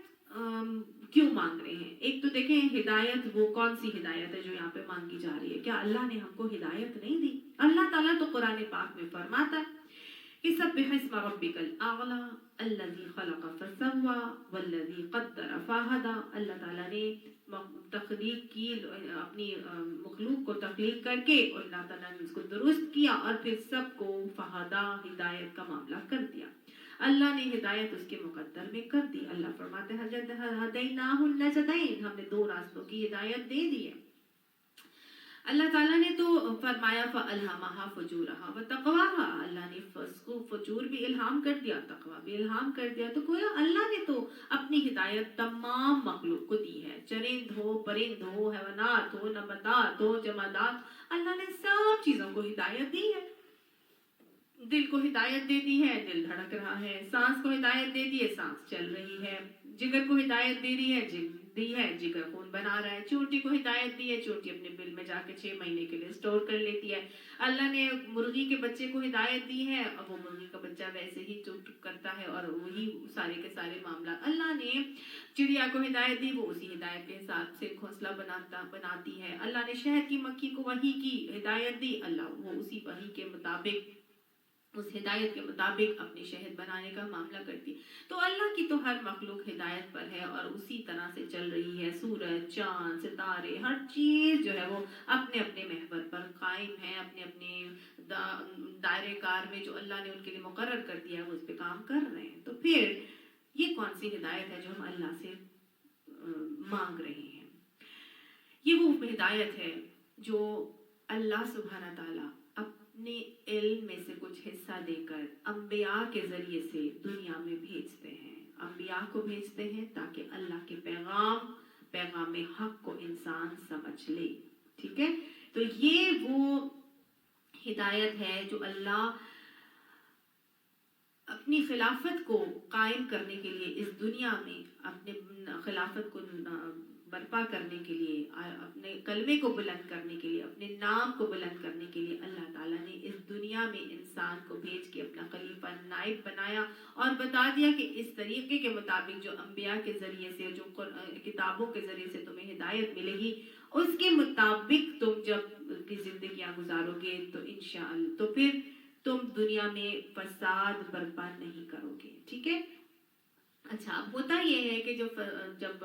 क्यों मांग रहे हैं? एक तो देखें हिदायत वो कौन सी हिदायत है जो यहाँ पे मांगी जा रही है। क्या अल्लाह ने हमको हिदायत नहीं दी? अल्लाह ताला तो कुरान पाक में फरमाता है कि सब्बिह इस्मा रब्बिकल आला अल्लज़ी खलक़ फसव्वा वल्लज़ी क़द्दर फ़हदा। अल्लाह ताला ने तख्लीक की, अपनी मखलूक को तख्लीक करके और अल्लाह ताला ने उसको दुरुस्त किया और फिर सबको फहदा, हिदायत का मामला कर दिया। अल्लाह ने हिदायत उसके मुकद्दर में कर दी। अल्लाह फरमाते हैं हदैनाहुन नजदैन, हमने 2 रास्तों की हिदायत दे दी है। अल्लाह ताला ने तो फरमाया फ़अल्हमहा फुजूरहा व तक़वाहा, अल्लाह ने उसको फजूर भी इल्हाम कर दिया, तकवा भी इल्हाम कर दिया। तो गोया अल्लाह ने तो अपनी हिदायत तमाम मखलूक को दी है, चरिंद हो, परिंद हो, हैवानात हो, नबातात हो, जमादात, अल्लाह ने सब चीजों को हिदायत दी है। दिल को हिदायत दे दी है, दिल धड़क रहा है। सांस को हिदायत दे दी है, सांस चल रही है। जिगर को हिदायत दे दी है, जिगर खून बना रहा है। चोटी को हिदायत दी है, चोटी अपने बिल में जाके 6 महीने के लिए स्टोर कर लेती है। अल्लाह ने मुर्गी के बच्चे को हिदायत दी है, अब वो मुर्गी का बच्चा वैसे ही चुप करता है और वही सारे के सारे मामला। अल्लाह ने चिड़िया को हिदायत दी, वो उसी हिदायत के हिसाब से घोंसला बनाती है। अल्लाह ने शहद की मक्खी को वही की हिदायत दी, अल्लाह वो उसी वही के मुताबिक اس ہدایت کے مطابق اپنی شہد بنانے کا معاملہ کرتی. تو اللہ کی تو ہر مخلوق ہدایت پر ہے اور اسی طرح سے چل رہی ہے. سورج، چاند، ستارے، ہر چیز جو ہے وہ اپنے اپنے محور پر قائم ہے، اپنے اپنے دائرے کار میں جو اللہ نے ان کے لیے مقرر کر دیا ہے وہ اس پہ کام کر رہے ہیں. تو پھر یہ کون سی ہدایت ہے جو ہم اللہ سے مانگ رہے ہیں؟ یہ وہ ہدایت ہے جو اللہ سبحانہ تعالیٰ اپنے علم میں سے کچھ حصہ دے کر انبیاء کے ذریعے سے دنیا میں بھیجتے ہیں. انبیاء کو بھیجتے ہیں تاکہ اللہ کے پیغام حق کو انسان سمجھ لے. ٹھیک ہے، تو یہ وہ ہدایت ہے جو اللہ اپنی خلافت کو قائم کرنے کے لیے اس دنیا میں، اپنے خلافت کو برپا کرنے کے لیے، اپنے کلمے کو بلند کرنے کے لیے، اپنے نام کو بلند کرنے کے لیے اللہ تعالیٰ نے اس دنیا میں انسان کو بھیج کے اپنا خلیفہ نائب بنایا اور بتا دیا کہ اس طریقے کے مطابق جو انبیاء کے ذریعے سے، جو کتابوں کے ذریعے سے تمہیں ہدایت ملے گی، اس کے مطابق تم جب اپنی زندگیاں گزارو گے تو انشاءاللہ تو پھر تم دنیا میں فساد برپا نہیں کرو گے. ٹھیک ہے. اچھا، اب ہوتا یہ ہے کہ جب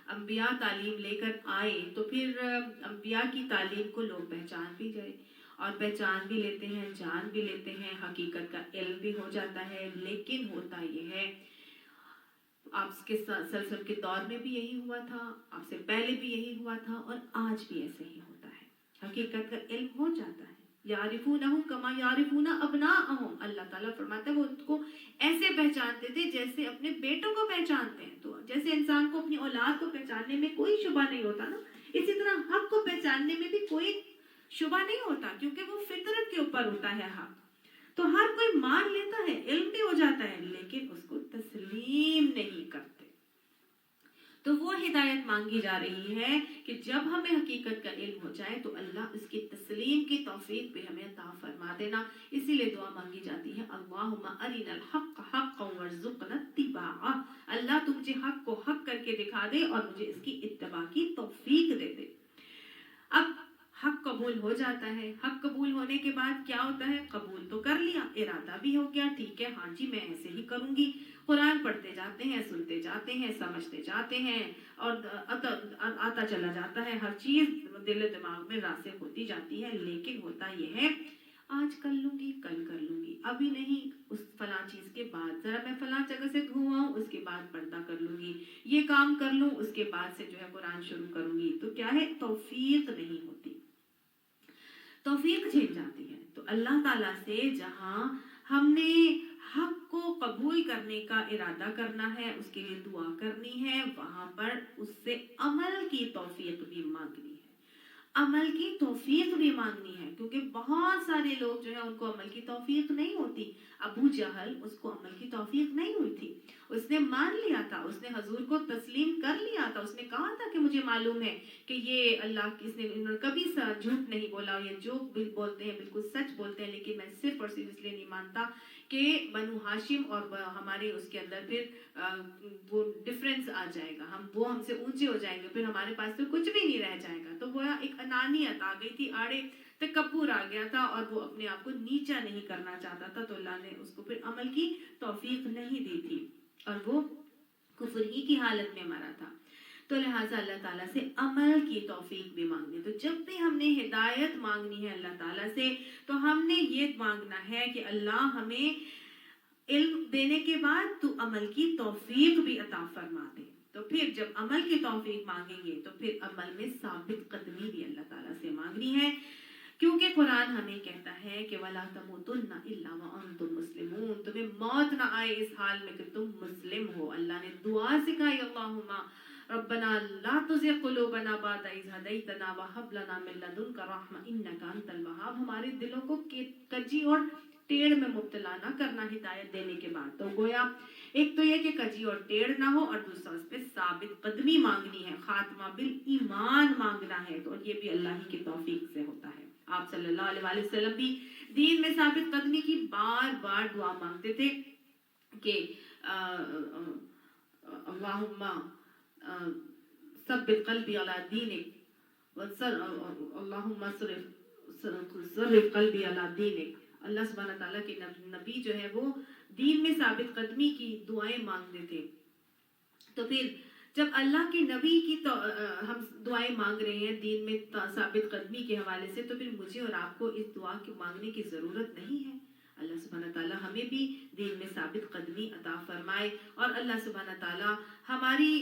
انبیاء تعلیم لے کر آئے تو پھر انبیاء کی تعلیم کو لوگ پہچان بھی گئے اور پہچان بھی لیتے ہیں، جان بھی لیتے ہیں، حقیقت کا علم بھی ہو جاتا ہے. لیکن ہوتا یہ ہے، آپ کے سلسلے کے دور میں بھی یہی ہوا تھا، آپ سے پہلے بھی یہی ہوا تھا اور آج بھی ایسے ہی ہوتا ہے. حقیقت کا علم ہو جاتا ہے. یعرفونہم کما یعرفون ابناءہم، اللہ تعالیٰ فرماتا ہے وہ ان کو ایسے پہچانتے تھے جیسے اپنے بیٹوں کو پہچانتے ہیں. تو جیسے انسان کو اپنی اولاد کو پہچاننے میں کوئی شبہ نہیں ہوتا نا، اسی طرح حق کو پہچاننے میں بھی کوئی شبہ نہیں ہوتا، کیونکہ وہ فطرت کے اوپر ہوتا ہے حق. تو ہر کوئی مان لیتا ہے، علم بھی ہو جاتا ہے، لیکن اس کو تسلیم نہیں کرتے. تو وہ ہدایت مانگی جا رہی ہے کہ جب ہمیں حقیقت کا علم ہو جائے تو اللہ اس کی تسلیم کی توفیق بھی ہمیں عطا فرما دینا. اسی لیے دعا مانگی جاتی ہے، اللہم ارنا الحق حقا وارزقنا اتباعہ. اللہ تو مجھے حق کو حق کر کے دکھا دے اور مجھے اس کی اتباع کی توفیق دے دے. اب حق قبول ہو جاتا ہے. حق قبول ہونے کے بعد کیا ہوتا ہے؟ قبول تو کر لیا، ارادہ بھی ہو گیا، ٹھیک ہے ہاں جی میں ایسے ہی کروں گی. قرآن پڑھتے جاتے ہیں، سنتے جاتے ہیں، سمجھتے جاتے ہیں اور آتا چلا جاتا ہے، ہر چیز دل و دماغ میں راسخ ہوتی جاتی ہے. لیکن ہوتا یہ ہے، آج کر لوں گی، کل کر لوں گی، ابھی نہیں، اس فلاں چیز کے بعد، ذرا میں فلاں جگہ سے گھوماؤں اس کے بعد پردہ کر لوں گی، یہ کام کر لوں اس کے بعد سے جو ہے قرآن شروع کروں گی. تو کیا ہے؟ توفیق نہیں ہوتی، توفیق چھن جاتی ہے. تو اللہ تعالیٰ سے جہاں ہم نے حق کو قبول کرنے کا ارادہ کرنا ہے، اس کے لیے دعا کرنی ہے، وہاں پر اس سے عمل کی توفیق بھی مانگنی ہے، عمل کی توفیق بھی مانگنی ہے. کیونکہ بہت سارے لوگ جو ہے ان کو عمل کی توفیق نہیں ہوتی. ابو جہل، اس کو عمل کی توفیق نہیں ہوئی تھی، اس نے مان لیا تھا، اس نے حضور کو تسلیم کر لیا تھا، اس نے کہا تھا کہ مجھے معلوم ہے کہ یہ اللہ کی، انہوں نے کبھی جھوٹ نہیں بولا، یہ جو بولتے ہیں بالکل سچ بولتے ہیں، لیکن میں صرف اور صرف اس لیے نہیں مانتا کہ بنو ہاشم اور ہمارے اس کے اندر پھر وہ ڈفرینس آ جائے گا، وہ ہم سے اونچے ہو جائیں گے، پھر ہمارے پاس تو کچھ بھی نہیں رہ جائے گا. تو وہ ایک انانیت آ گئی تھی، آڑے تکبر آ گیا تھا اور وہ اپنے آپ کو نیچا نہیں کرنا چاہتا تھا. تو اللہ نے اس کو پھر عمل کی توفیق نہیں دی تھی اور وہ کفر ہی کی حالت میں مرا تھا. تو لہٰذا اللہ تعالیٰ سے عمل کی توفیق بھی مانگنی. تو جب بھی ہم نے ہدایت مانگنی ہے اللہ تعالیٰ سے تو ہم نے یہ مانگنا ہے کہ اللہ ہمیں علم دینے کے بعد تو عمل کی توفیق بھی عطا فرما دے. تو پھر جب عمل کی توفیق مانگیں گے تو پھر عمل میں ثابت قدمی بھی اللہ تعالیٰ سے مانگنی ہے. کیونکہ قرآن ہمیں کہتا ہے کہ وَلَا تَمُوتُنَّ إِلَّا وَأَنْتُمْ مُسْلِمُونَ، تمہیں موت نہ آئے اس حال میں کہ تم مسلم ہو. اللہ نے دعا سکھائی، اللہم ربنا لا تزغ قلوبنا بعد إذ هديتنا وهب لنا من لدنك رحمة إنك أنت الوهاب. ہمارے دلوں کو کجی اور ٹیڑھ میں مبتلا نہ کرنا ہدایت دینے کے بعد. تو گویا ایک تو یہ کہ کجی اور ٹیڑھ نہ ہو، اور دوسرا اس پہ ثابت قدمی مانگنی ہے، خاتمہ بالایمان مانگنا ہے. تو یہ بھی اللہ ہی کی توفیق سے ہوتا ہے. آپ صلی اللہ علیہ وسلم بھی دین میں ثابت قدمی کی بار بار دعا مانگتے تھے کہ اللہم ثبت قلبی علی دینک اللہم صرف قلبی علی دینک अल्लाह सुब्हानहू तआला के नबी जो है वो दीन में साबित कदमी की दुआएं मांगते थे। तो फिर जब अल्लाह के नबी की तो हम दुआएं मांग रहे हैं दीन में साबित कदमी के हवाले से, तो फिर मुझे और आपको इस दुआ की मांगने की ज़रूरत नहीं है। अल्लाह सुब्हानहू तआला हमें भी दीन में साबित कदमी अता फरमाए और अल्लाह सुब्हानहू तआला हमारी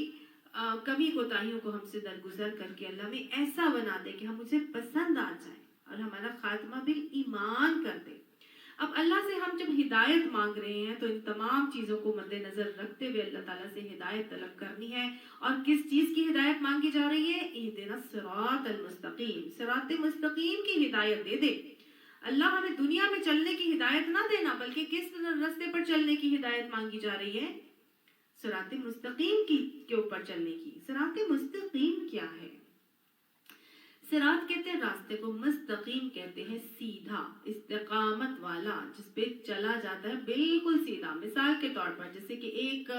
कमी कोताहियों को हमसे दरगुजर करके अल्लाह में ऐसा बना दे कि हम मुझे पसंद आ जाए और हमारा खात्मा बिल ईमान कर दे। अब अल्लाह से हम जब हिदायत मांग रहे हैं तो इन तमाम चीज़ों को मद्देनजर रखते हुए अल्लाह ताला से हिदायत तलब करनी है। और किस चीज़ की हिदायत मांगी जा रही है? इहदिना सिरातल मुस्तकीम, सिरात मुस्तकीम की हिदायत दे दे। अल्लाह हमें दुनिया में चलने की हिदायत ना देना, बल्कि किस रास्ते पर चलने की हिदायत मांगी जा रही है? सिरात मुस्तकीम की के ऊपर चलने की। सिरात मुस्तकीम क्या है? सिरात कहते हैं रास्ते को, मुस्तकीम कहते हैं सीधा, इस्तिकामत वाला, जिस पे चला जाता है बिल्कुल सीधा। मिसाल के तौर पर जैसे कि एक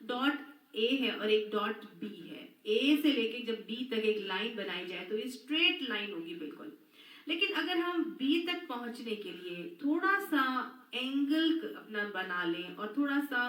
डॉट ए है और एक डॉट बी है, ए से लेके जब बी तक एक लाइन बनाई जाए तो ये स्ट्रेट लाइन होगी बिल्कुल। लेकिन अगर हम बी तक पहुंचने के लिए थोड़ा सा एंगल अपना बना लें और थोड़ा सा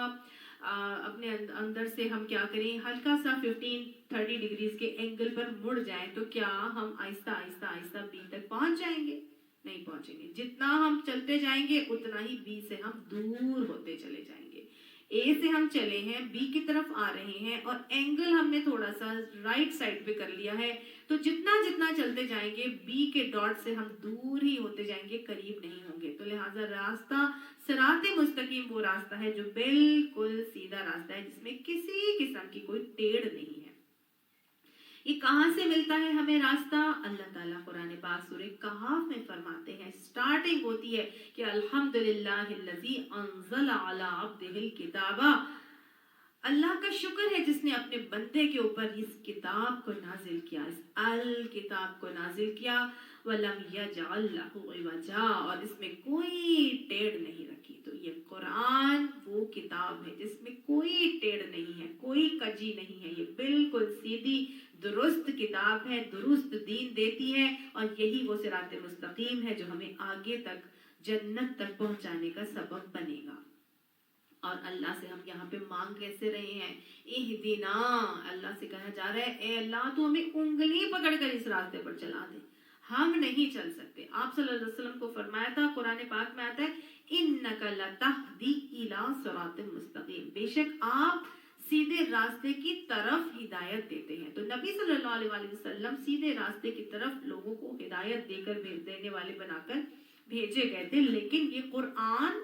अपने अंदर से हम क्या करें, हल्का सा 15-30 डिग्रीज के एंगल पर मुड़ जाएं, तो क्या हम आहिस्ता आहिस्ता आहिस्ता बी तक पहुंच जाएंगे? नहीं पहुंचेंगे। जितना हम चलते जाएंगे उतना ही बी से हम दूर होते चले जाएंगे। ए से हम चले हैं, बी की तरफ आ रहे हैं और एंगल हमने थोड़ा सा राइट साइड पे कर लिया है, तो जितना जितना चलते जाएंगे बी के डॉट से हम दूर ही होते जाएंगे, करीब नहीं होंगे। तो लिहाजा रास्ता सिरात मुस्तकीम वो रास्ता है जो बिल्कुल सीधा रास्ता है, जिसमें किसी किस्म की कोई टेढ़ नहीं है। ये कहाँ से मिलता है हमें रास्ता? अल्लाह ताला कुरान पाक सूरह कहफ में फरमाते हैं, स्टार्टिंग होती है कि अल्हम्दुलिल्लाहिल्लज़ी अंज़ला अला अब्दिहिल किताबा, अल्लाह का शुक्र है जिसने अपने बंदे के ऊपर इस किताब को नाजिल किया, इस अल किताब को नाजिल किया, वलम यजअल लहू इवजा, और इसमें कोई टेढ़ नहीं रखी। तो ये कुरान वो किताब है जिसमें कोई टेढ़ नहीं है, कोई कजी नहीं है, ये बिल्कुल सीधी दुरुस्त किताब है, दुरुस्त दीन देती है, और यही वो सिरात मुस्तकीम है जो हमें आगे तक जन्नत तक पहुंचाने का सबब बनेगा। और अल्लाह से हम यहाँ पे मांग कैसे रहे हैं? इहदिना, अल्लाह से कहा जा रहा है ए अल्लाह तू हमें उंगली पकड़कर इस रास्ते पर चला दे, हम नहीं चल सकते। आप सल्लल्लाहु अलैहि वसल्लम को फरमाया था, कुरान पाक में आता है इन्नका लतहदी इला सिरातिल मुस्तकीम, बेशक आप सीधे रास्ते की तरफ हिदायत देते हैं। तो नबी सल्लल्लाहु अलैहि वसल्लम सीधे रास्ते की तरफ लोगों को हिदायत देकर भेज देने वाले बनाकर भेजे गए थे। लेकिन ये कुरान,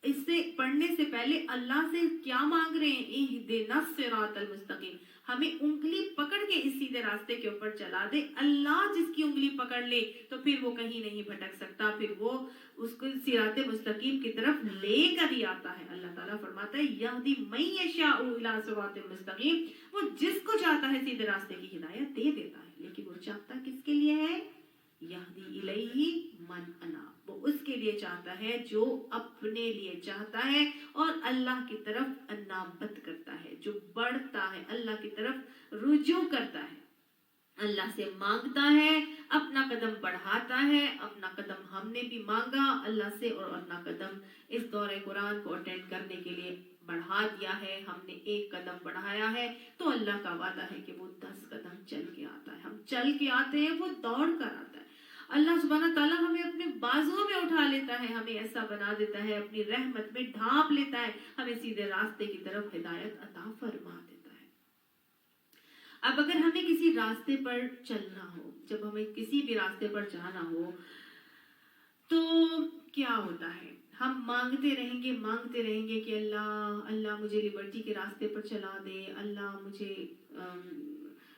इससे पढ़ने से पहले अल्लाह से क्या मांग रहे हैं? इहदिना सिरातल मुस्तकीम, हमें उंगली पकड़ के इस सीधे रास्ते के ऊपर चला दे। अल्लाह जिसकी उंगली पकड़ ले तो फिर वो कहीं नहीं भटक सकता, फिर वो उसको सिराते मुस्तकीम की तरफ लेकर ही आता है। अल्लाह ताला फरमाता है यहदी मन यशाउ इला सिरातिल मुस्तकीम, वो जिसको चाहता है सीधे रास्ते की हिदायत दे देता है। लेकिन वो चाहता किसके लिए है? यहदी इलैहि मन अनाब, वो उसके लिए चाहता है जो अपने लिए चाहता है और अल्लाह की तरफ अनाबत करता है, जो बढ़ता है, अल्लाह की तरफ रुजू करता है, अल्लाह से मांगता है, अपना कदम बढ़ाता है। अपना कदम हमने भी मांगा अल्लाह से और अपना कदम इस दौरे कुरान को अटेंड करने के लिए बढ़ा दिया है। हमने एक कदम बढ़ाया है तो अल्लाह का वादा है कि वो 10 कदम चल के आता है। हम चल के आते हैं, वो दौड़ कर आता है। अल्लाह सुब्हानहू तआला हमें अपने बाजुओं में उठा लेता है, हमें ऐसा बना देता है, अपनी रहमत में ढांप लेता है, हमें सीधे रास्ते की तरफ हिदायत अता फरमा देता है। अब अगर हमें किसी रास्ते पर चलना हो, जब हमें किसी भी रास्ते पर जाना हो, तो क्या होता है? हम मांगते रहेंगे कि अल्लाह अल्लाह मुझे लिबर्टी के रास्ते पर चला दे, अल्लाह मुझे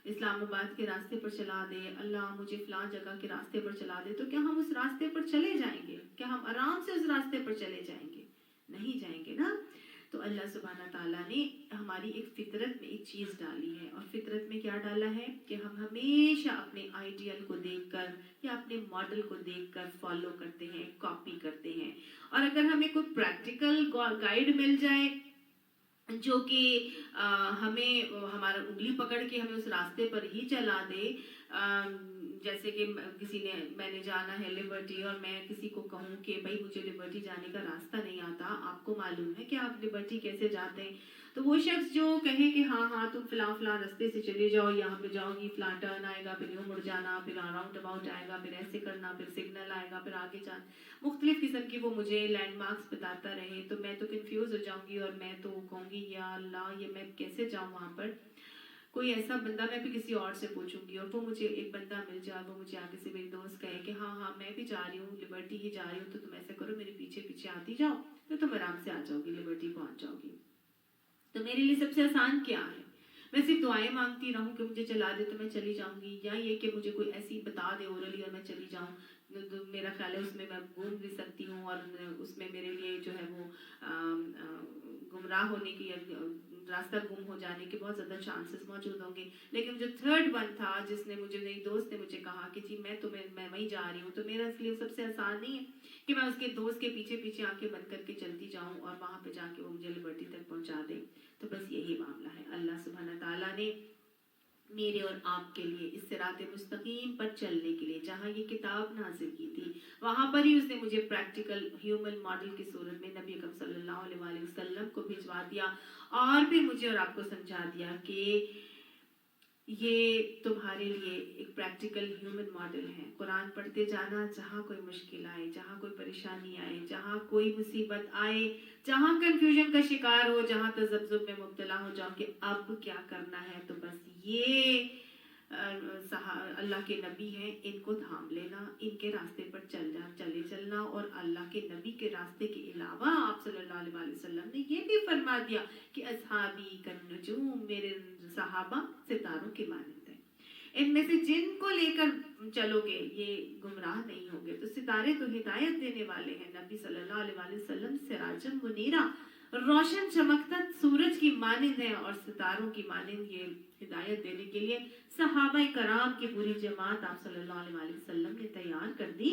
इस्लामाबाद के रास्ते पर चला दे, अल्लाह मुझे फलां जगह के रास्ते पर चला दे। तो क्या हम उस रास्ते पर चले जाएंगे? क्या हम आराम से उस रास्ते पर चले जाएंगे? नहीं जाएंगे ना। तो अल्लाह सुब्हानहू तआला ने हमारी एक फितरत में एक चीज़ डाली है, और फितरत में क्या डाला है कि हम हमेशा अपने आइडियल को देखकर या अपने मॉडल को देखकर फॉलो करते हैं, कॉपी करते हैं। और अगर हमें कोई प्रैक्टिकल गाइड मिल जाए जो कि हमें हमारा उंगली पकड़ के हमें उस रास्ते पर ही चला दे, जैसे कि मैंने जाना है लिबर्टी और मैं किसी को कहूँ कि भाई मुझे लिबर्टी जाने का रास्ता नहीं आता, आपको मालूम है कि आप लिबर्टी कैसे जाते हैं, तो वो शख्स जो कहे कि हाँ तुम फलां रास्ते से चले जाओ, यहाँ पे जाओगी, फलां टर्न आएगा, फिर यूँ मुड़ जाना, फिर राउंड अबाउट आएगा, फिर ऐसे करना, फिर सिग्नल आएगा, फिर आगे जाना, मुख्तलिफ किस्म की वो मुझे लैंडमार्क्स बताता रहे, तो मैं तो कंफ्यूज हो जाऊंगी और मैं तो कहूँगी या अल्लाह ये मैं कैसे जाऊँ वहाँ पर। कोई ऐसा बंदा, मैं भी किसी और से पूछूंगी और वो मुझे एक बंदा मिल जाए, वो मुझे आगे से मेरी दोस्त कहे कि हाँ मैं भी जा रही हूँ, लिबर्टी ही जा रही हूँ, तो तुम ऐसे करो मेरे पीछे पीछे आती जाओ, तो तुम आराम से आ जाओगी, लिबर्टी पहुंच जाओगी। तो मेरे लिए सबसे आसान क्या है? मैं सिर्फ दुआएं मांगती रहूं कि मुझे चला दे तो मैं चली जाऊंगी, या ये कि मुझे कोई ऐसी बता दे ओरली और मैं चली जाऊं, तो मेरा ख्याल है उसमें मैं घूम भी सकती हूँ और उसमें मेरे लिए जो है वो गुमराह होने की या रास्ता गुम हो जाने के बहुत ज़्यादा चांसेस मौजूद होंगे। लेकिन जो थर्ड वन था, जिसने मुझे, मेरी दोस्त ने मुझे कहा कि जी मैं वहीं जा रही हूँ, तो मेरा इसलिए सबसे आसान नहीं है कि मैं उसके दोस्त के पीछे पीछे आंखें बंद करके चलती जाऊँ और वहाँ पे जाके वो मुझे लिबर्टी तक पहुँचा दे। तो बस यही मामला है। अल्लाह सुब्हाना ताला ने मेरे और आपके लिए इस सिराते मुस्तकीम पर चलने के लिए जहाँ ये किताब नाजिल की थी, वहाँ पर ही उसने मुझे प्रैक्टिकल ह्यूमन मॉडल की सूरत में नबी अकरम सल्लल्लाहु अलैहि वसल्लम को भिजवा दिया और फिर मुझे और आपको समझा दिया कि ये तुम्हारे लिए एक प्रैक्टिकल ह्यूमन मॉडल है। कुरान पढ़ते जाना, जहाँ कोई मुश्किल आए, जहाँ कोई परेशानी आए, जहाँ कोई मुसीबत आए, जहाँ कंफ्यूजन का शिकार हो, जहाँ तजब्जुब में मुब्तला हो जाओ कि अब क्या करना है, तो बस ये अल्लाह के नबी हैं, इनको थाम लेना, इनके रास्ते पर चले चलना। और अल्लाह के नबी के रास्ते के अलावा आप सल्लल्लाहु अलैहि वसल्लम ने ये भी फरमा दिया कि अस्हाबी कन्नुजूम, मेरे सहाबा सितारों के मानंद हैं, इनमें से जिनको लेकर चलोगे ये गुमराह नहीं होगे। तो सितारे तो हिदायत देने वाले हैं। नबी सल्लल्लाहु अलैहि वसल्लम सिराजम मुनीरा, रोशन चमकता सूरज की मानिंद है और सितारों की मानिंद, ये हिदायत देने के लिए सहाबा कराम की पूरी जमात आप सल्लल्लाहु अलैहि वसल्लम ने तैयार कर दी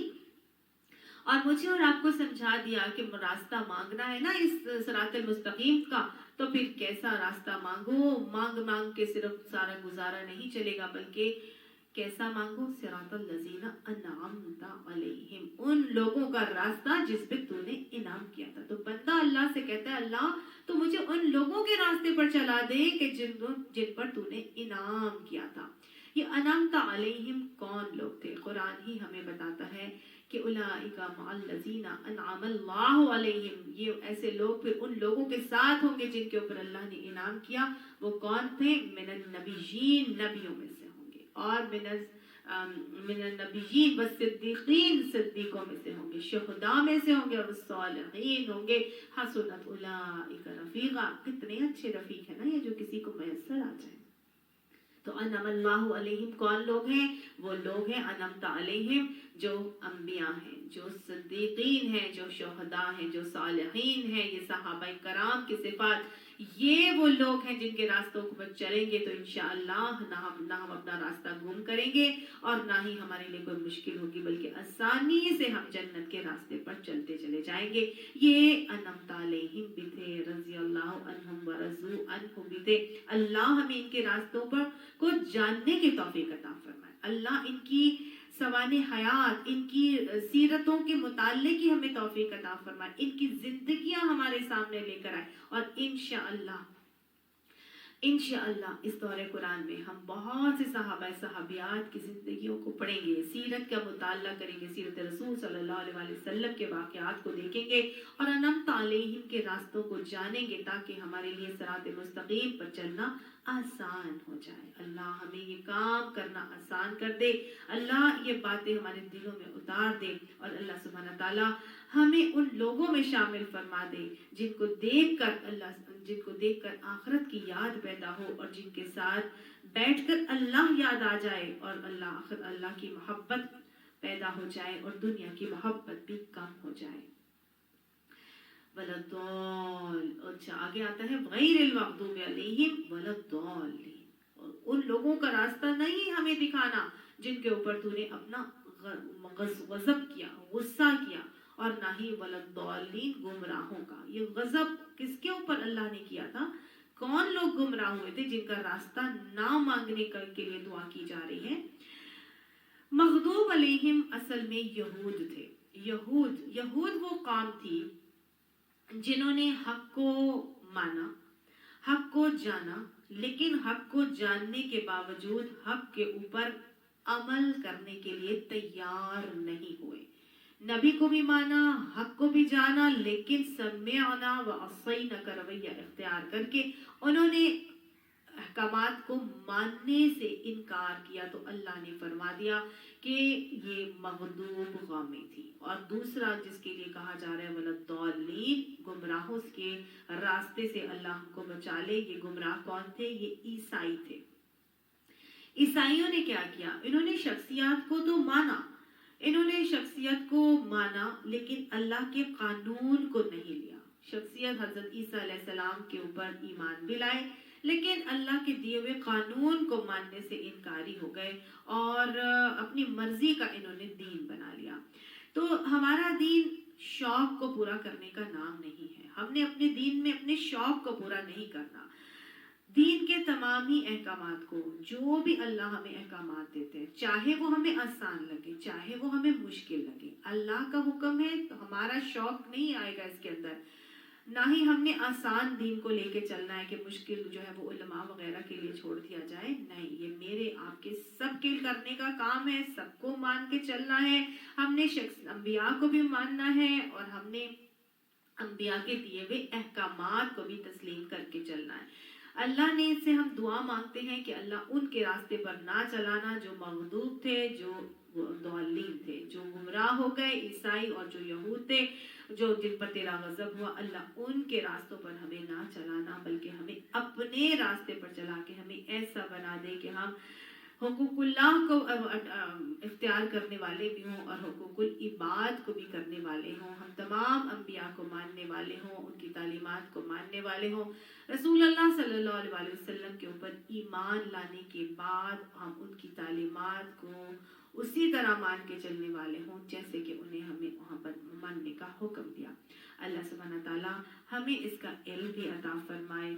और मुझे और आपको समझा दिया कि रास्ता मांगना है ना इस सिरातुल मुस्तकीम का, तो फिर कैसा रास्ता मांगो। मांग के सिर्फ सारा गुजारा नहीं चलेगा, बल्कि कैसा मांगो, सिरातल लजीना अनअमता अलैहिम, उन लोगों का रास्ता जिस पे तूने इनाम किया था। तो बंदा अल्लाह से कहता है, अल्लाह तो मुझे उन लोगों के रास्ते पर चला दे कि जिन पर तूने इनाम किया था। ये अनअमता अलैहिम कौन लोग थे? कुरान ही हमें बताता है कि उलाइका मअल लजीना अनअमल्लाहु अलैहिम, ये ऐसे लोग फिर उन लोगों के साथ होंगे जिनके ऊपर अल्लाह ने इनाम किया। वो कौन थे? मिनन नबीयीन, नबियों में से होंगे, और मिनन नबीयीन व सिद्दीकीन, सिद्दीकों में से होंगे, शुहदा में से होंगे, और सालिहीन होंगे। हसुनत उलाइका रफीका, कितने अच्छे रफीक है ना ये, जो किसी को मैसर आ जाए। तो अनअमल्लाहु अलैहिम कौन लोग हैं? वो लोग हैं अनअमता अलैहिम, जो अंबिया हैं, जो सिद्दीकीन हैं, जो शुहदा हैं, जो सालिहीन हैं। ये सहाबाए कराम की सिफात, ये वो लोग हैं जिनके रास्तों पर चलेंगे तो इंशाअल्लाह ना हम अपना रास्ता गुम करेंगे और ना ही हमारे लिए कोई मुश्किल होगी, बल्कि आसानी से हम जन्नत के रास्ते पर चलते चले जाएंगे। ये अनअमता अलैहिम भी थे, रज़ियल्लाहु अन्हुम व रज़ू अन्हु भी थे। अल्लाह हमें इनके रास्तों पर को जानने की तौफीक अता फरमाए। अल्लाह इनकी सवाने हयात, इनकी सीरतों के मुताल्लिक ही हमें तौफीक अता फरमाए, इनकी जिंदगियां हमारे सामने लेकर आए। और इंशाअल्लाह इस दौरे कुरान में हम बहुत से सहाबा सहाबियात की जिंदगियों को पढ़ेंगे, सीरत का मुताल्ला करेंगे, सीरत रसूल सल्लल्लाहु अलैहि वसल्लम के वाक़यात को देखेंगे और अनअमता अलैहिम के रास्तों को जानेंगे, ताकि हमारे लिए सिरात मुस्तकीम पर चलना आसान हो जाए। अल्लाह हमें ये काम करना आसान कर दे, अल्लाह ये बातें हमारे दिलों में उतार दे, और अल्लाह सुब्हाना ताला हमें उन लोगों में शामिल फरमा दे जिनको देखकर आखिरत की याद पैदा हो और जिनके साथ बैठकर अल्लाह याद आ जाए और अल्लाह की मोहब्बत पैदा हो जाए और दुनिया की मोहब्बत भी कम हो जाए। अच्छा, आगे आता है गैरिल मग़दूबि अलैहिम वलद्दालिन, और उन लोगों का रास्ता नहीं हमें दिखाना जिनके ऊपर तूने अपना गजब किया, गुस्सा किया, और ना ही वलद्दालिन, गुमराहों का। ये गजब किसके ऊपर अल्लाह ने किया था? कौन लोग गुमराह हुए थे जिनका रास्ता ना मांगने के लिए दुआ की जा रही है? मग़दूब अलैहिम असल में यहूद थे। यहूद वो कौम थी जिन्होंने हक को माना, हक को जाना, लेकिन हक को जानने के बावजूद हक के ऊपर अमल करने के लिए तैयार नहीं हुए। नबी को भी माना, हक को भी जाना, लेकिन समिअना व असैना का रवैया इख्तियार करके उन्होंने अहकामात को मानने से इनकार किया, तो अल्लाह ने फरमा दिया कि ये मग़दूब कौमें थी। और दूसरा जिसके लिए कहा जा रहा है वलद्दालीन, गुमराहों के रास्ते से अल्लाह हमको बचा ले। ये गुमराह कौन थे? ये ईसाई थे। ईसाइयों ने क्या किया? इन्होंने शख्सियत को तो माना, लेकिन अल्लाह के कानून को नहीं लिया। शख्सियत हजरत ईसा अलैहिस्सलाम के ऊपर ईमान भी लाए, लेकिन अल्लाह के दिए हुए कानून को मानने से इनकारी हो गए और अपनी मर्जी का इन्होंने दीन बना लिया। तो हमारा दीन शौक को पूरा करने का नाम नहीं है। हमने अपने दीन में अपने शौक को पूरा नहीं करना। दीन के तमाम ही अहकामात को, जो भी अल्लाह हमें अहकामात देते हैं, चाहे वो हमें आसान लगे, चाहे वो हमें मुश्किल लगे, अल्लाह का हुक्म है तो हमारा शौक नहीं आएगा इसके अंदर। ना ही हमने आसान दीन को लेके चलना है कि मुश्किल जो है वो उलमा वगैरह के लिए छोड़ दिया जाए। नहीं, ये मेरे आपके सबके करने का काम है, सबको मान के चलना है। हमने अंबिया को भी मानना है और हमने अंबिया के दिए हुए अहकामात को भी तस्लीम करके चलना है। अल्लाह ने से हम दुआ मांगते हैं कि अल्लाह उनके रास्ते पर ना चलाना जो मग़दूब थे, जो दालीन थे, जो गुमराह हो गए, ईसाई और जो यहूद थे, जो जिन पर तेरा गज़ब हुआ। अल्लाह उनके रास्तों पर हमें ना चलाना, बल्कि हमें अपने रास्ते पर चला के हमें ऐसा बना दे कि हम हुकूकुल्लाह को इख्तियार करने वाले भी हों और हुकूकुल इबाद को भी करने वाले हों। हम तमाम अंबिया को मानने वाले हों, उनकी तालीमात को मानने वाले हों। रसूल अल्लाह सल्लल्लाहु अलैहि वसल्लम के ऊपर ईमान लाने के बाद हम उनकी तालीमात को उसी तरह मान के चलने वाले हों जैसे कि उन्हें हमें वहाँ पर मानने का हुक्म दिया। अल्लाह सुब्हानहू तआला हमें इसका इल्म भी अता फरमाए,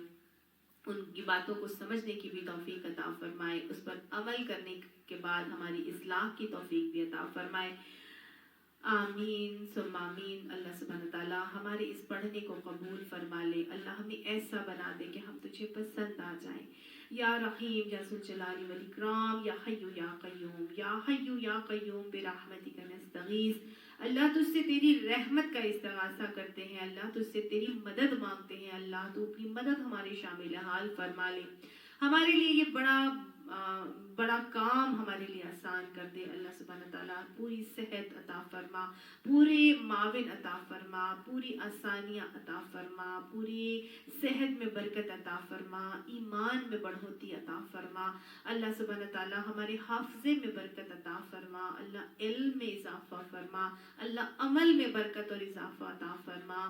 उनकी बातों को समझने की भी तौफीक अता फरमाए, उस पर अमल करने के बाद हमारी इस्लाह की तौफीक भी अता फरमाए। आमीन सुम्मा आमीन। अल्लाह सुब्हानहू तआला हमारे इस पढ़ने को कबूल फरमा ले। अल्लाह हमें ऐसा बना दे कि हम तुझे पसंद आ जाएं। या रहीम या ज़ुल जलाली वल इकराम, या हय्यु या क़य्यूम, या हय्यु या क़य्यूम बिरहमतिका नस्तगीस। अल्लाह तुझसे तेरी रहमत का इस्तिग़ासा करते हैं, अल्लाह तुझसे तेरी मदद मांगते हैं। अल्लाह तू अपनी मदद हमारे शामिल हाल फरमा ले। हमारे लिए ये बड़ा काम हमारे लिए आसान कर दे। अल्लाह सुब्हानहू तआला पूरी सेहत अता फरमा, पूरे माविन अता फरमा, पूरी आसानियाँ अता फरमा, पूरी सेहत में बरकत अता फरमा, ईमान में बढ़ोतरी अता फरमा। अल्लाह सुब्हानहू तआला हमारे हाफ़िज़े में बरकत अता फरमा, अल्लाह इल्म में इजाफ़ा फरमा, अल्लाह अमल में बरकत और इजाफ़ा अता फरमा।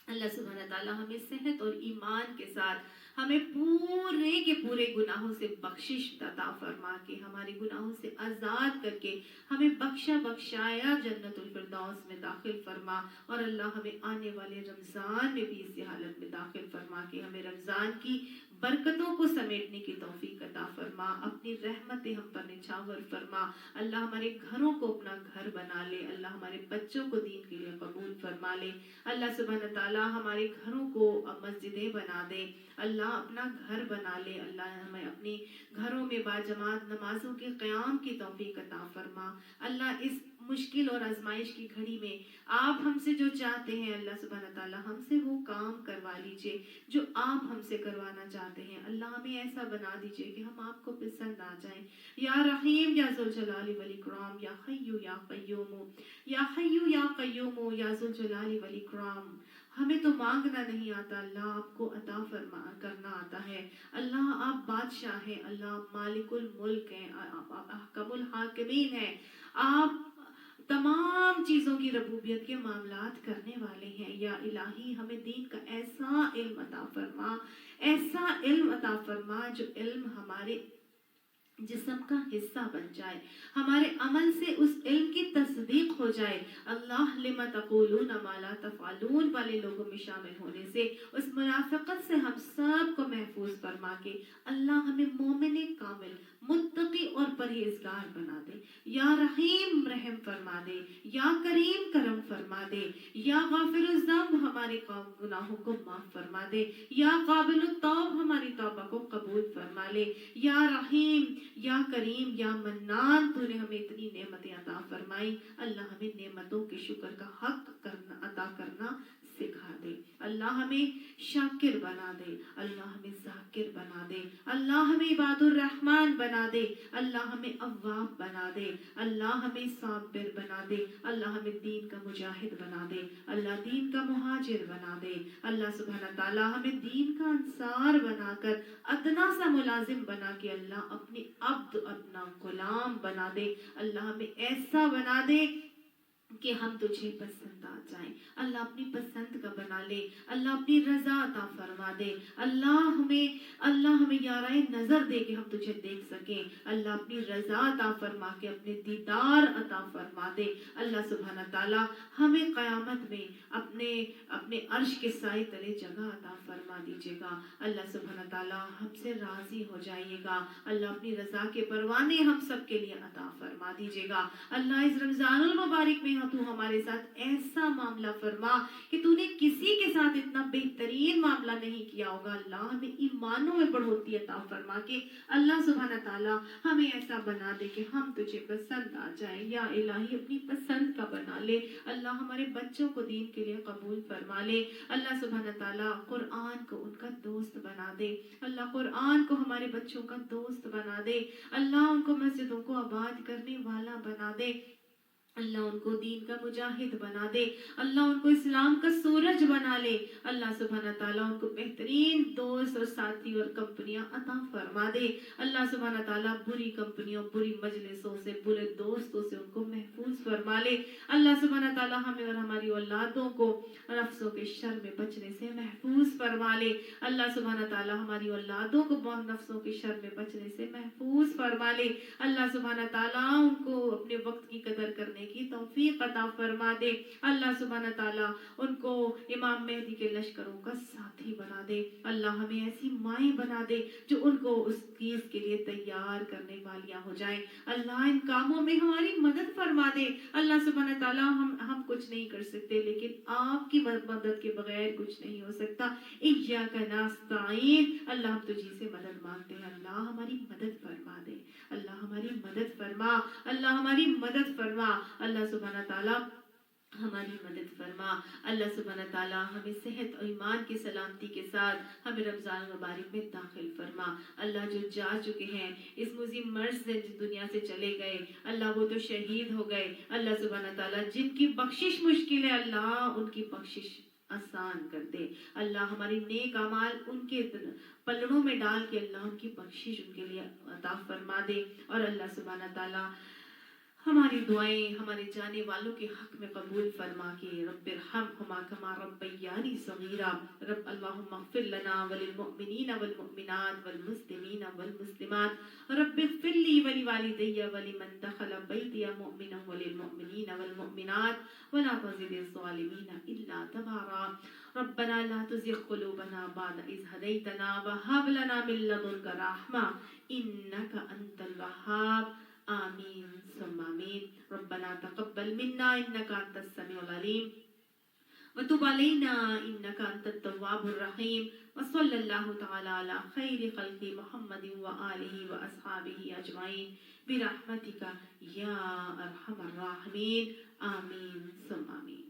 अल्लाह सुब्हानहू तआला हमें सेहत और ईमान के साथ हमें पूरे के पूरे गुनाहों से बख्शिश अता फरमा के हमारे गुनाहों से आज़ाद करके हमें बख्शाया जन्नतुल फिरदौस में दाखिल फरमा। और अल्लाह हमें आने वाले रमज़ान में भी इसी हालत में दाखिल फरमा के हमें रमज़ान की बरकतों को समेटने की तौफीक अता फरमा। अपनी रहमतें हम पर निछावर फरमा। अल्लाह हमारे घरों को अपना घर बना ले। अल्लाह हमारे बच्चों को दीन के लिए कबूल फरमा ले। अल्लाह सुब्हानहू तआला हमारे घरों को मस्जिदें बना दे। अल्लाह अपना घर बना ले। अल्लाह हमें अपने घरों में बाजमात नमाजों के क़याम की तौफीक अता फरमा। अल्लाह इस मुश्किल और आजमाइश की घड़ी में आप हमसे जो चाहते हैं अल्लाह सुब्हानहू तआला हमसे वो काम करवा लीजिए जो आप हमसे करवाना चाहते हैं। अल्लाह हमें ऐसा बना दीजिए कि हम आपको पसंद आ जाएं। या रहीम या ज़ुल जलाली वल इकराम, या हय्यु या क़य्यूम, या हय्यु या क़य्यूम, या ज़ुल जलाली वल इकराम। हमें तो मांगना नहीं आता, अल्लाह आपको अता फरमा करना आता है। अल्लाह आप बादशाह हैं, अल्लाह आप मालिकुल मुल्क हैं, आप अहकमुल हाकिमीन हैं। आप तमाम चीज़ों की रबूबियत के मामलात करने वाले हैं। या इलाही हमें दीन का ऐसा इल्म अता फरमा, ऐसा इल्म अता फरमा जो इल्म हमारे जिस्म का हिस्सा बन जाए, हमारे अमल से उस इल्म की तस्दीक हो जाए। अल्लाह लिमा तक़ूलून मा ला तफ़अलून वाले लोगों में शामिल होने से, उस मुनाफ़िक़त से हम सब को महफूज फरमा के अल्लाह हमें मोमिन कामिल, मुत्तकी और परहेजगार बना दे। या रहीम रहम फरमा दे, या करीम करम फरमा दे, या गाफिरुज़ ज़ंब हमारे गुनाहों को माफ़ फरमा दे, या काबिलुत तौब हमारी तौबा को कबूल फरमा ले। या रहीम, या करीम, या मन्नान, तूने हमें इतनी नेमतें अता फरमाई, अल्लाह हमें नेमतों के शुक्र का हक करना अता करना सिखा दे। अल्लाह हमें शाकिर बना दे, अल्लाह हमें ज़ाकिर बना दे, अल्लाह हमें इबादुर रहमान बना दे, अल्लाह हमें अव्वाब बना दे, अल्लाह हमें साबिर बना दे, अल्लाह हमें दीन का मुजाहिद बना दे, अल्लाह दीन का मुहाजिर बना दे। अल्लाह सुब्हान ताला हमें दीन का अंसार बनाकर अदना सा मुलाजिम बना के अल्लाह अपने अब्द, अपना गुलाम बना दे। अल्लाह हमें ऐसा बना दे कि हम तुझे पसंद आ जाएं। अल्लाह अपनी पसंद का बना ले, अल्लाह अपनी रजा अता फरमा दे। अल्लाह हमें याराए नजर दे कि हम तुझे देख सकें। अल्लाह अपनी रजा अता फरमा के अपने दीदार अता फरमा दे। अल्लाह सुब्हान ताला हमें क़यामत में अपने अपने अर्श के साए तले जगह अता फरमा दीजिएगा। अल्लाह सुब्हान ताला हमसे राजी हो जाइएगा। अल्लाह अपनी रजा के परवाने हम सब के लिए अता फरमा दीजिएगा। अल्लाह इस रमजानुल मुबारक में तू हमारे साथ ऐसा मामला फरमा कि तूने किसी के साथ इतना बेहतरीन मामला नहीं किया होगा। अल्लाह हमें ईमानों में बढ़ोतरी अता फरमा के अल्लाह सुब्हान ताला हमें ऐसा बना दे कि हम तुझे पसंद आ जाए। या इलाही अपनी पसंद का बना ले। अल्लाह हमारे बच्चों को दीन के लिए कबूल फरमा ले। अल्लाह सुब्हान ताला कुरान को उनका दोस्त बना दे। अल्लाह कुरान को हमारे बच्चों का दोस्त बना दे। अल्लाह उनको मस्जिदों को आबाद करने वाला बना दे। अल्लाह उनको दीन का मुजाहिद बना दे। अल्लाह उनको इस्लाम का सूरज बना ले। अल्लाह सुब्हान ताला उनको बेहतरीन दोस्त और साथी और कंपनियां अता फरमा दे। अल्लाह सुब्हान ताला बुरी कंपनियों, बुरी मजलिसों से, बुरे दोस्तों से उनको महफूज फरमा ले। अल्लाह सुब्हान ताला हमें और हमारी औलादों को नफ्सों के शर में बचने से महफूज फरमा ले। अल्लाह सुब्हान ताला हमारी औलादों को बहुत नफ्सों के शर में बचने से महफूज फरमा ले। अल्लाह सुब्हान ताला उनको अपने वक्त की कदर करने की तौफीक अता फरमा दे। अल्लाह सुब्हान ताला उनको इमाम मेहदी के लश्करों का साथी बना दे। अल्लाह हमें ऐसी माएँ बना दे जो उनको उस चीज के लिए तैयार करने वालियां हो जाएं। अल्लाह इन कामों में हमारी मदद फरमा दे। अल्लाह सुब्हान ताला हम कुछ नहीं कर सकते, लेकिन आपकी मदद के बगैर कुछ नहीं हो सकता। इय्याका नस्तईन, अल्लाह हम तुझी से मदद मांगते हैं। अल्लाह हमारी मदद फरमा दे। अल्लाह हमारी मदद फरमा। अल्लाह हमारी मदद फरमा। अल्लाह सुब्हान ताला हमारी मदद फरमा। अल्लाह सुब्हान ताला हमें सेहत और ईमान की सलामती के साथ हमें रमजान मुबारक में दाखिल फरमा। अल्लाह जो जा चुके हैं इस मुजीब मर्ज से दुनिया से चले गए, अल्लाह वो तो शहीद हो गए। अल्लाह सुब्हान ताला जिनकी बख्शिश मुश्किल है, अल्लाह उनकी बख्शिश आसान कर दे। अल्लाह हमारी नेक अमाल उनके पलड़ों में डाल के अल्लाह उनकी बख्शिश उनके लिए अता फरमा दे। और अल्लाह सुब्हान ताला हमारी दुआएं हमारे जाने वालों के हक में कबूल फरमा के रब्बिरहमहुमा कमा रब्बयानी सगीरा। रब अल्लाहुम्मा इग़फिर लना वलिल मुमिनीना वल मुमिनात वल मुस्लिमीना वल मुस्लिमात। रब्बिग़फिर ली व लिवालिदैया व लिमन दखला बैतिया मुमिनन वलिल मुमिनीना वल मुमिनात वला तज़िदिज़ ज़ालिमीना इल्ला तबारा। रब्बना ला तुज़िग़ क़ुलूबना बअद इज़ हदैतना व हब लना मिन लदुनका रहमा इन्नका अंतल वहाब। आमीन सुम्मा आमीन। रब्बना तक़ब्बल मिन्ना इन्नका अंतस समीउल अलीम व तुब अलैना इन्नका अंतत तव्वाबुर रहीम। व सल्लल्लाहु तआला अला खैरि खल्क़ि मुहम्मदिन व आलिहि व अस्हाबिहि अजमाइन बिरहमतिका या अरहमर राहिमीन। आमीन सुम्मा आमीन।